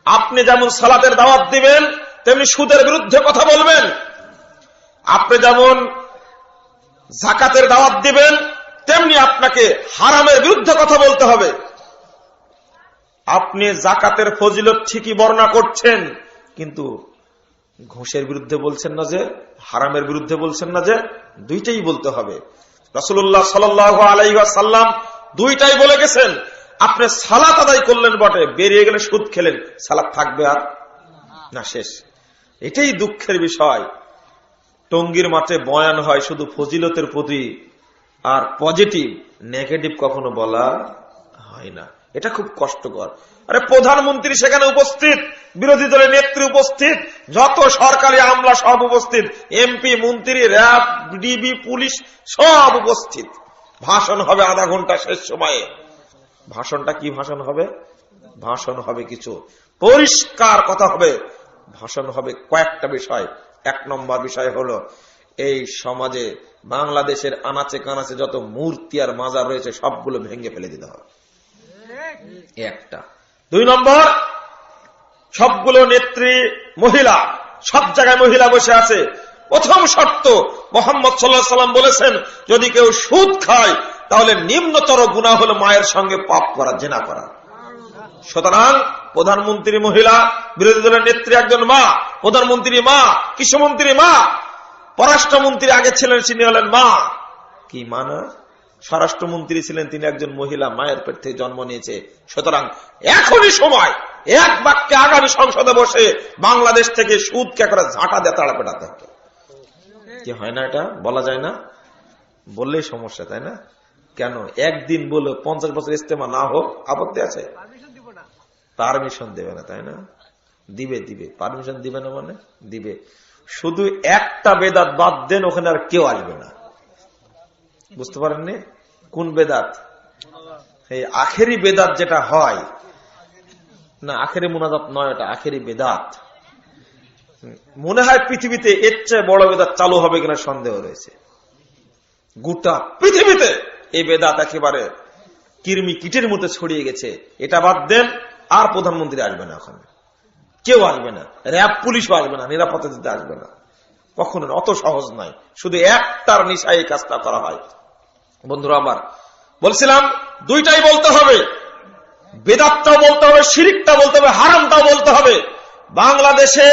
আপনি যেমন সালাতের দাওয়াত দিবেন, তেমনি সুদের বিরুদ্ধে কথা বলবেন। আপনি যেমন যাকাতের দাওয়াত দিবেন, তেমনি আপনাকে হারামের বিরুদ্ধে কথা বলতে হবে। আপনি যাকাতের ফজিলত ঠিকই বর্ণনা করছেন, কিন্তু ঘুষের বিরুদ্ধে বলছেন না, যে হারামের বিরুদ্ধে বলছেন না, যে দুইটাই বলতে হবে। রাসূলুল্লাহ সাল্লাল্লাহু আলাইহি ওয়াসাল্লাম দুইটাই বলে গেছেন। আপনি সালাত আদায় করলেন বটে, বেরিয়ে গেলে সুদ খেলেন, সালাত থাকবে আর না, শেষ। এটাই দুঃখের বিষয়। টঙ্গীর মাঠে বয়ান হয় শুধু ফজিলতের প্রতি, আর পজিটিভ নেগেটিভ কখনো বলা হয় না। এটা খুব কষ্টকর। আরে প্রধানমন্ত্রী সেখানে উপস্থিত, বিরোধী দলের নেত্রী উপস্থিত, যত সরকারি আমলা সব উপস্থিত, এমপি, মন্ত্রী, র্যাব, ডিবি, পুলিশ সব উপস্থিত। ভাষণ হবে আধা ঘন্টা, শেষ সময়ে ভাষণটা কি ভাষণ হবে? ভাষণ হবে কিছু পরিষ্কার কথা হবে। ভাষণ হবে কয়েকটা বিষয়। 1 নম্বর বিষয় হলো এই সমাজে বাংলাদেশের আনাচে কানাচে যত মূর্তি আর মাজার রয়েছে সবগুলো ভেঙে ফেলে দিতে হবে, একটা। 2 নম্বর, সবগুলো নেত্রী মহিলা, সব জায়গায় মহিলা বসে আছে। প্রথম শর্ত, মুহাম্মদ সাল্লাল্লাহু আলাইহি ওয়াসাল্লাম বলেছেন, যদি কেউ সুদ খায় তাহলে নিম্নতর গুনাহ হলো মায়ের সঙ্গে পাপ করা, জিনা করা। সুতরাং প্রধানমন্ত্রী মহিলা, বিরোধী দলের নেত্রী একজন মা, প্রধানমন্ত্রী মা, কৃষিমন্ত্রী মা, পররাষ্ট্রমন্ত্রী আগে ছিলেন, তিনি হলেন মা। কি মানা? স্বরাষ্ট্রমন্ত্রী ছিলেন, তিনি একজন মহিলা, মায়ের পেট থেকে জন্ম নিয়েছে। সুতরাং এখনই সময়, এক বাক্যে আগামী সংসদে বসে বাংলাদেশ থেকে সুদকে করে ঝাঁটা দিয়ে তাড়া পেটাতে হবে। কি হয় না? এটা বলা যায় না, বললেই সমস্যা, তাই না? কেন একদিন বলে 50 বছর ইস্তেমা না হোক আপত্তি আছে? পারমিশন দেবে না, তাই না? দিবে, পারমিশন দিবে না মানে দিবে। শুধু একটা বেদাত বাদ দেন, ওখানে আর কেউ আসবে না। বুঝতে পারেননি? কোন বেদাত? এই আখেরি বেদাত যেটা হয় না, আখেরি মুনাজাত নয়, এটা আখেরি বেদাত। মনে হয় পৃথিবীতে এর চেয়ে বড় বেদাত চালু হবে কিনা সন্দেহ রয়েছে। গোটা পৃথিবীতে এই বেদাত একেবারে কিরমি কিটের মতো ছড়িয়ে গেছে। এটা বাদ দেন, আর প্রধানমন্ত্রী আসবে না, ওখানে কেউ আসবে না, র্যাব পুলিশও আসবে না, নিরাপত্তা দিতে আসবে না, কখনো। অত সহজ নয়, শুধু একটার নিশায় এই কাজটা করা হয়। বন্ধুরা আমার, বলছিলাম দুইটাই বলতে হবে, বেদাতটাও বলতে হবে, শিরিকটা বলতে হবে, হারামটাও বলতে হবে। বাংলাদেশে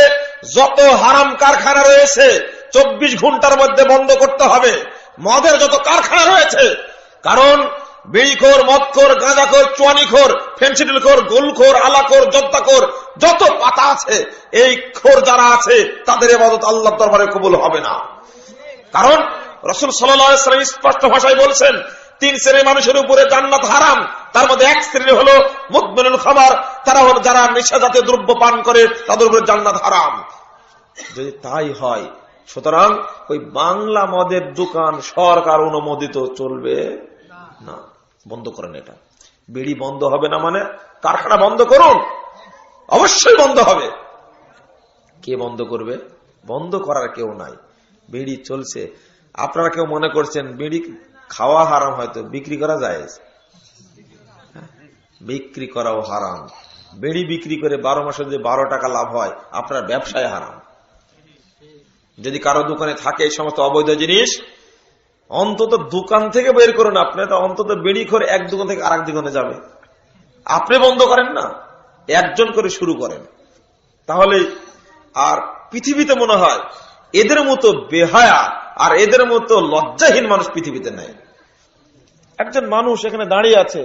যত হারাম কারখানা রয়েছে 24 ঘন্টার মধ্যে বন্ধ করতে হবে। মদের যত কারখানা রয়েছে, কারণ বিড়িখোর, মদখোর, গাঁজাখোর, চুয়ানিখোর, ফেন্সিডিলখোর, গোলখোর, আলাখোর, জর্দাখোর, যত পাতা আছে, এই খোর যারা আছে তাদের ইবাদত আল্লাহর দরবারে কবুল হবে না। কারণ রাসূল সাল্লাল্লাহু আলাইহি ওয়াসাল্লাম স্পষ্ট ভাষায় বলছেন, 3 শ্রেণীর মানুষের উপরে জান্নাত হারাম। তার মধ্যে এক শ্রেণী হলো মুদমিনুল খামার, তারা হলো যারা নেশা জাতীয় দ্রব্য পান করে, তাদের উপরে জান্নাত হারাম। যদি তাই হয়, সুতরাং ওই বাংলা মদের দোকান সরকার অনুমোদিত চলবে না, বন্ধ করেন। এটা বিড়ি বন্ধ হবে না মানে কারখানা বন্ধ করুন, অবশ্যই বন্ধ হবে। কে বন্ধ করবে? বন্ধ করার কেউ নাই, বিড়ি চলছে। আপনারা কেউ মনে করছেন বিড়ি খাওয়া হারাম, হয়তো বিক্রি করা যায়? বিক্রি করাও হারাম। বিড়ি বিক্রি করে 12 মাসে যদি 12 টাকা লাভ হয়, আপনার ব্যবসায় হারাম। যদি কারো দোকানে থাকে এই সমস্ত অবৈধ জিনিস, অন্তত দোকান থেকে বের করুন। আপনি তো অন্তত বিড়ি করে এক দোকান থেকে আরেক দোকানে যাবে, আপনি বন্ধ করেন না, একজন করে শুরু করেন। তাহলে আর পৃথিবীতে মনে হয় এদের মতো বেহায়া আর এদের মতো লজ্জাহীন মানুষ পৃথিবীতে নাই। একজন মানুষ এখানে দাঁড়িয়ে আছে,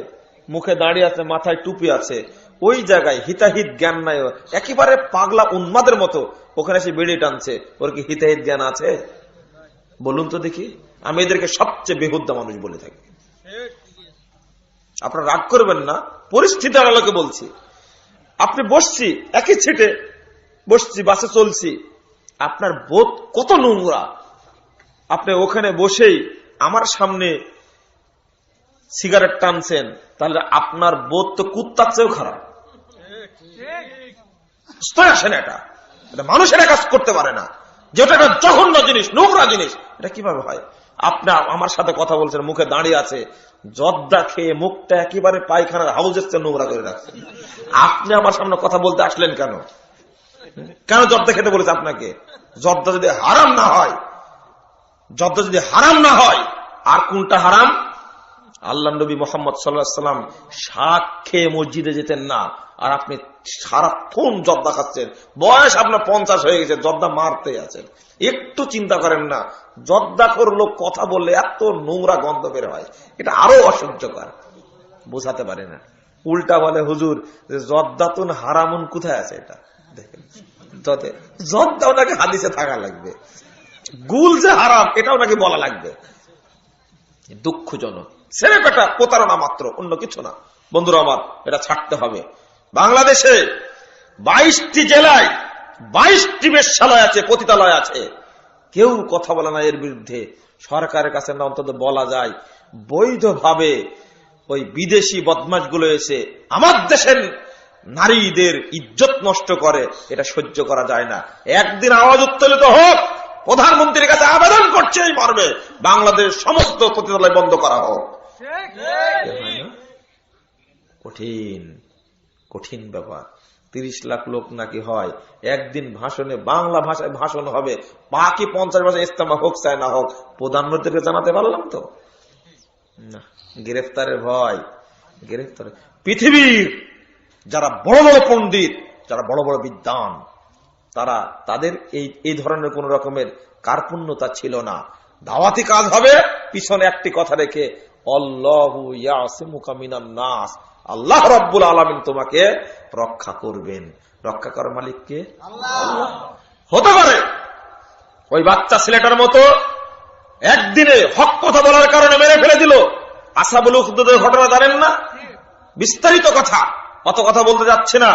মুখে দাঁড়িয়ে আছে, মাথায় টুপি আছে, ওই জায়গায় হিতাহিত জ্ঞান নাই, একেবারে পাগলা উন্মাদের মতো ওখানে এসে বেড়ে টানছে। ওর কি হিতাহিত জ্ঞান আছে? বলুন তো দেখি। আমি এদেরকে সবচেয়ে বেহুদ্দা মানুষ বলে থাকি। আপনারা রাগ করবেন না, পরিস্থিতির আলোকে বলছি। আপনি বসছি, একই ছিটে বসছি, বাসে চলছি, আপনার বোধ কত নোংরা। আপনি ওখানে বসেই আমার সামনে সিগারেট টানছেন, তাহলে আপনার বোধ তো কুত্তার চেয়েও খারাপ। আসেন, এটা মানুষেরা কাজ করতে পারে না, যেটা একটা জঘন্য জিনিস, নোংরা জিনিস। এটা কিভাবে হয়? আপনি আমার সাথে কথা বলছেন, মুখে দাঁড়িয়ে আছে, জর্দা খেয়ে মুখটা একেবারে পায়খানার হাউজের চেয়ে নোংরা করে রাখছেন। আপনি আমার সামনে কথা বলতে আসলেন কেন? কেন জর্দা খেতে বলেছে আপনাকে? জর্দা যদি হারাম না হয়, জর্দা যদি হারাম না হয়, আর কোনটা হারাম? আল্লাহ নবী মুহাম্মদ সাল্লাল্লাহু আলাইহি ওয়াসাল্লাম শাক খেয়ে মসজিদে যেতেন না, আর আপনি সারাক্ষণ জর্দা খাচ্ছেন। বয়স আপনার 50 হয়ে গেছে, জর্দা মারতে আছেন। একটু চিন্তা করেন না, জর্দাখোর লোক কথা বললে এত নোংরা গন্ধ বের হয়, এটা আরো অসহ্যকর, বোঝাতে পারে না। উল্টা বলে হুজুর যে জর্দাতুন হারামুন কোথায় আছে? এটা দেখেন, জর্দাও নাকি হাদিসে থাকা লাগবে, গুল যে হারাম এটাও নাকি বলা লাগবে। দুঃখজনক, ছেলে পেটা প্রতারণা মাত্র, অন্য কিছু না। বন্ধুরা আমার, এটা ছাড়তে হবে। বাংলাদেশে 22টি জেলায় 22টি বেশ্যালয় আছে, পতিতালয় আছে, কেউ কথা বলে না এর বিরুদ্ধে। সরকারের কাছে না অন্তত বলা যায়, বৈধভাবে ওই বিদেশি বদমাশ গুলো এসে আমার দেশের নারীদের ইজ্জত নষ্ট করে, এটা সহ্য করা যায় না। একদিন আওয়াজ উত্তোলিত হোক, প্রধানমন্ত্রীর কাছে আবেদন করছে এই মর্মে, বাংলাদেশ সমস্ত পতিতালয় বন্ধ করা হোক। কঠিন কঠিন ব্যাপার। 30 লাখ লোক নাকি হয় একদিন ভাষণে, বাংলা ভাষায় ভাষণ হবে, বাকি 50 ভাষায় ইস্তেমা হোক চাই না হোক, প্রধানমন্ত্রীকে জানাতে পারলাম তো না। গ্রেফতারের ভয়, গ্রেফতার। পৃথিবীর যারা বড় বড় পণ্ডিত, যারা বড় বড় বিদ্বান, তাদের এই ধরনের কোন রকমের কার্পণ্যতা ছিল না। দাওয়াতি কাজ হবে, পিছনে একটি কথা রেখে, আল্লাহু ইয়াসিমুকা মিনান নাস, আল্লাহ রাব্বুল আলামিন তোমাকে রক্ষা করবেন। রক্ষা করার মালিক কে? আল্লাহ। হতে পারে ওই বাচ্চা ছেলেটার মতো একদিনে হক কথা বলার কারণে মেরে ফেলে দিল। আসহাবুল উখদুদের ঘটনা জানেন না? বিস্তারিত কথা, অত কথা বলতে যাচ্ছে না।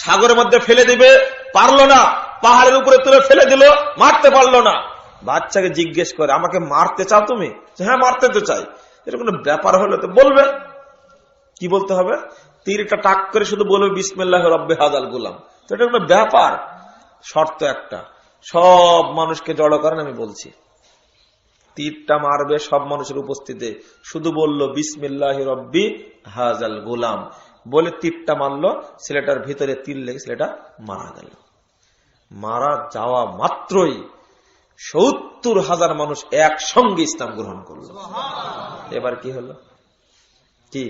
সাগরের মধ্যে ফেলে দিবে, পারলো না, পাহাড়ের উপরে তুলে ফেলে দিল, মারতে পারলো না। বাচ্চাকে জিজ্ঞেস করে, আমাকে মারতে চাও তুমি? হ্যাঁ, মারতে তো চাই। এটা কোনো ব্যাপার হলো তো বলবে, কি বলতে হবে? তীরটা টাক করে শুধু বলবে বিসমিল্লাহ রব্বে হাদাল গুলাম। তো এটা কোনো ব্যাপার? শর্ত একটা, সব মানুষকে জড়ো করেন। আমি বলছি তীরটা মারবে সব মানুষের উপস্থিতিতে, শুধু বলল বিসমিল্লাহ রব্বি হাজাল গুলাম বলে তীরটা মারলো, ছেলেটার ভিতরে তীর লেগে ছেলেটা মারা গেল। মারা যাওয়া মাত্রই ৭০,০০০ মানুষ একসঙ্গে ইসলাম গ্রহণ করলো। এবার কি হলো? কি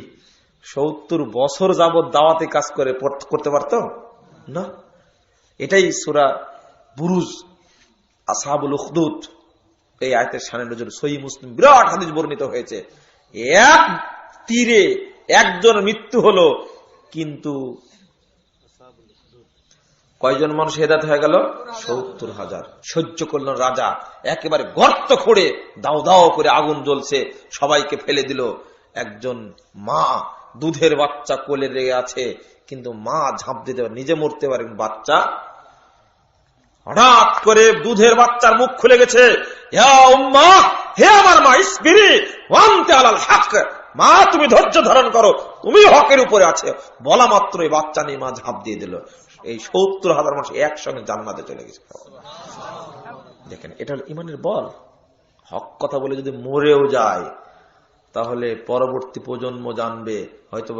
৭০ বছর যাবৎ দাওয়াতি কাজ করে করতে পারত না? এটাই সূরা বুরুজ, আসহাবুল উখদুদ, এই আয়াতের শানে নজর। সহিহ মুসলিম বিরাট হাদিস বর্ণিত হয়েছে। এক তীরে একজন মৃত্যু হলো, কিন্তু কয়জন মানুষ হেদায়েত হয়ে গেল? ৭০,০০০। সহ্য করলেন রাজা, একেবারে গর্ত করে দাও দাও করে আগুন জ্বলছে, সবাইকে ফেলে দিল। একজন মা দুধের বাচ্চা কোলে রেগে আছে, কিন্তু মা ঝাঁপ দিতে পারে, নিজে মরতে পারে, বাচ্চা হঠাৎ করে দুধের বাচ্চার মুখ খুলে গেছে। হে আমার মা, ইসবিরি ওয়ানতি আলাল হক, মা তুমি ধৈর্য ধারণ করো, তুমি হকের উপরে আছে। বলা মাত্র এই বাচ্চা নিয়ে মা ঝাঁপ দিয়ে দিল। এই ৭০,০০০ মানুষ একসঙ্গে জান্নাতে চলে গেছে। দেখেন, এটা হল ইমানের বল। হক কথা বলে যদি মরেও যায়, তাহলে পরবর্তী প্রজন্ম জানবে, হয়তো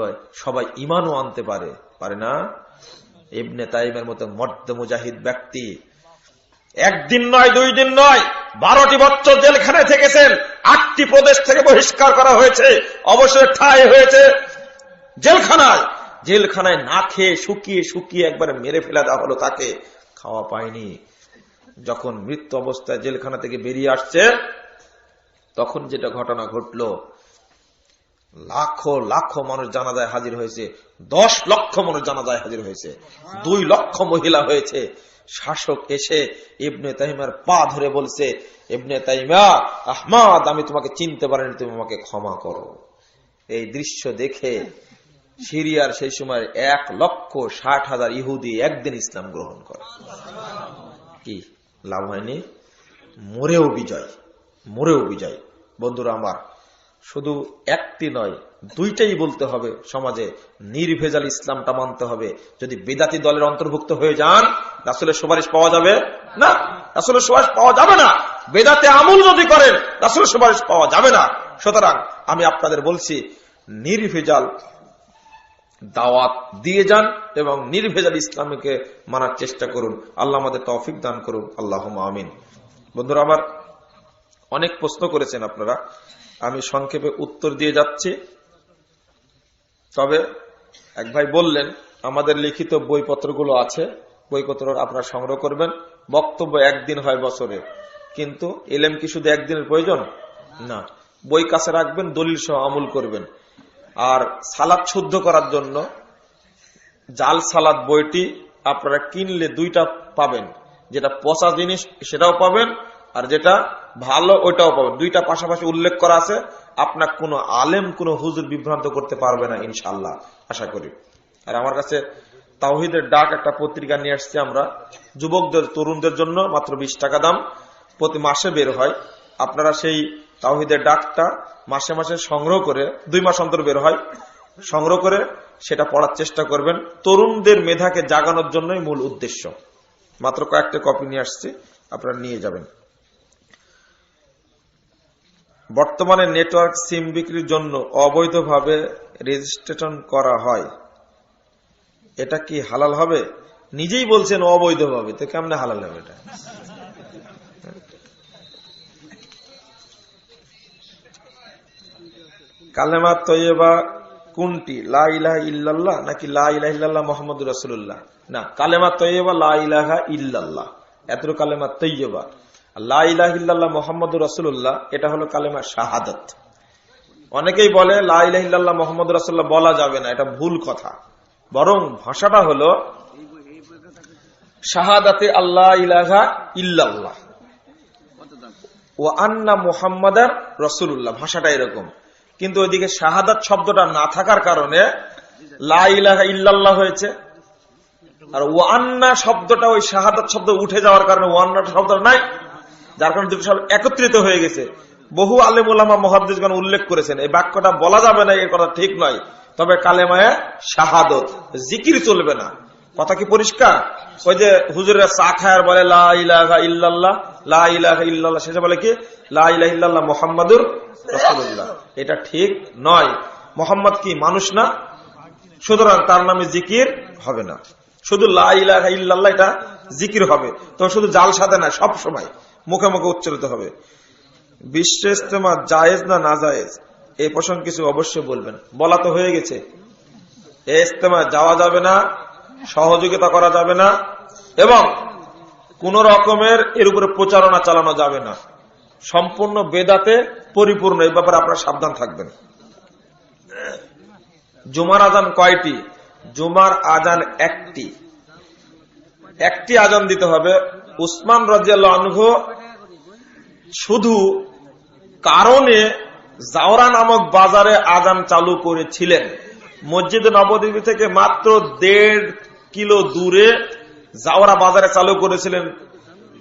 সবাই ইমানও আনতে পারে না। ইবনে তাইমের মতো মর্দ মুজাহিদ ব্যক্তি একদিন নয়, 2 দিন নয়, 12টি বছর জেলখানায় থেকেছেন। 8টি প্রদেশ থেকে বহিষ্কার করা হয়েছে, অবশ্যই ঠাঁই হয়েছে জেলখানায়। জেলখানায় না খেয়ে শুকিয়ে শুকিয়ে একবারে মেরে ফেলা দেওয়া হলো তাকে, খাওয়া পায়নি। যখন মৃত্যু অবস্থায় জেলখানা থেকে বেরিয়ে আসছে, তখন যেটা ঘটনা ঘটলো, লাখো লাখো মানুষ জানাজায় হাজির হয়েছে, 10 লক্ষ মানুষ জানাজায় হাজির হয়েছে, 2 লক্ষ মহিলা হয়েছে। শাসক এসে ইবনে তাইমিয়ার পা ধরে বলছে, ইবনে তাইমিয়া, আহমদ, আমি তোমাকে চিনতে পারিনি, তুমি আমাকে ক্ষমা করো। এই দৃশ্য দেখে সিরিয়ার সেই সময় 1,60,000 ইহুদি একদিন ইসলাম গ্রহণ করে। কি লাভ হয়নি? মরেও বিজয়, মরেও বিজয়। বন্ধুরা আমার, শুধু একটি নয়, 2টাই বলতে হবে। সমাজে নির্ভেজাল ইসলামটা মানতে হবে। যদি বেদাতি দলের অন্তর্ভুক্ত হয়ে যান, রাসূলের সুপারিশ পাওয়া যাবে না। রাসূলের সুপারিশ পাওয়া যাবে না। বেদাতে আমল যদি করেন, রাসূলের সুপারিশ পাওয়া যাবে না। সুতরাং আমি আপনাদের বলছি, নির্ভেজাল দাওয়াত দিয়ে যান এবং নির্ভেজাল ইসলামকে মানার চেষ্টা করুন। আল্লাহ আমাদের তৌফিক দান করুন, আল্লাহুম্মা আমিন। বন্ধুরা আমার, অনেক প্রশ্ন করেছেন আপনারা, আমি সংক্ষেপে উত্তর দিয়ে যাচ্ছি। তবে এক ভাই বললেন, আমাদের লিখিত বইপত্রগুলো আছে, বইপত্র আপনারা সংগ্রহ করবেন। বক্তব্য একদিন হয় বছরে, কিন্তু ইলম কি শুধু একদিনের প্রয়োজন না। বই কাছে রাখবেন, দলিল সহ আমল করবেন। আর সালাদ শুদ্ধ করার জন্য জাল সালাদ বইটি আপনারা কিনলে 2টা পাবেন, যেটা পচা জিনিস সেটাও পাবেন, আর যেটা ভালো ওইটাও পাবেন। 2টা পাশাপাশি উল্লেখ করা আছে। আপনার কোনো আলেম, কোনো হুজুর বিভ্রান্ত করতে পারবে না ইনশাআল্লাহ, আশা করি। আর আমার কাছে তাওহীদের ডাক একটা পত্রিকা নিয়ে আসছি আমরা, যুবকদের, তরুণদের জন্য, মাত্র 20 টাকা দাম, প্রতি মাসে বের হয়। আপনারা সেই তাওহীদের ডাকটা মাসে মাসে সংগ্রহ করে, 2 মাস অন্তর বের হয়, সংগ্রহ করে সেটা পড়ার চেষ্টা করবেন। তরুণদের মেধাকে জাগানোর জন্যই মূল উদ্দেশ্য। মাত্র কয়েকটা কপি নিয়ে আসছি, আপনারা নিয়ে যাবেন। বর্তমানে নেটওয়ার্ক সিম বিক্রির জন্য অবৈধভাবে রেজিস্ট্রেশন করা হয়, এটা কি হালাল হবে? নিজেই বলছেন অবৈধভাবে, তো কেমনে হালাল হবে এটা? কালেমা তৈয়বা কোনটি, লা ইলাহা ইল্লাল্লাহ নাকি লা ইলাহা ইল্লাল্লাহ মুহাম্মাদুর রাসূলুল্লাহ? না, কালেমা তৈয়বা লা ইলাহা ইল্লাল্লাহ, এতটুকু কালেমা তৈয়বা। লা ইলাহা ইল্লাল্লাহ মুহাম্মাদুর রাসূলুল্লাহ এটা হলো কালেমা শাহাদাত। অনেকেই বলে লা ইলাহা ইল্লাল্লাহ মুহাম্মাদুর রাসূলুল্লাহ বলা যাবে না, এটা ভুল কথা। বরং ভাষাটা হলো শাহাদাতে আল্লাহ ইলাহা ইল্লাল্লাহ ওয়া আন্না মুহাম্মাদার রাসূলুল্লাহ, ভাষাটা এরকম। কিন্তু ওইদিকে শাহাদাত শব্দটা না থাকার কারণে লা ইলাহা ইল্লাল্লাহ হয়েছে, আর ওয়া আন্না শব্দটা ওই শাহাদাত শব্দ উঠে যাওয়ার কারণে ওয়া আন্না শব্দ নাই, যার কারণে দুটো শব্দ একত্রিত হয়ে গেছে। বহু আলেম উলামা মুহাদ্দিসগণ উল্লেখ করেছেন এই বাক্যটা বলা যাবে না, এর কথা ঠিক নয়। তবে কালেমায়ে শাহাদত, জিকির চলবে না। কথা কি পরিষ্কার? ওই যে হুজুরের চা খায়ার বলে লা ইলাহা ইল্লাল্লাহ, লা ইলাহা ইল্লাল্লাহ, শেষে বলে কি লা ইলাহা ইল্লাল্লাহ মুহাম্মাদুর রাসূলুল্লাহ, এটা ঠিক নয়। মুহাম্মদ কি মানুষ না? সুতরাং তার নামে জিকির হবে না। শুধু লা ইলাহা ইল্লাল্লাহ এটা জিকির হবে, তো শুধু জাল সাথে না, সব সময় মুখে মুখে উচ্চারিত হবে। বিশ্ব ইজতেমা জায়েজ না নাজায়েজ, এই প্রসঙ্গে কিছু অবশ্যই বলবেন। বলা তো হয়ে গেছে, এই ইজতেমা যাওয়া যাবে না, সহযোগিতা করা যাবে না, এবং কোন রকমের এর উপরে প্রচারণা চালানো যাবে না। সম্পূর্ণ বেদাতে পরিপূর্ণ, এই ব্যাপারে আপনারা সাবধান থাকবেন। জুমার আজান কয়টি? জুমার আজান একটি আজান দিতে হবে। উসমান রাদিয়াল্লাহু আনহু শুধু কারণে জাওরা নামক বাজারে আজান চালু করেছিলেন। মসজিদ নববী থেকে মাত্র 1.5 কিলো দূরে জাওরা বাজারে চালু করেছিলেন,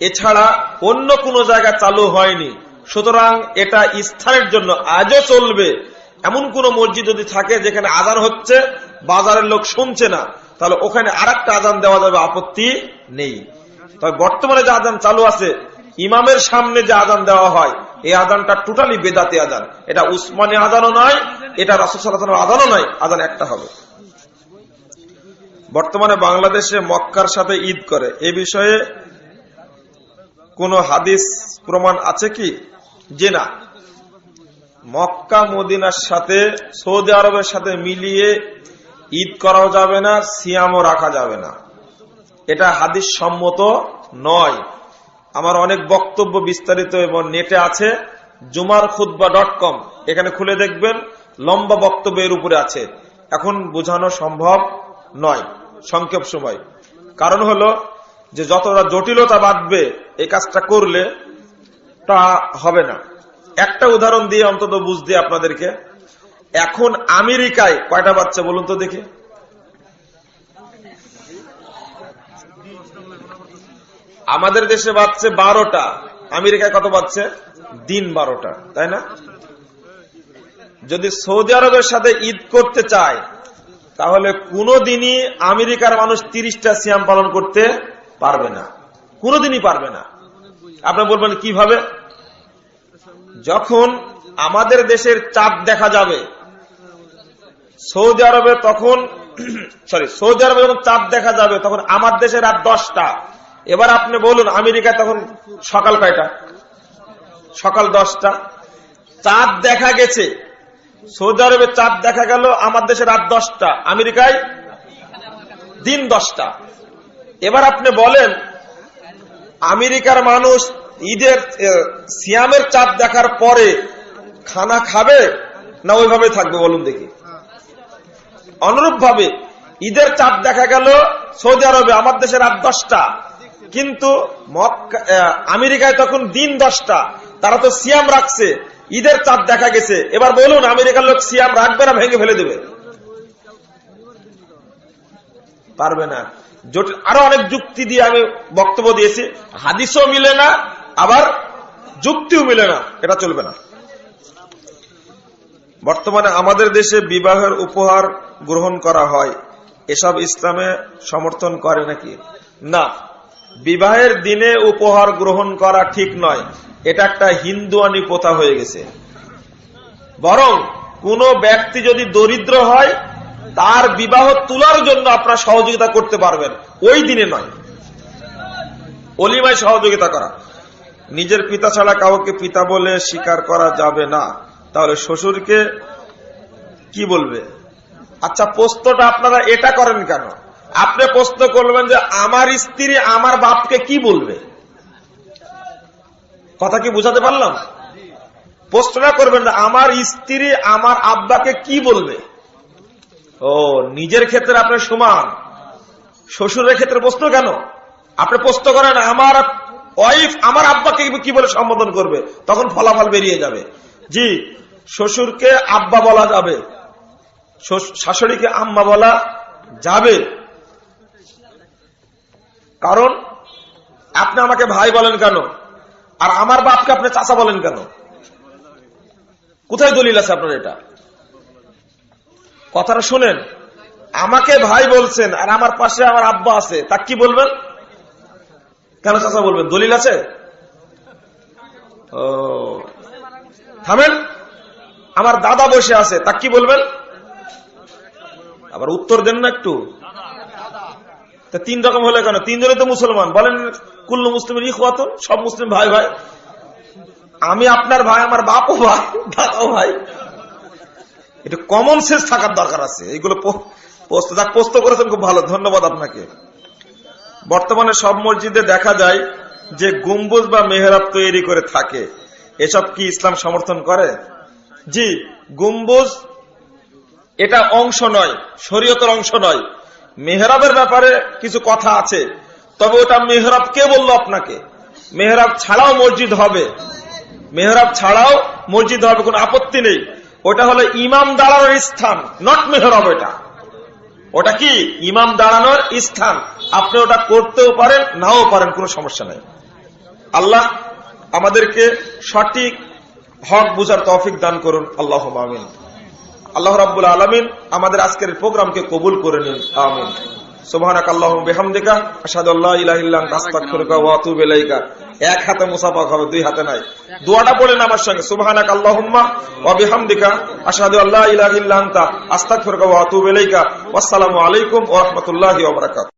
এছাড়া অন্য কোন জায়গায় চালু হয়নি। সুতরাং এটা স্থানের জন্য আজও চলবে। এমন কোন মসজিদ যদি থাকে যেখানে আজান হচ্ছে, বাজারের লোক শুনছে না, তাহলে ওখানে আরেকটা আজান দেওয়া যাবে, আপত্তি নেই। তবে বর্তমানে যে আজান চালু আছে, ইমামের সামনে যে আজান দেওয়া হয়, এই আজানটা টোটালি বেদাতি আজান। এটা উসমানী আজানও নয়, এটা রাসূল সাল্লাল্লাহু আলাইহি ওয়াসাল্লামের আজানও নয়, আজান একটা হবে। বর্তমানে বাংলাদেশে মক্কার সাথে ঈদ করে, এ বিষয়ে কোন হাদিস প্রমাণ আছে কি? যে না, মক্কা মদিনার সাথে সৌদি আরবের সাথে মিলিয়ে ঈদ করাও যাবে না, সিয়ামও রাখা যাবে না, এটা হাদিস সম্মত নয়। আমার অনেক বক্তব্য বিস্তারিত এবং নেটে আছে, jumarkhutbah.com, এখানে খুলে দেখবেন, লম্বা বক্তব্য এর উপরে আছে। এখন বোঝানো সম্ভব নয় সংক্ষেপ সময়। কারণ হলো যে যতটা জটিলতা বাড়বে এই কাজটা করলে তা হবে না। একটা উদাহরণ দিয়ে অন্তত বুঝতে আপনাদেরকে, এখন আমেরিকায় কয়টা বাচ্চা বলুন তো দেখি? আমাদের দেশে বাচ্চা 12টা, আমেরিকায় কত বাচ্চা? দিন 12টা, তাই না? যদি সৌদি আরবের সাথে ঈদ করতে চায়, তাহলে কোনদিনই আমেরিকার মানুষ 30টা সিয়াম পালন করতে পারবে না, কোনদিনই পারবে না। আপনি বলবেন কিভাবে? যখন আমাদের দেশের চাঁদ দেখা যাবে সৌদি আরবে, তখন সৌদি আরবে যখন চাঁদ দেখা যাবে তখন আমার দেশে রাত 10টা। এবার আপনি বলুন আমেরিকায় তখন সকাল কয়টা? সকাল 10টা। চাঁদ দেখা গেছে, সৌদি আরবে চাঁদ দেখা গেল, আমার দেশে রাত 10টা, আমেরিকায় দিন 10টা। এবার আপনি বলেন আমেরিকার মানুষ ঈদের সিয়ামের চাঁদ দেখার পরে খানা খাবে না ওইভাবে থাকবে? বলুন দেখি। অনুরূপ ভাবে ঈদের চাঁদ দেখা গেল সৌদি আরবে, আমার দেশে রাত 10টা, কিন্তু আমেরিকায় তখন দিন 10টা, তারা তো সিয়াম রাখছে, ঈদের চাঁদ দেখা গেছে। এবার বলুন আমেরিকার লোক সিয়াম রাখবে না ভেঙে ফেলে দেবে? পারবে না। আরো অনেক যুক্তি দিয়ে আমি বক্তব্য দিয়েছি, হাদিসও মিলে না, আবার যুক্তিও মিলে না, এটা চলবে না। বর্তমানে আমাদের দেশে বিবাহের উপহার গ্রহণ করা হয়, এসব ইসলামে সমর্থন করে নাকি? না, বিবাহের দিনে উপহার গ্রহণ করা ঠিক নয়, এটা একটা হিন্দুয়ানি প্রথা হয়ে গেছে। বরং কোন ব্যক্তি যদি দরিদ্র হয় তার বিবাহ তোলার জন্য আপনারা সহযোগিতা করতে পারবেন, ওই দিনে নয়, অলিমায় সহযোগিতা করা। নিজের পিতা ছাড়া কাউকে পিতা বলে স্বীকার করা যাবে না, তাহলে শ্বশুরকে কি বলবে? আচ্ছা, প্রশ্নটা আপনারা এটা করেন কেন? আপনি প্রশ্ন করবেন যে আমার স্ত্রী আমার বাপকে কি বলবে। কথা কি বুঝাতে পারলাম? প্রশ্নটা করবেন যে আমার স্ত্রী আমার আব্বাকে কি বলবে। ও, নিজের ক্ষেত্রে আপনার সমান, শ্বশুরের ক্ষেত্রে প্রশ্ন কেন? আপনি প্রশ্ন করেন আমার ওয়াইফ আমার আব্বাকে কি বলে সম্বোধন করবে, তখন ফলাফল বেরিয়ে যাবে। জি, শ্বশুরকে আব্বা বলা যাবে, শাশুড়িকে আম্মা বলা যাবে। কারণ আপনি আমাকে ভাই বলেন কেন, আর আমার বাপকে আপনি চাচা বলেন কেন? কোথায় দলিল আছে আপনার? এটা কথাটা শুনেন, আমাকে ভাই বলছেন আর আমার পাশে আমার আব্বা আছে, তা কি বলবেন? কেন চাচা বলবেন? দলিল আছে? ও থামেন, আমার দাদা বসে আছে, তা কি বলবেন? আবার উত্তর দেন না একটু। তিন রকম হলে কেন? তিনজনে তো মুসলমান, বলেন কুল্লু মুসলিমের ইখওয়াতুন, সব মুসলিম ভাই ভাই। আমি আপনার ভাই, আমার বাপও ভাই, দাদাও ভাই। এটা কমন সেন্স থাকার দরকার আছে। এইগুলো পোস্ট করেছেন, খুব ভালো, ধন্যবাদ আপনাকে। বর্তমানে সব মসজিদে দেখা যায় যে গম্বুজ বা মেহরাব তৈরি করে থাকে, এসব কি ইসলাম সমর্থন করে? জি, গম্বুজ এটা অংশ নয়, শরীয়তের অংশ নয়। মেহরাবের ব্যাপারে কিছু কথা আছে, তবে ওটা মেহরাব কে বললো আপনাকে? মেহরাব ছাড়াও মসজিদ হবে, মেহরাব ছাড়াও মসজিদ হবে, কোনো আপত্তি নেই। ওটা হলো ইমাম দাঁড়ানোর স্থান, নট মেহরাব। ওটা কি? ইমাম দাঁড়ানোর স্থান। আপনি ওটা করতেও পারেন, নাও পারেন, কোনো সমস্যা নেই। আল্লাহ আমাদেরকে সঠিক হক বুঝার তৌফিক দান করুন, আল্লাহুম্মা আমিন। আল্লাহ রাব্বুল আলামিন আমাদের আজকের প্রোগ্রামকে কবুল করে নিন, আমিন। সুবহানাক আল্লাহুম্মা বিহামদিকা আশহাদু আল্লা ইলাহা ইল্লা আনতা আস্তাগফিরুকা ওয়া আতুবু ইলাইকা। এক হাতে মুসাফা হবে, দুই হাতে নাই। দোয়াটা বলেন আমার সঙ্গে, সুবহানাক আল্লাহুম্মা ওয়া বিহামদিকা আশহাদু আল্লা ইলাহা ইল্লা আনতা আস্তাগফিরুকা ওয়া আতুবু ইলাইকা। ওয়াসসালামু আলাইকুম ওয়া রাহমাতুল্লাহি ওয়া বারাকাতুহু।